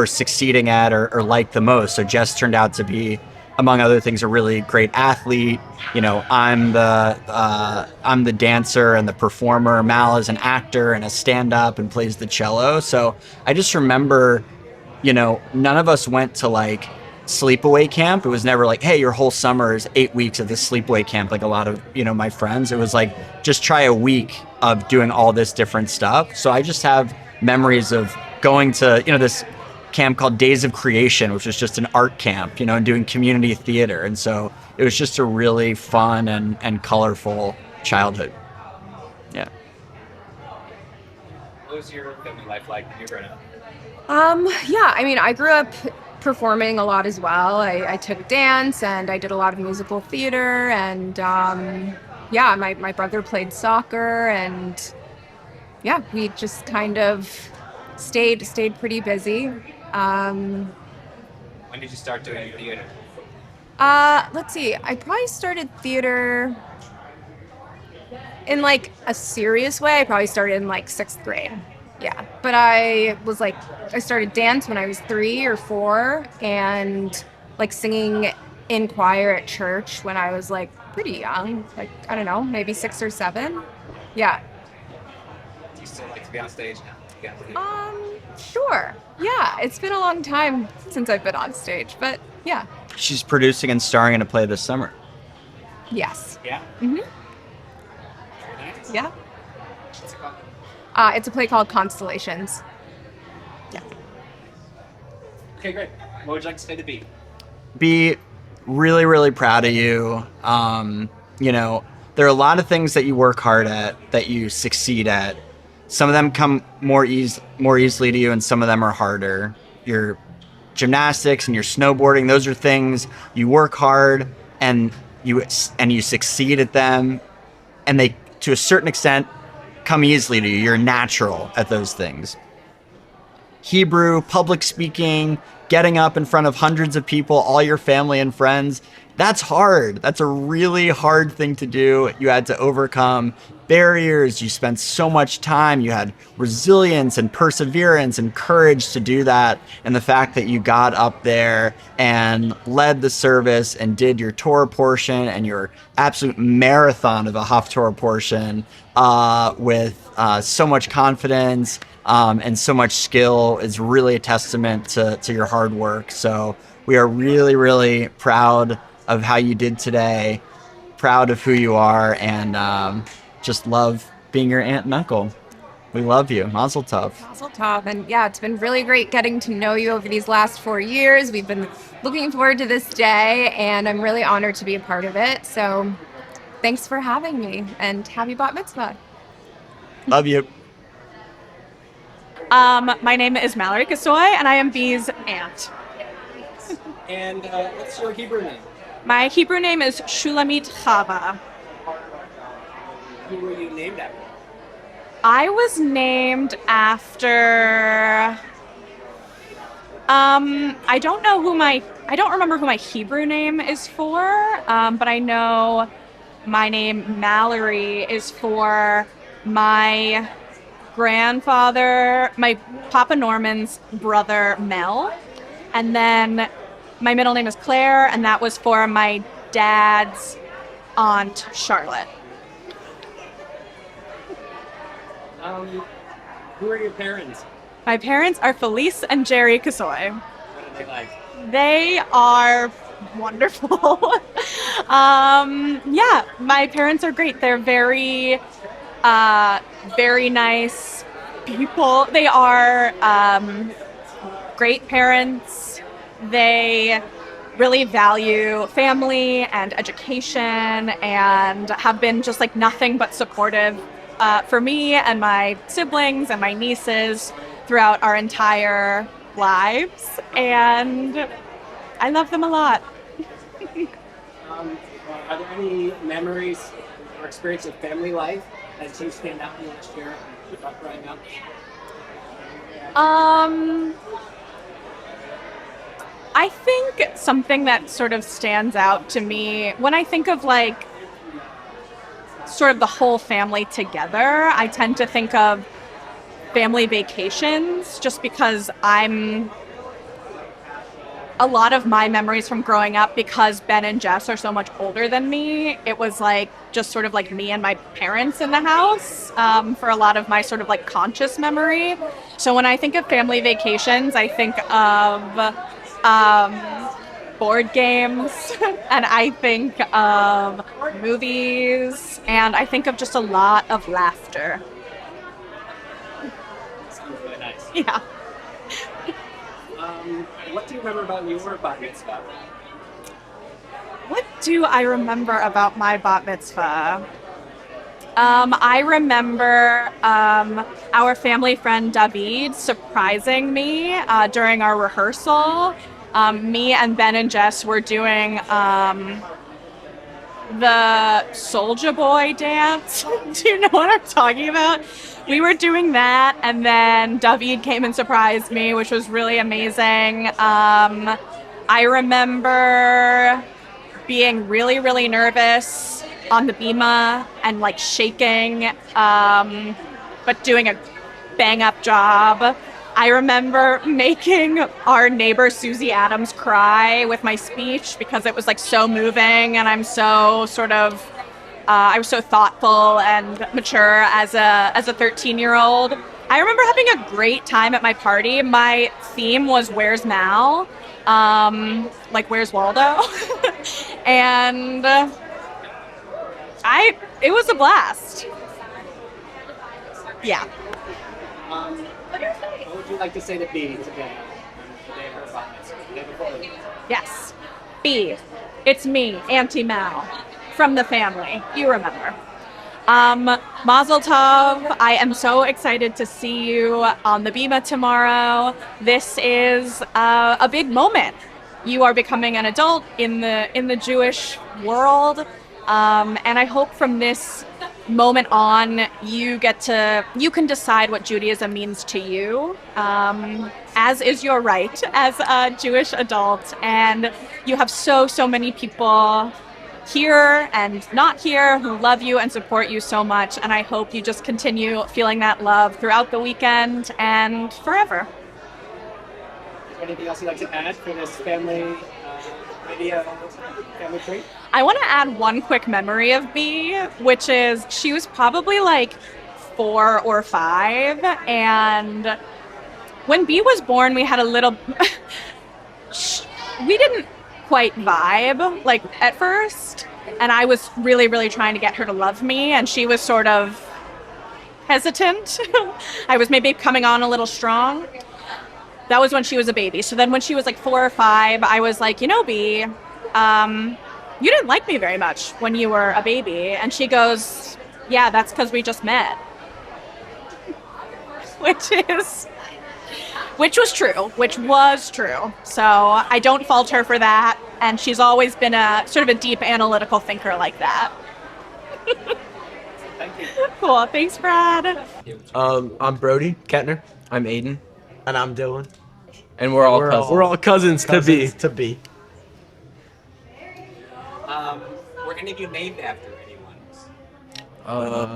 succeeding at or liked the most. So Jess turned out to be, among other things, a really great athlete. I'm the dancer and the performer. Mal is an actor and a stand-up and plays the cello. So I just remember, none of us went to like sleepaway camp. It was never like, hey, your whole summer is 8 weeks of this sleepaway camp, like a lot of my friends. It was like, just try a week of doing all this different stuff. So I just have memories of going to this camp called Days of Creation, which was just an art camp, and doing community theater. And so it was just a really fun and colorful childhood. Yeah. What was your family life like when you were growing up? Yeah, I mean, I grew up performing a lot as well. I took dance and I did a lot of musical theater, and yeah, my brother played soccer, and yeah, we just kind of stayed pretty busy. When did you start doing theater? Let's see. I probably started theater in like a serious way. I probably started in like 6th grade. Yeah. But I started dance when I was 3 or 4, and like singing in choir at church when I was like pretty young. Like, I don't know, maybe 6 or 7. Yeah. Do you still like to be on stage now? Sure. Yeah. It's been a long time since I've been on stage, but yeah. She's producing and starring in a play this summer. Yes. Yeah? Mm-hmm. Very nice. Yeah. What's it called? It's a play called Constellations. Yeah. Okay, great. What would you like to say to B? Be really, really proud of you. There are a lot of things that you work hard at, that you succeed at. Some of them come more easily to you, and some of them are harder. Your gymnastics and your snowboarding, those are things you work hard and you succeed at them, and they, to a certain extent, come easily to you. You're natural at those things. Hebrew, public speaking, getting up in front of hundreds of people, all your family and friends, that's hard. That's a really hard thing to do. You had to overcome barriers. You spent so much time. You had resilience and perseverance and courage to do that. And the fact that you got up there and led the service and did your Torah portion and your absolute marathon of a Haftorah portion with so much confidence and so much skill is really a testament to your hard work. So we are really, really proud of how you did today, proud of who you are, and just love being your aunt and uncle. We love you. Mazel tov. Mazel tov. And yeah, it's been really great getting to know you over these last 4 years. We've been looking forward to this day, and I'm really honored to be a part of it. So thanks for having me, and happy bat mitzvah. Love you. My name is Mallory Kasoy, and I am B's aunt. And what's your Hebrew name? My Hebrew name is Shulamit Chava. Who were you named after? I was named after. I don't remember who my Hebrew name is for, but I know my name Mallory is for my grandfather, my Papa Norman's brother Mel, and then my middle name is Claire, and that was for my dad's aunt Charlotte. Who are your parents? My parents are Felice and Jerry Kasoy. What are they like? They are wonderful. Yeah, my parents are great. They're very, very nice people. They are great parents. They really value family and education and have been just like nothing but supportive for me and my siblings and my nieces throughout our entire lives, and I love them a lot. Are there any memories or experience of family life that you stand out and you want to share about growing up? I think something that sort of stands out to me when I think of like sort of the whole family together, I tend to think of family vacations just because a lot of my memories from growing up, because Ben and Jess are so much older than me, it was like just sort of like me and my parents in the house for a lot of my sort of like conscious memory. So when I think of family vacations, I think of board games and I think of movies and I think of just a lot of laughter. Sounds really nice. Yeah. What do you remember about your bat mitzvah? What do I remember about my bat mitzvah? I remember our family friend David surprising me during our rehearsal. Me and Ben and Jess were doing the Soulja Boy dance. Do you know what I'm talking about? We were doing that, and then David came and surprised me, which was really amazing. I remember being really, really nervous on the bima and like shaking, but doing a bang-up job. I remember making our neighbor Susie Adams cry with my speech because it was like so moving, and I'm so sort of I was so thoughtful and mature as a 13-year-old. I remember having a great time at my party. My theme was "Where's Mal?" Like "Where's Waldo?" And it was a blast. Yeah. What would you like to say to B today? The day of her bat mitzvah, the day before. Yes. B. It's me, Auntie Mal, from the family. You remember. Mazel tov. I am so excited to see you on the bima tomorrow. This is a big moment. You are becoming an adult in the Jewish world, and I hope from this moment on you can decide what Judaism means to you, as is your right as a Jewish adult. And you have so many people here and not here who love you and support you so much, and I hope you just continue feeling that love throughout the weekend and forever. Is there anything else you'd like to add for this family video, family treat? I want to add one quick memory of B, which is she was probably like 4 or 5, and when B was born, we had a little we didn't quite vibe like at first, and I was really trying to get her to love me, and she was sort of hesitant. I was maybe coming on a little strong. That was when she was a baby. So then when she was like 4 or 5, I was like, B, you didn't like me very much when you were a baby. And she goes, yeah, that's because we just met. Which was true. So I don't fault her for that. And she's always been a sort of a deep analytical thinker like that. Thank you. Cool. Thanks, Brad. I'm Brody Ketner. I'm Aiden. And I'm Dylan. And we're all cousins. We're all cousins to be. Were any of you named after anyone?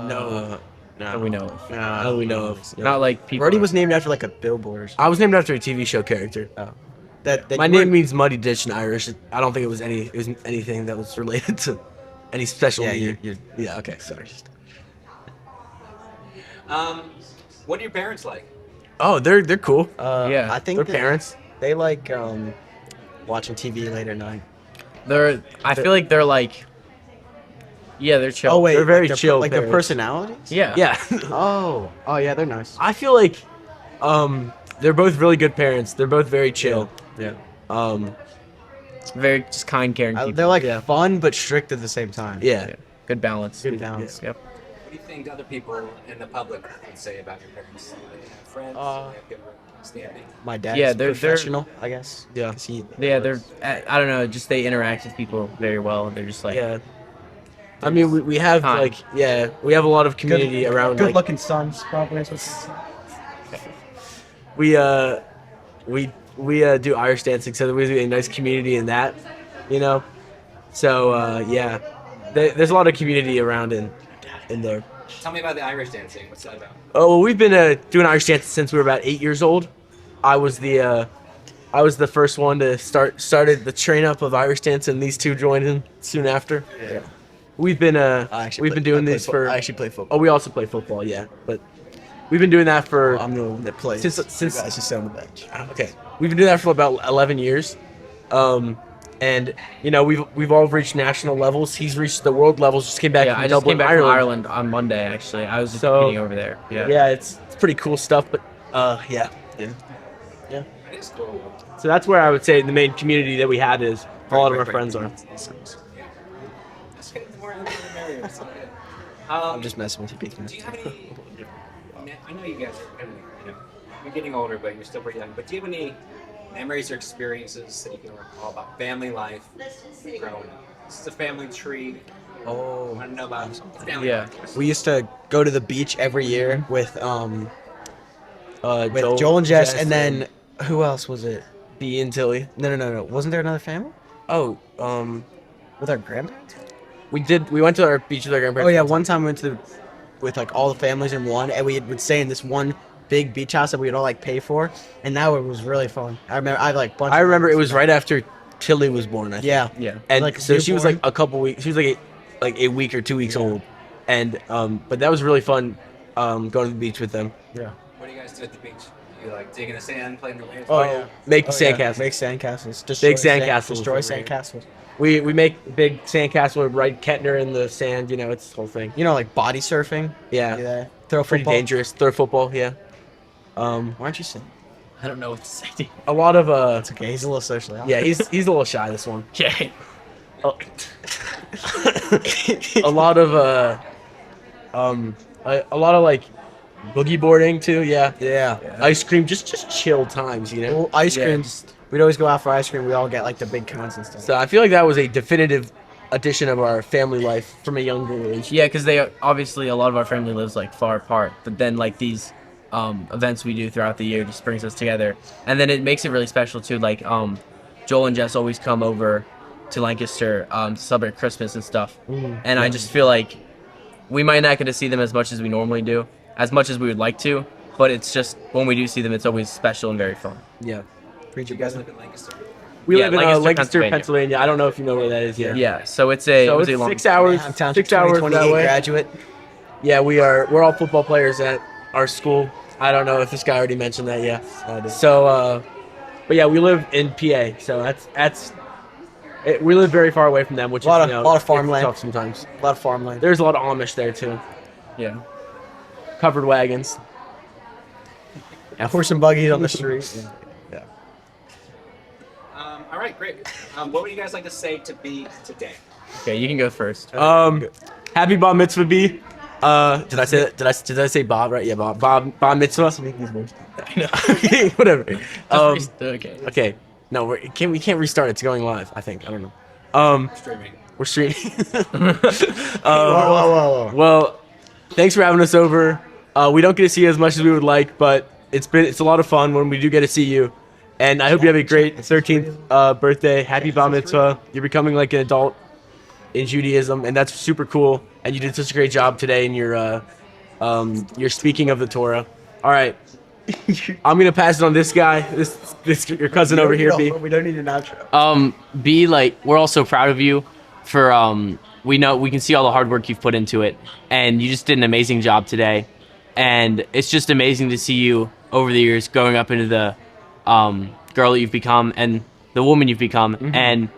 No. That we know of. No, we know of. Not like people. Brody was named after like a billboard or something. I was named after a TV show character. Oh. That my name means muddy ditch in Irish. I don't think it was anything that was related to any special meaning. Yeah, okay, sorry. What are your parents like? Oh, they're cool. Yeah. I think their parents. They like watching TV late at night. I feel like they're like. Yeah, they're chill. Oh wait, they're very like chill. Like their parents. personalities. Yeah. Yeah. Oh yeah, they're nice. I feel like they're both really good parents. They're both very chill. Yeah. Very just kind, caring people. They're like fun but strict at the same time. Yeah. Good balance. Good balance. Yep. What do you think other people in the public would say about your parents? Do they have friends? Do they have good standing? My dad's Yeah, they're professional, I guess. Yeah, 'cause he, yeah, they're. I don't know. Just they interact with people very well. They're just like. Yeah. I mean, we have Kind. like we have a lot of community around. Good like, looking sons, probably. we do Irish dancing, so there's a nice community in that, you know. So yeah, there's a lot of community around in there. Tell me about the Irish dancing. What's that about? Oh, well, we've been doing Irish dancing since we were about 8 years old. I was the first one to started the train up of Irish dance, and these two joined in soon after. Yeah. We've been doing these for. I actually play football. Oh, we also play football, yeah. But we've been doing that for. I'm the one that plays. Since you guys just sit on the bench. Okay, we've been doing that for about 11 years, and you know we've all reached national levels. He's reached the world levels. Just came back. Yeah, from I just Dublin, came back from Ireland on Monday. Actually, I was just competing over there. Yeah. Yeah, it's pretty cool stuff. But yeah. It is cool. So that's where I would say the main community that we had is a lot of our friends are. Let's get more into the merrier. It's okay. I'm just messing with you, Beacon. Do you have any? I know you guys are kind of, you're getting older, but you're still pretty young. But do you have any memories or experiences that you can recall about family life growing up? This is a family tree. Oh, I want to know about family life. We used to go to the beach every year with Joel, Joel and Jess, and then who else was it? B and Tilly. No. Wasn't there another family? Oh, with our grandparents? we went to our beach with our grandparents. Oh yeah, one time we went with like all the families in one, and we would stay in this one big beach house that we'd all like pay for, and that one was really fun. I remember it was right after Tilly was born. I think. Yeah. And Like, so she was newborn. like a couple weeks. She was like a week or 2 weeks old, and but that was really fun, going to the beach with them. Yeah. What do you guys do at the beach? You like dig in the sand, play in the waves? Make Oh, sandcastles. Make sandcastles. Big sandcastles. Destroy sandcastles. We make big sandcastle right Ketner in the sand. You know, it's the whole thing. You know, like body surfing. Yeah. Throw Pretty football. dangerous. Throw football. Yeah. Why aren't you saying? I don't know what to say. A lot of It's okay. He's a little socially. Yeah, he's a little shy. This one. Yeah. A lot of a lot of like boogie boarding too. Yeah. Ice cream, just chill times. You know. Well, ice Yeah, cream. just- We'd always go out for ice cream. We all get like the big cones and stuff. So I feel like that was a definitive addition of our family life from a younger age. Yeah, because they obviously a lot of our family lives like far apart, but then like these events we do throughout the year just brings us together, and then it makes it really special too. Like Joel and Jess always come over to Lancaster to celebrate Christmas and stuff, and I just feel like we might not get to see them as much as we normally do, as much as we would like to, but it's just when we do see them, it's always special and very fun. Yeah. You guys live in Lancaster? We Yeah, live in Lancaster, Lancaster, Pennsylvania. Pennsylvania. I don't know if you know where that is. Yeah, so it's a So it was it's a long 6 hours. Township 6 hours that 2028 way. graduate. Yeah, we're all football players at our school. I don't know if this guy already mentioned that. Yeah. So, but yeah, we live in PA. So we live very far away from them, which A lot is of- you know, lot of it's farmland. tough sometimes. A lot of farmland. There's a lot of Amish there too. Yeah. Covered wagons. Yeah, horse and buggies on the street. Yeah. All right, great. What would you guys like to say to B today? Okay, you can go first. Happy Bar Mitzvah B. Did I say that? Did I say Bob right? Yeah, Bob. Bar Mitzvah. Okay, whatever. Okay. Okay. No, we can't restart. It's going live. I think. I don't know. Streaming. We're streaming. Whoa. Well, thanks for having us over. We don't get to see you as much as we would like, but it's a lot of fun when we do get to see you. And I hope you have a great 13th birthday. Happy Bar Mitzvah. You're becoming like an adult in Judaism, and that's super cool. And you did such a great job today in your speaking of the Torah. All right. I'm gonna pass it on this guy. This your cousin over here, B. We don't need an outro. B, like, we're all so proud of you for we can see all the hard work you've put into it, and you just did an amazing job today. And it's just amazing to see you over the years growing up into the girl that you've become and the woman you've become. And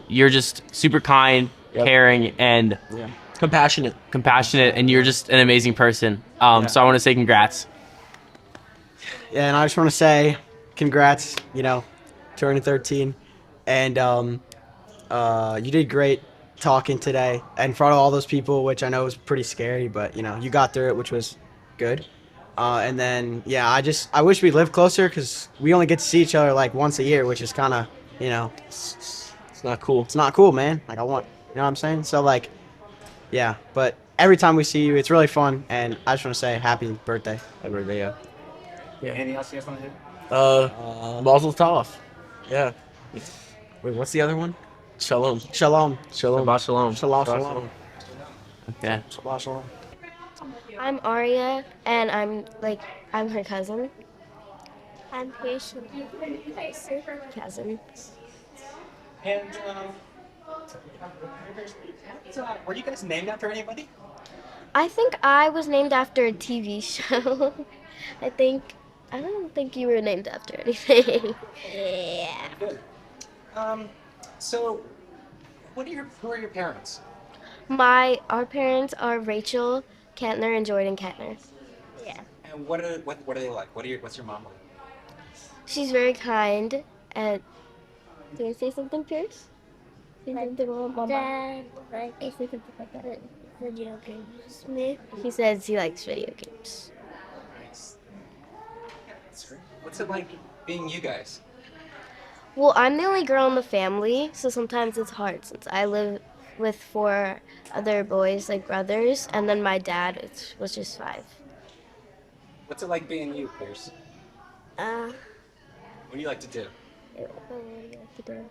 you're just super kind, caring, and compassionate, and you're just an amazing person. So I want to say congrats. Yeah, and I just want to say congrats, turning 13. And you did great. talking today in front of all those people, which I know was pretty scary, but you know, you got through it, which was good. And then, yeah, I wish we lived closer because we only get to see each other like once a year, which is kind of, you know, It's not cool. it's not cool, man. Like, you know what I'm saying? So, like, yeah, but every time we see you, it's really fun. And I just want to say happy birthday. Happy birthday, yeah. Anything else you guys want to do? Mazel tov. Yeah. Wait, what's the other one? Shalom. Shalom. Shalom. Shabbat shalom. Shalom. Shabbat Shalom. Yeah. Shabbat shalom. I'm Aria, and I'm her cousin. I'm Haitian. Cousin. And were you guys named after anybody? I think I was named after a TV show. I don't think you were named after anything. Yeah. Good. So, who are your parents? Our parents are Rachel Ketner and Jordan Ketner. Yeah. And what are they like? What's your mom like? She's very kind and. Do you say something, Pierce? Say something about Mama. Dad, say something like that. Video games. Me? He says he likes video games. Nice. What's it like being you guys? Well, I'm the only girl in the family, so sometimes it's hard since I live with 4 other boys, like brothers, and then my dad was just 5. What's it like being you, Pierce? What do you like to do? What do you like to do?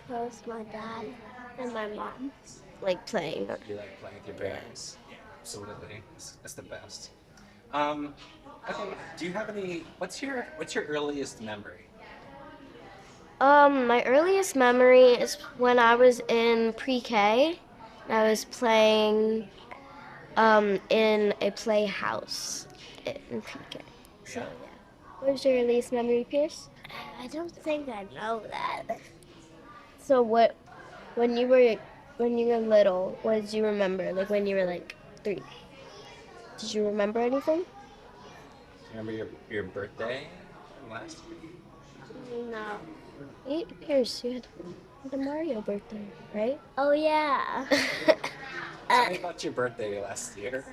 Plus my dad and my mom. Like playing. Do you like playing with your parents? Yeah, absolutely. That's the best. Okay. Do you have any? What's your earliest memory? My earliest memory is when I was in pre-K. I was playing in a playhouse in pre-K. So yeah. What was your earliest memory, Pierce? I don't think I know that. So when you were little, what did you remember? Like when you were like 3. Did you remember anything? Remember your birthday from last year? No. Hey, Pierce, you had the Mario birthday, right? Oh yeah. Tell me about your birthday last year.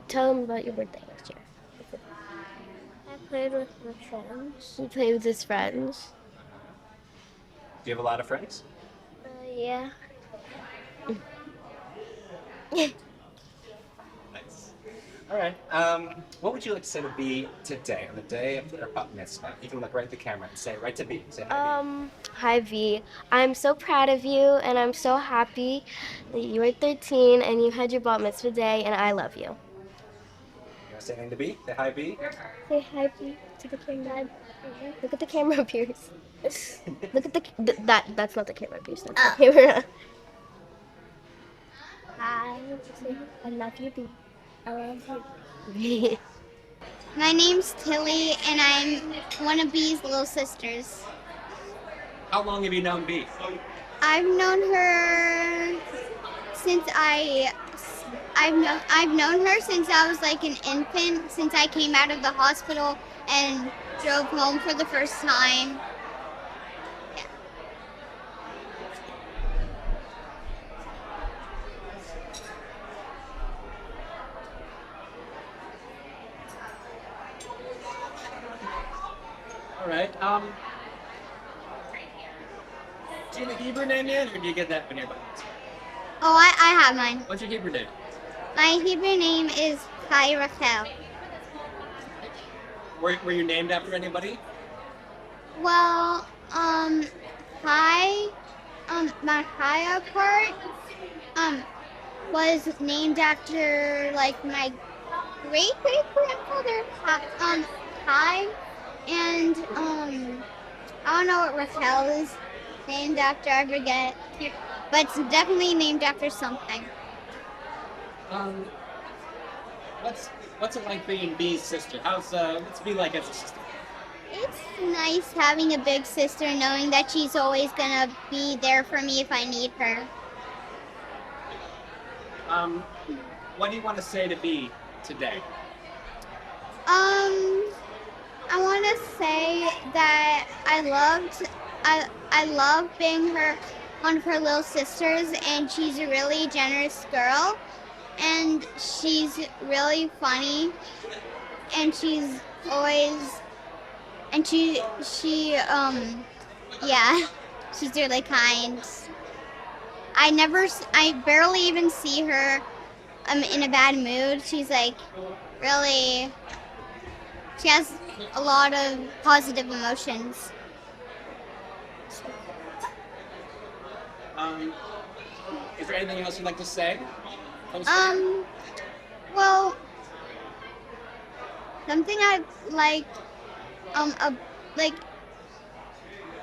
Tell them about your birthday last year. I played with my friends. He played with his friends. Do you have a lot of friends? Yeah. Nice. All right. What would you like to say to B today, on the day of their bat mitzvah? You can look right at the camera and say right to B. Say hi, B. Hi V. I'm so proud of you, and I'm so happy that you were 13 and you had your bat mitzvah day, and I love you. You want to say anything to B? Say hi, B. Say hi V to the camera. Look at the camera, Pierce. Look at that's not the camera, Pierce. That's the camera. Hi. I love you, B. I love you. My name's Tilly, and I'm one of Bee's little sisters. How long have you known B? I've known her since I've known her since I was like an infant, since I came out of the hospital and drove home for the first time. All right. Do you have a Hebrew name yet, or do you get that when you're about? Oh, I have mine. What's your Hebrew name? My Hebrew name is Chai Rachel. Were you named after anybody? Well, my Chaya part, was named after, like, my great-great-grandfather, Chai, and, I don't know what Rachel is named after, I forget, but it's definitely named after something. What's it like being B's sister? What's it be like as a sister? It's nice having a big sister, knowing that she's always gonna be there for me if I need her. What do you want to say to B today? I want to say that I love being her one of her little sisters, and she's a really generous girl, and she's really funny, and she's always, and yeah, she's really kind. I barely even see her in a bad mood. She's like really, she has a lot of positive emotions. Is there anything else you'd like to say? Well, something I like, like,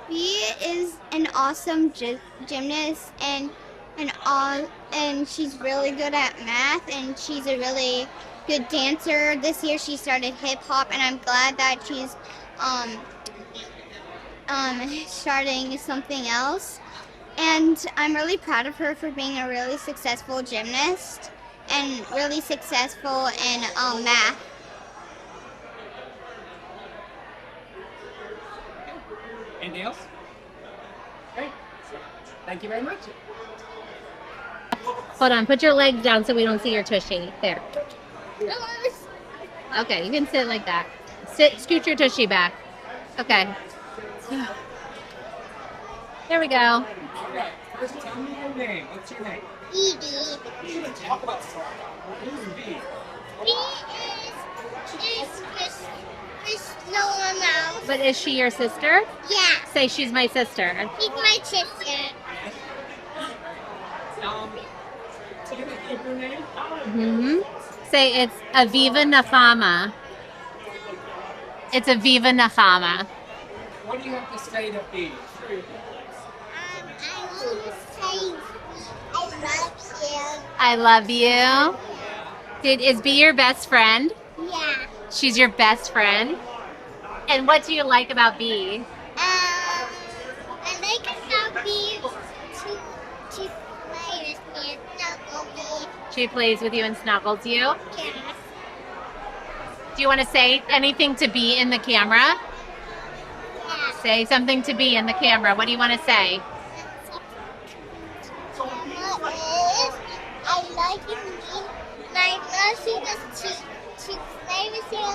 Bea is an awesome gymnast and she's really good at math, and she's a really good dancer. This year she started hip hop, and I'm glad that she's starting something else. And I'm really proud of her for being a really successful gymnast and really successful in math. Anything else? Great. Thank you very much. Hold on, put your legs down so we don't see your tushy. There. Okay, you can sit like that. Scoot your tushy back. Okay. There we go. All right. First, tell me your name. What's your name? Edie. Talk about song. Who's Bea? Bea is Noah Mouse. But is she your sister? Yeah. Say she's my sister. She's my sister. Do you have a Hebrew name? Mm-hmm. Say it's Aviva Nafama. It's Aviva Nafama. What do you have to say to Bea? I love you. I love you. Is Bea your best friend? Yeah. She's your best friend. And what do you like about Bea? I like about Bea to play with me and snuggle me. She plays with you and snuggles you. Yes. Do you want to say anything to Bea in the camera? Yeah. Say something to Bea in the camera. What do you want to say? I like it and I love you to play with you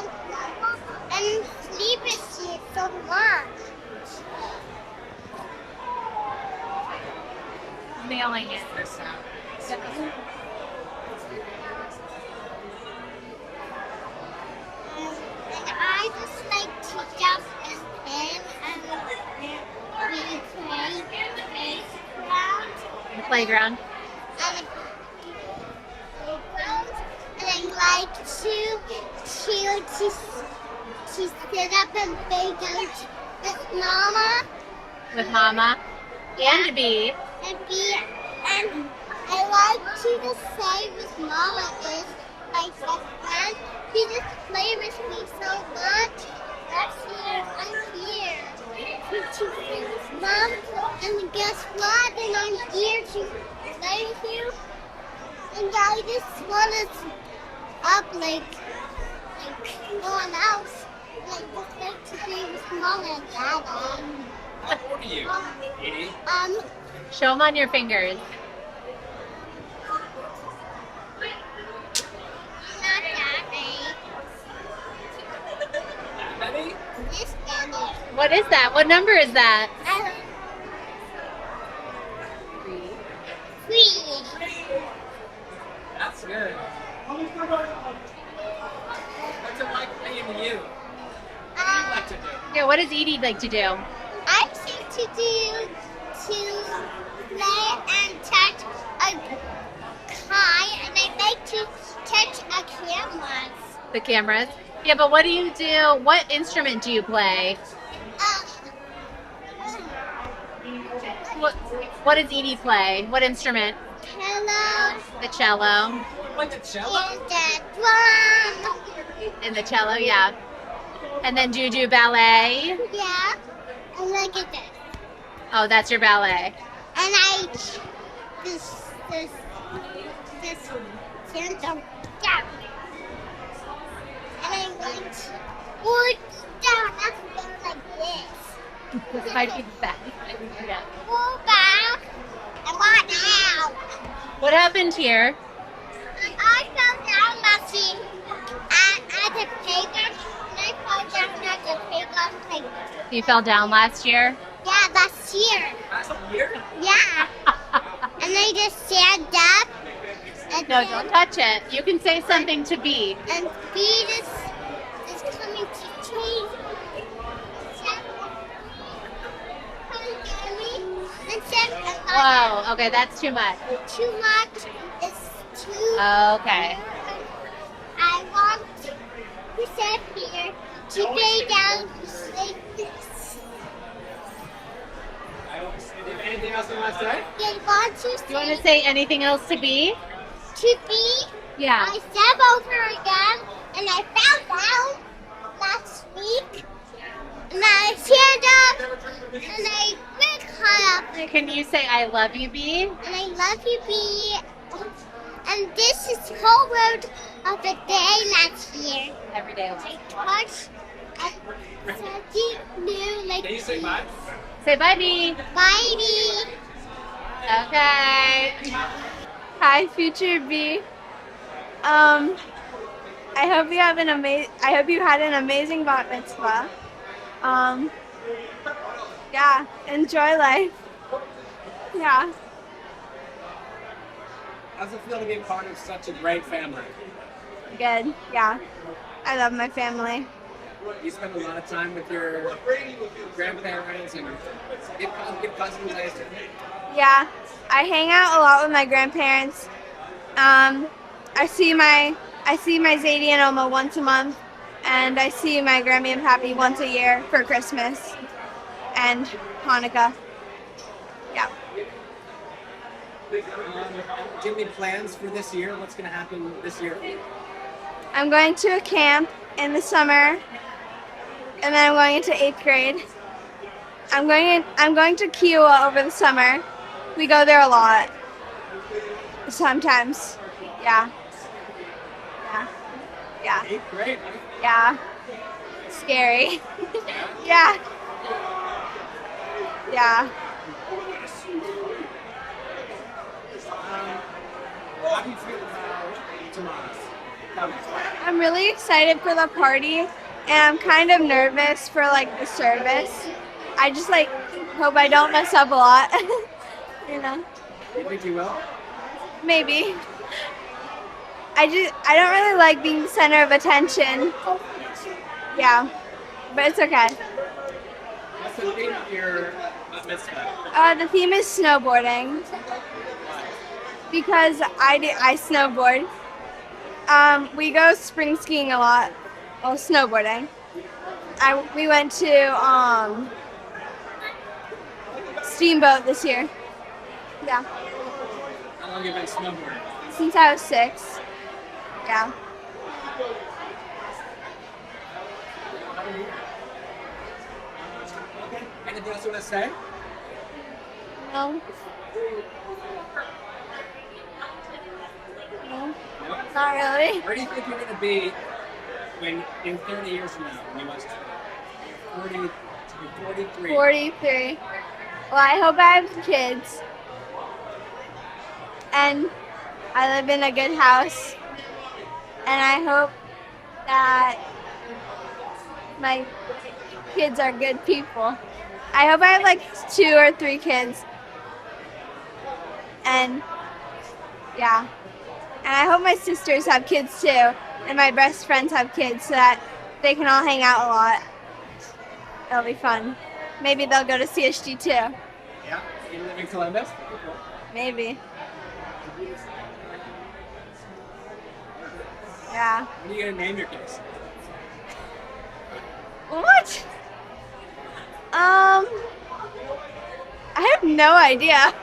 and sleep with you so much. Nailing it. And I just like to jump and play and we play The playground. and I like to sit up and play games with Mama With Mama and Bea. and and I like to just play with Mama is my best friend. She just play with me so much. That's here, I'm here to play with Mom, and guess what? And I'm here to play with you. And I just want to up like no one else. Like just like to play with Mom and Dad. How old are you, Edie? Show them on your fingers. Not Daddy. Daddy? This Daddy. What is that? What number is that? Three. That's good. What's it like playing with you? What do you like to do? Yeah, what does Edie like to do? I like to play and touch a kite, and I like to touch a camera. The cameras? Yeah, but what do you do? What instrument do you play? What does Edie play? What instrument? Cello. The cello. Like the cello? And the drum. And the cello, yeah. And then do you do ballet? Yeah. And look at this. Oh, that's your ballet. And I this down. And I went down. That's like this. This might be the best. Yeah. Go back. What happened here? I fell down last year at the playground. And I fell down at the playground. You fell down last year? Yeah, last year. Last year? Yeah. And I just stand up. And No, then, don't touch it. You can say something to B. And B is coming to change. Whoa, okay, that's too much. Too much is too. Okay. I want to sit here to lay down like this. Anything else you want to say? I want to You want to say anything else to B? to be. Yeah. I step over again and I fell down last week. And I stand up and I went high up. Can you say I love you, B? And I love you, B. And this is the whole word of the day last year. Every day. I touched something new like Can you say bye? Say bye, B. Bye, B. Okay. Hi, future B. I hope you have I hope you had an amazing bat mitzvah. Yeah, enjoy life. Yeah. How's it feel to be a part of such a great family? Good. Yeah. I love my family. You spend a lot of time with your grandparents and give cousins, I assume. Yeah. I hang out a lot with my grandparents. I see my Zadie and Oma once a month, and I see my Grammy and Pappy once a year for Christmas and Hanukkah. Yeah. Do you have any plans for this year? What's going to happen this year? I'm going to a camp in the summer, and then I'm going into 8th grade. I'm going to Kiowa over the summer. We go there a lot. Sometimes. Yeah. Yeah. Yeah. 8th grade, huh? Yeah. Scary. Yeah. Yeah. How do you feel about tomorrow? I'm really excited for the party, and I'm kind of nervous for like the service. I just like hope I don't mess up a lot. You know? You think you will? Maybe. I don't really like being the center of attention. Yeah. But it's okay. What's the theme of your mitzvah? The theme is snowboarding. Because I snowboard. We go spring skiing a lot. Well, snowboarding. We went to Steamboat this year. Yeah. How long have you been snowboarding? Since I was 6. Yeah. Anything else you want to say? No. No. Not really. Where do you think you're going to be when in 30 years from now, when you must 43? 43. Well, I hope I have kids. And I live in a good house. And I hope that my kids are good people. I hope I have like 2 or 3 kids. And yeah. And I hope my sisters have kids too. And my best friends have kids so that they can all hang out a lot. It'll be fun. Maybe they'll go to CSG too. Yeah. You live in Columbus? Maybe. Yeah. What are you going to name your kids? What? I have no idea.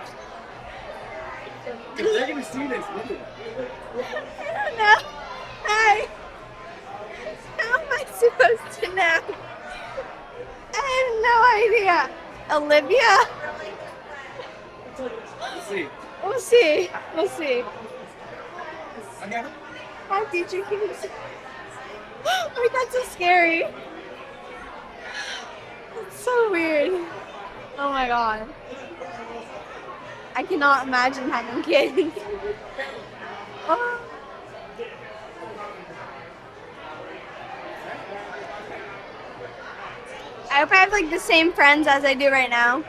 Because they're going to see this video. I don't know. How am I supposed to know? I have no idea. Olivia? Let's see. We'll see. We'll see. Okay. Hi, future kids. Oh, that's so scary. It's so weird. Oh my god. I cannot imagine having kids. Oh. I hope I have like the same friends as I do right now.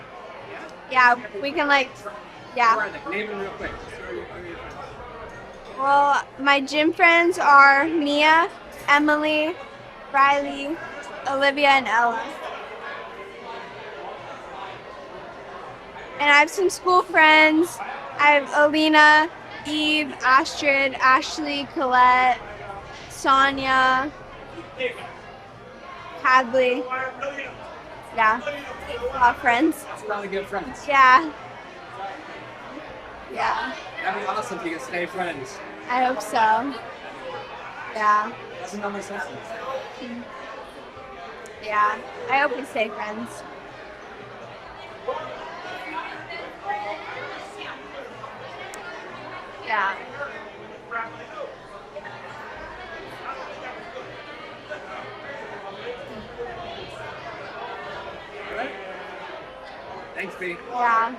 Yeah, we can like, yeah. Name them real quick. Well, my gym friends are Mia, Emily, Riley, Olivia, and Ella. And I have some school friends. I have Alina, Eve, Astrid, Ashley, Colette, Sonia, Hadley. Yeah, a lot of friends. That's a lot of good friends. Yeah. Yeah, That'd be awesome if you could stay friends. I hope so. Yeah. Doesn't that make sense? Yeah, I hope we stay friends. Yeah. Thanks, B. Yeah.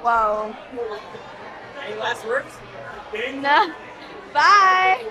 Whoa. Any last words? No. Bye.